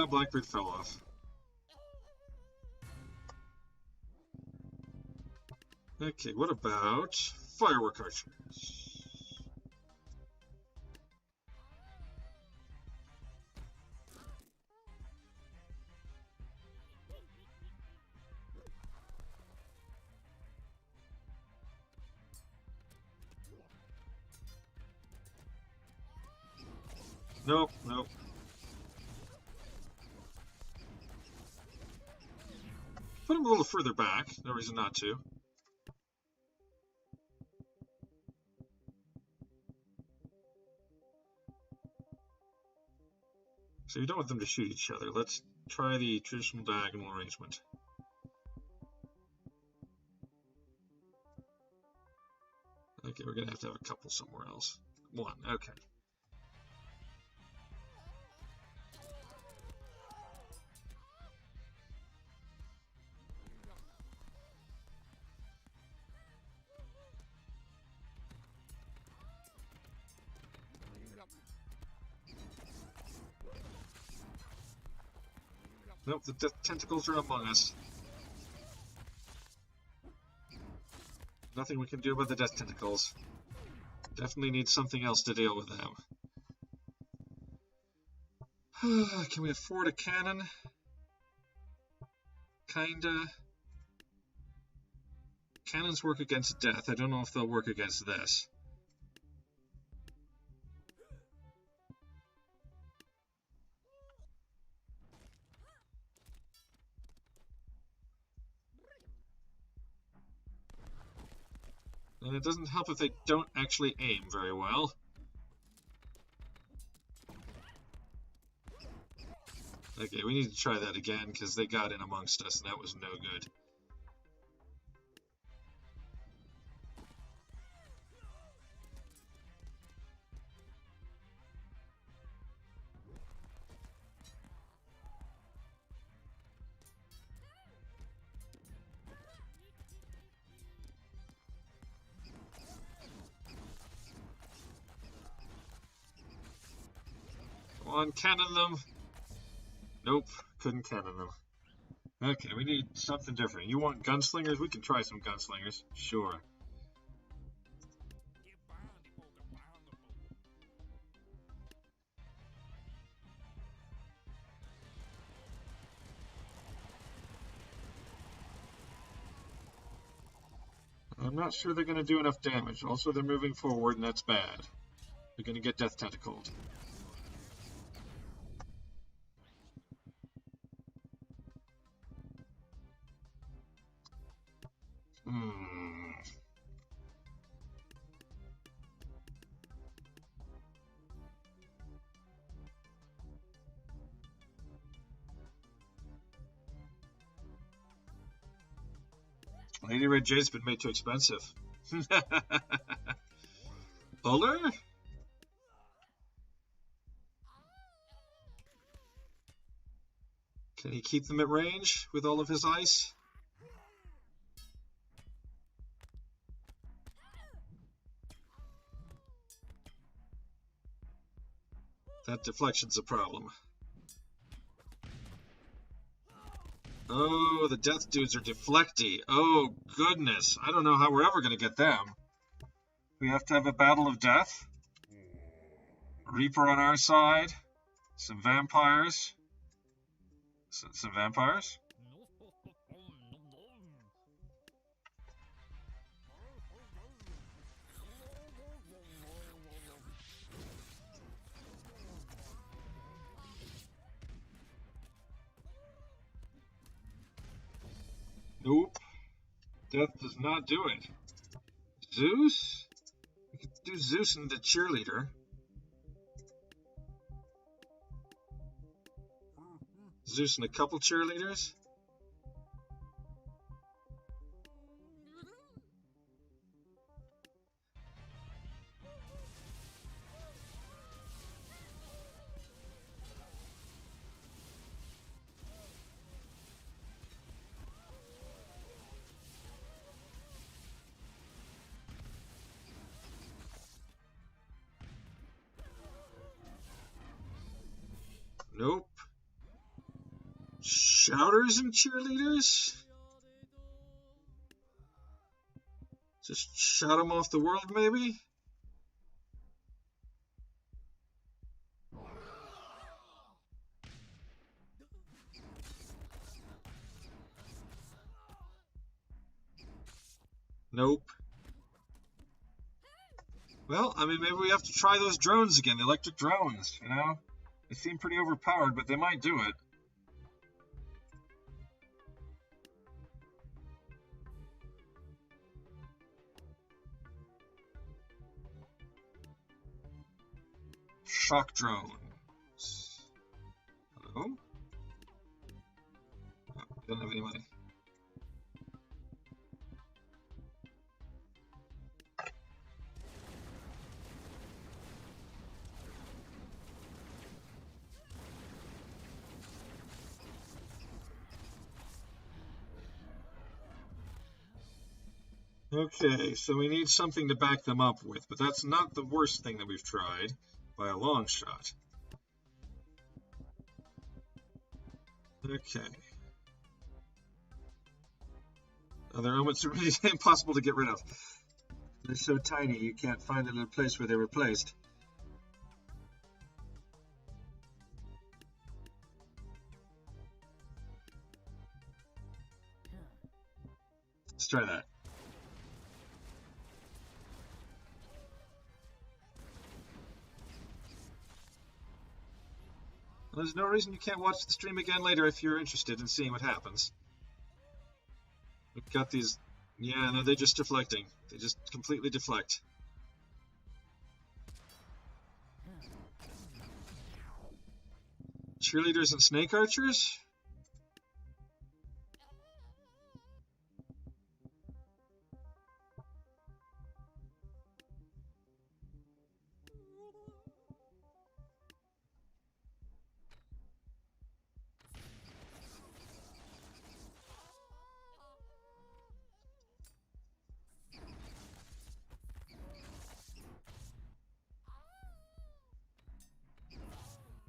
Blackbeard fell off. Okay, what about firework archers? Nope, nope. Put him a little further back. No reason not to. So you don't want them to shoot each other. Let's try the traditional diagonal arrangement. Okay, we're gonna have to have a couple somewhere else. One, okay. Nope, the death tentacles are among us. Nothing we can do about the death tentacles. Definitely need something else to deal with them. Can we afford a cannon? Kinda. Cannons work against death. I don't know if they'll work against this. And it doesn't help if they don't actually aim very well. Okay, we need to try that again, because they got in amongst us, and that was no good. Come on, cannon them! Nope, couldn't cannon them. Okay, we need something different. You want gunslingers? We can try some gunslingers. Sure. I'm not sure they're going to do enough damage. Also, they're moving forward, and that's bad. They're going to get death tentacled. Lady Red Jade's been made too expensive. Buller? Can he keep them at range with all of his ice? That deflection's a problem. Oh, the death dudes are deflecty. Oh, goodness. I don't know how we're ever going to get them. We have to have a battle of death. Reaper on our side. Some vampires. Some vampires? Nope. Death does not do it. Zeus? We could do Zeus and the cheerleader. Zeus and a couple cheerleaders? Nope. Shouters and cheerleaders? Just shout them off the world, maybe? Nope. Well, I mean, maybe we have to try those drones again, the electric drones, you know? They seem pretty overpowered, but they might do it. Shock drones. Hello? Oh, don't have any money. Okay, so we need something to back them up with, but that's not the worst thing that we've tried, by a long shot. Okay. Other elements are really impossible to get rid of. They're so tiny you can't find a little place where they were placed. Let's try that. There's no reason you can't watch the stream again later if you're interested in seeing what happens. We've got these Yeah, no, they're just deflecting. They just completely deflect. Cheerleaders and snake archers?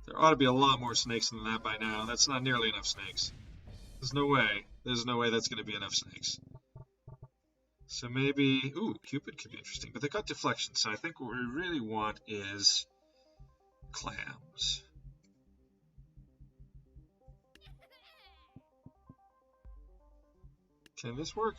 There ought to be a lot more snakes than that by now. That's not nearly enough snakes. There's no way. There's no way that's going to be enough snakes. So maybe... Ooh, Cupid could be interesting. But they got deflection, so I think what we really want is clams. Can this work?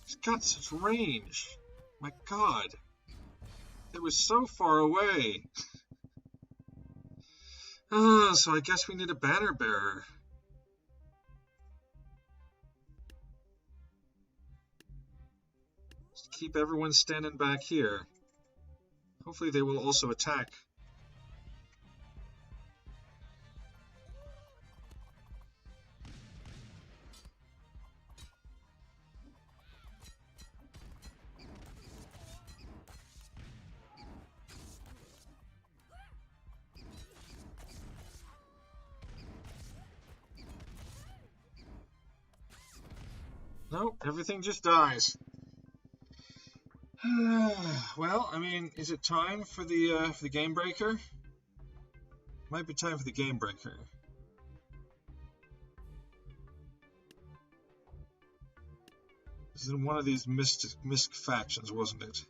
He's got such range. My god. It was so far away. So I guess we need a banner bearer. Just keep everyone standing back here. Hopefully they will also attack. Nope, everything just dies. Well, I mean, is it time for the game breaker? Might be time for the game breaker. This is in one of these Misk factions, wasn't it?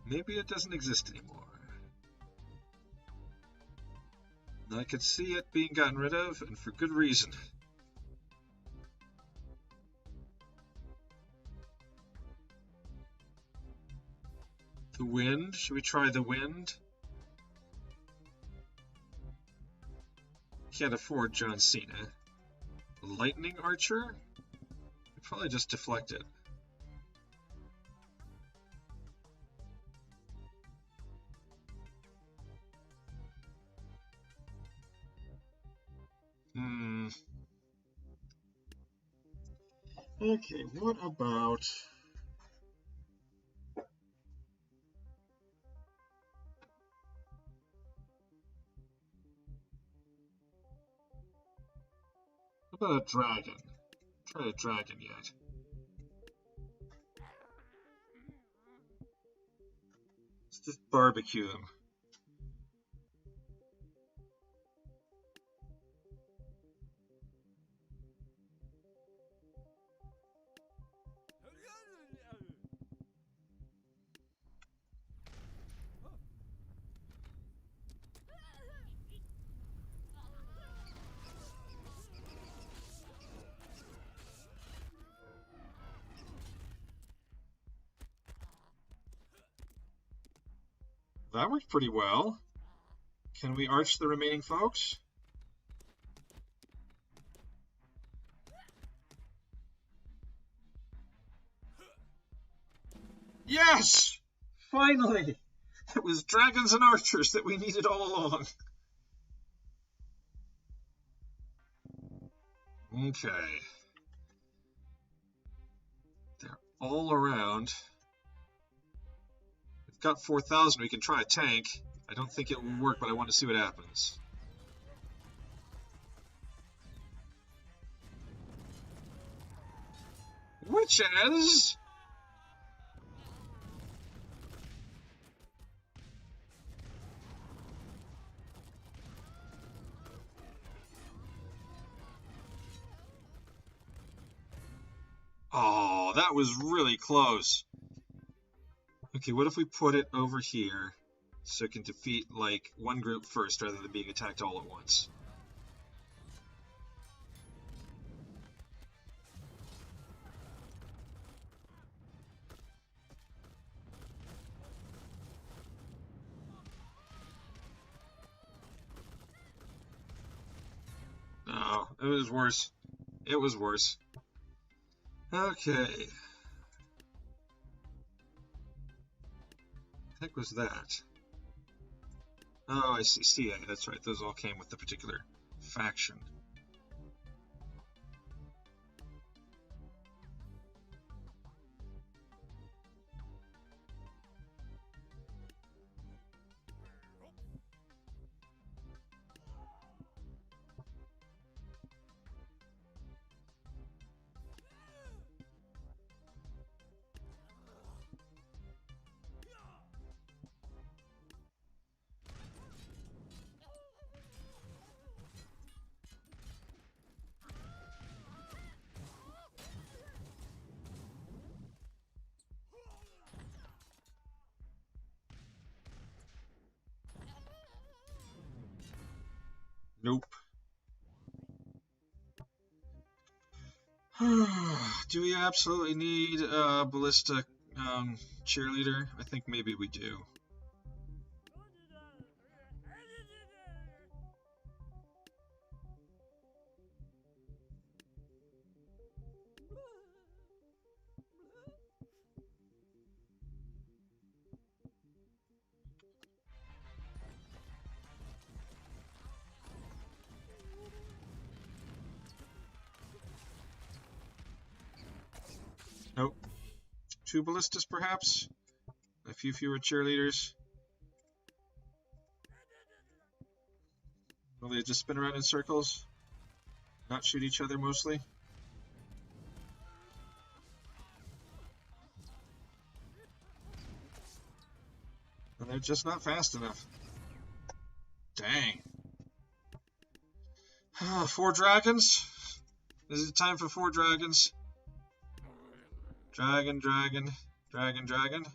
Maybe it doesn't exist anymore. I could see it being gotten rid of, and for good reason. The wind? Should we try the wind? Can't afford John Cena. Lightning Archer? We probably just deflect it. Okay, what about... What about a dragon? Try a dragon yet. Let's just barbecue them. That worked pretty well. Can we arch the remaining folks? Yes! Finally! It was dragons and archers that we needed all along. Okay. They're all around. We've got 4,000. We can try a tank. I don't think it will work, but I want to see what happens. witches! Oh, that was really close. Okay, what if we put it over here so it can defeat, like, one group first rather than being attacked all at once? No, it was worse. It was worse. Okay. The heck was that? Oh, I see. CA, that's right. Those all came with the particular faction. Nope. Do we absolutely need a ballista cheerleader? I think maybe we do. Nope. 2 ballistas, perhaps? A few fewer cheerleaders? Will they just spin around in circles? Not shoot each other, mostly? And they're just not fast enough. Dang. 4 dragons? Is it time for 4 dragons? Dragon, dragon, dragon, dragon.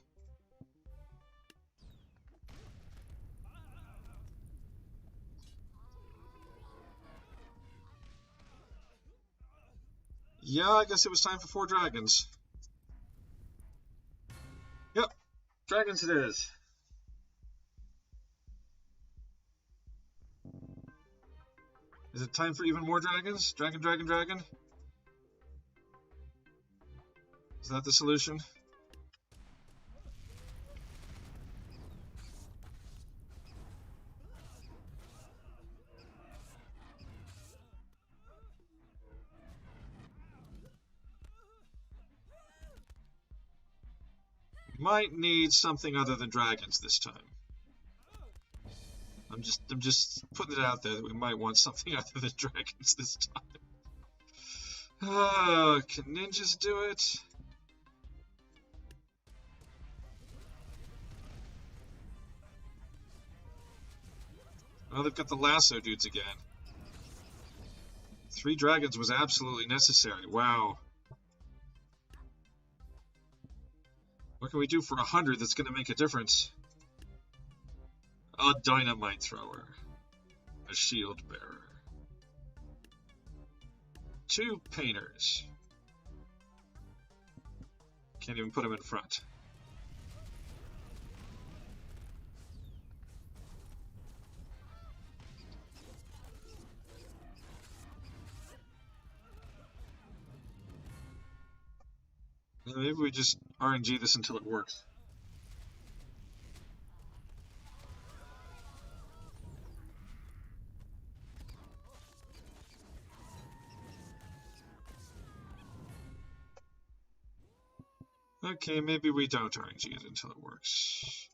Yeah, I guess it was time for 4 dragons. Yep, dragons it is. Is it time for even more dragons? Dragon, dragon, dragon? Is that the solution? Might need something other than dragons this time. I'm just putting it out there that we might want something other than dragons this time. Can ninjas do it? Oh, they've got the lasso dudes again. 3 dragons was absolutely necessary. Wow. What can we do for 100 that's going to make a difference? A dynamite thrower. A shield bearer. 2 painters. Can't even put them in front. Maybe we just RNG this until it works. Okay, maybe we don't RNG it until it works.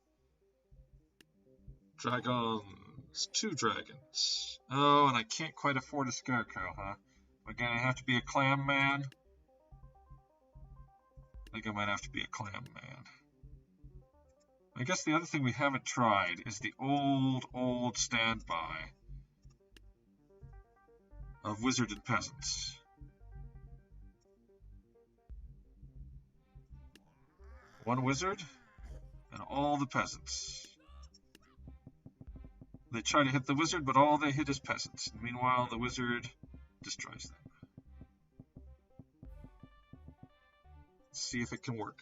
Dragons. 2 dragons. Oh, and I can't quite afford a scarecrow, huh? We're gonna have to be a clam man. I think I might have to be a clam man. I guess the other thing we haven't tried is the old standby of wizard and peasants. One wizard and all the peasants. They try to hit the wizard, but all they hit is peasants. And meanwhile, the wizard destroys them. Let's see if it can work.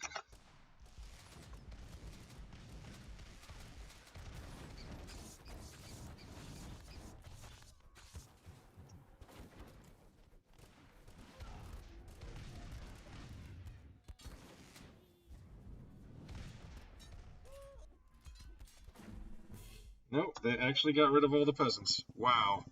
Nope, they actually got rid of all the peasants. Wow.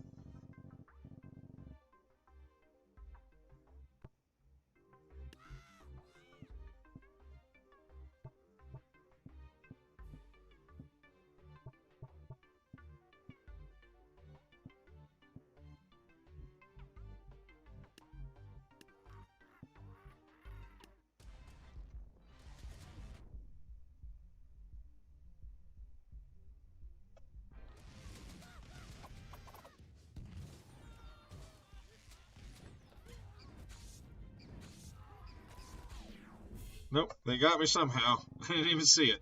Nope, they got me somehow. I didn't even see it.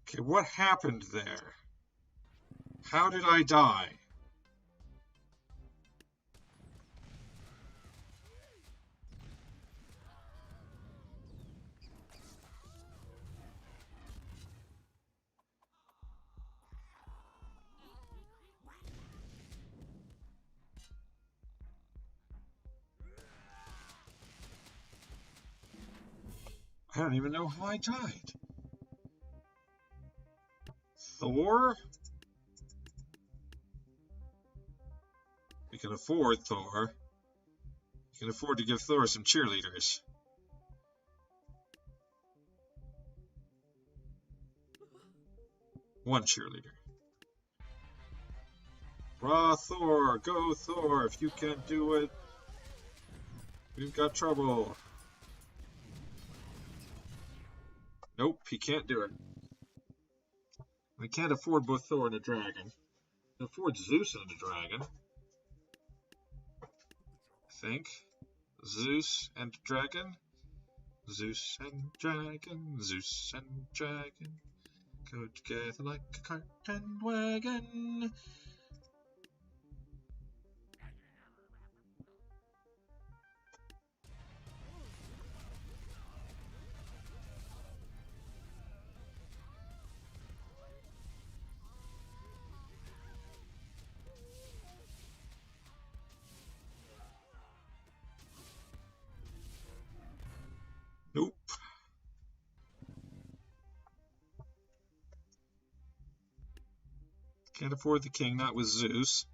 Okay, what happened there? How did I die? I don't even know how I died. Thor? We can afford Thor. We can afford to give Thor some cheerleaders. One cheerleader. Raw Thor! Go Thor! If you can't do it, we've got trouble. Nope, he can't do it. We can't afford both Thor and a dragon. We can afford Zeus and a dragon. I think. Zeus and dragon. Zeus and dragon. Zeus and dragon. Go together like a cart and wagon. Nope. Can't afford the king, not with Zeus.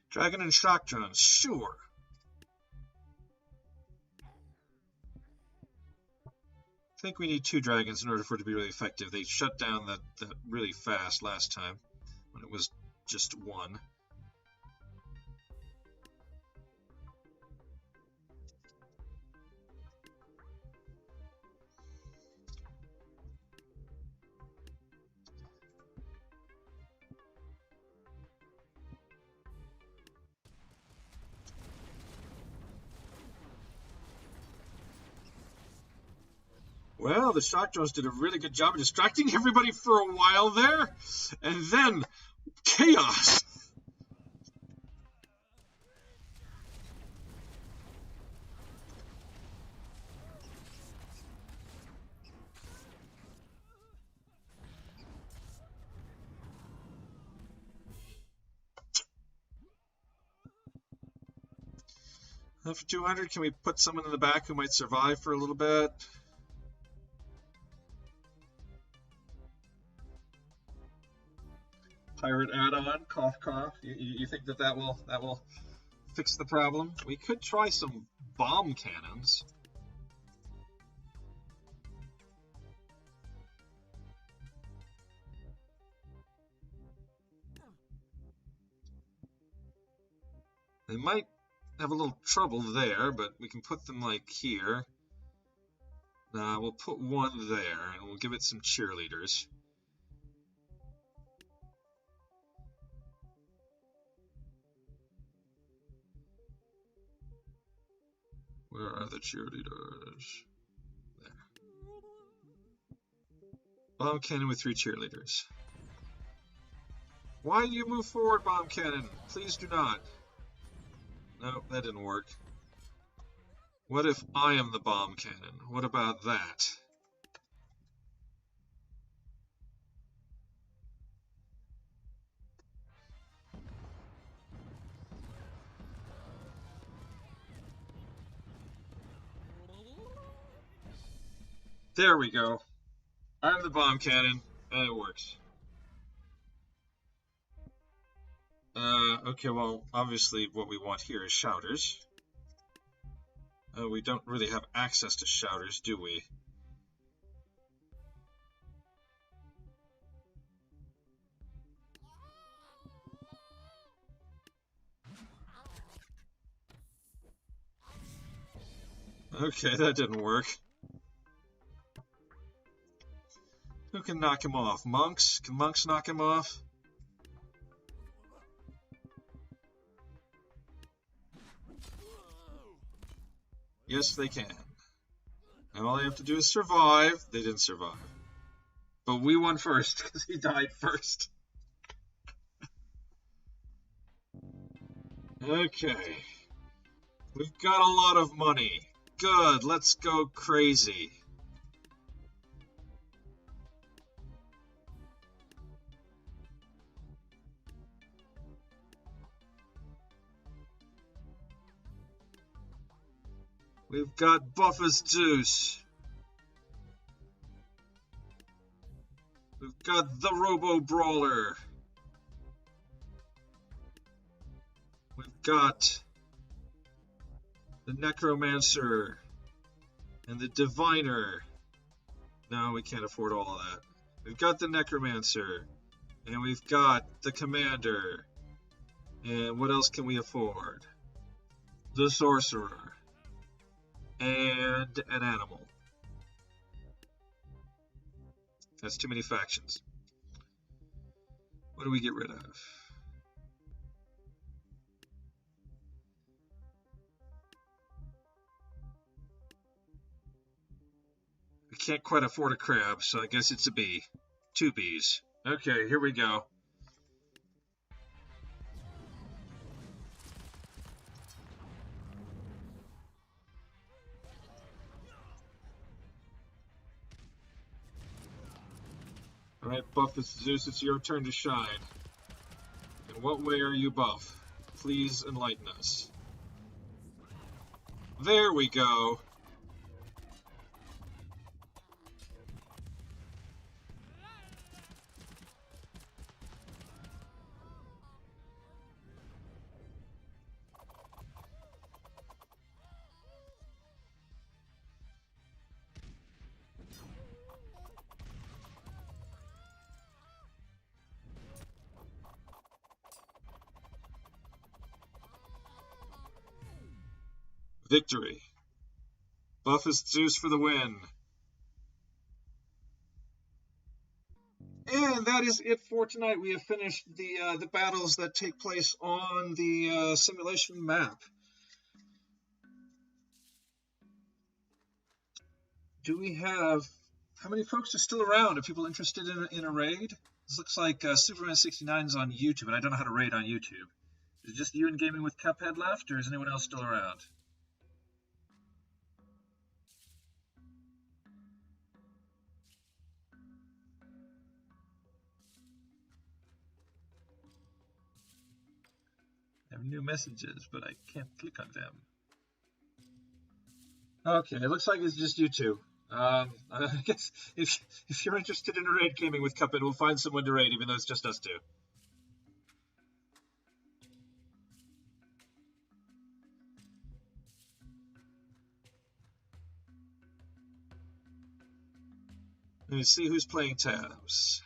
Dragon and shock drones, sure. I think we need 2 dragons in order for it to be really effective. They shut down that really fast last time when it was just 1. Well, the shock drones did a really good job of distracting everybody for a while there, and then chaos. For 200, can we put someone in the back who might survive for a little bit? Pirate add-on, cough cough. You think that will fix the problem. We could try some bomb cannons. They might have a little trouble there, but we can put them like here. We'll put one there, and we'll give it some cheerleaders. Where are the cheerleaders? There. Bomb cannon with 3 cheerleaders. Why do you move forward, bomb cannon? Please do not. No, that didn't work. What if I am the bomb cannon? What about that? There we go. I'm the bomb cannon, and it works. Okay, well, obviously what we want here is shouters. We don't really have access to shouters, do we? Okay, that didn't work. Who can knock him off? Monks? Can monks knock him off? Yes, they can. And all they have to do is survive. They didn't survive. But we won first, because he died first. Okay. We've got a lot of money. Good, let's go crazy. We've got buff as Zeus. We've got the Robo Brawler. We've got the Necromancer and the Diviner. No, we can't afford all of that. We've got the Necromancer and we've got the Commander. And what else can we afford? The Sorcerer. And an animal. That's too many factions. What do we get rid of? We can't quite afford a crab, so I guess it's a bee. 2 bees. Okay, here we go. Alright, Buff is Zeus, it's your turn to shine. In what way are you buff? Please enlighten us. There we go. Victory. Buff is Zeus for the win. And that is it for tonight. We have finished the battles that take place on the simulation map. Do we have... How many folks are still around? Are people interested in a raid? This looks like Superman69 is on YouTube, and I don't know how to raid on YouTube. Is it just you and Gaming with Cuphead left, or is anyone else still around? I have new messages, but I can't click on them. Okay, it looks like it's just you two. I guess if you're interested in a raid Gaming with Cuphead, we'll find someone to raid, even though it's just us two. Let me see who's playing tabs.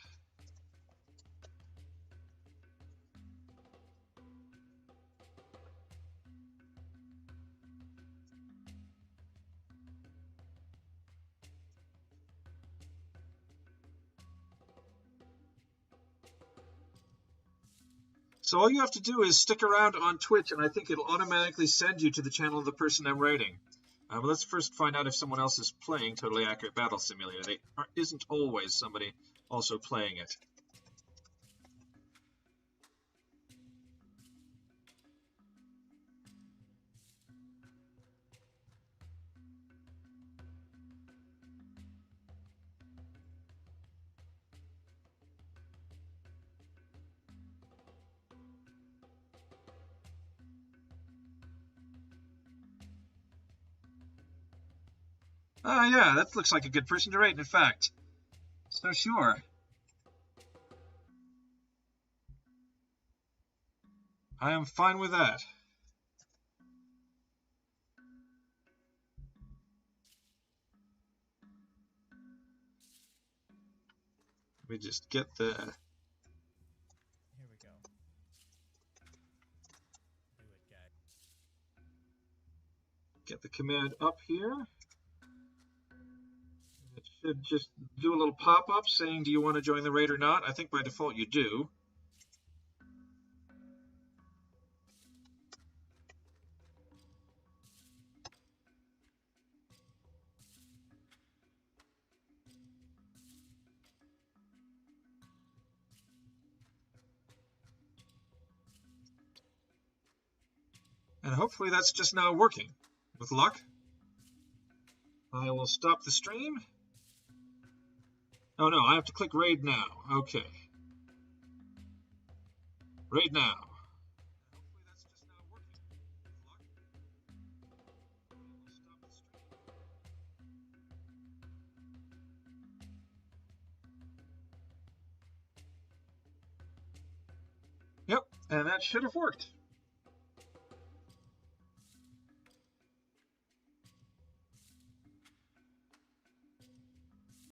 So all you have to do is stick around on Twitch, and I think it'll automatically send you to the channel of the person I'm rating. But let's first find out if someone else is playing Totally Accurate Battle Simulator. There isn't always somebody also playing it. Yeah, that looks like a good person to rate, in fact. So sure. I am fine with that. Let me just get the... Here we go. Do it, guy. Get the command up here. It should just do a little pop-up saying, do you want to join the raid or not? I think by default you do. And hopefully that's just now working. With luck. I will stop the stream. Oh no, I have to click raid now. Okay. Raid now. Hopefully that's just now working. With luck. I will stop the stream. Yep, and that should have worked.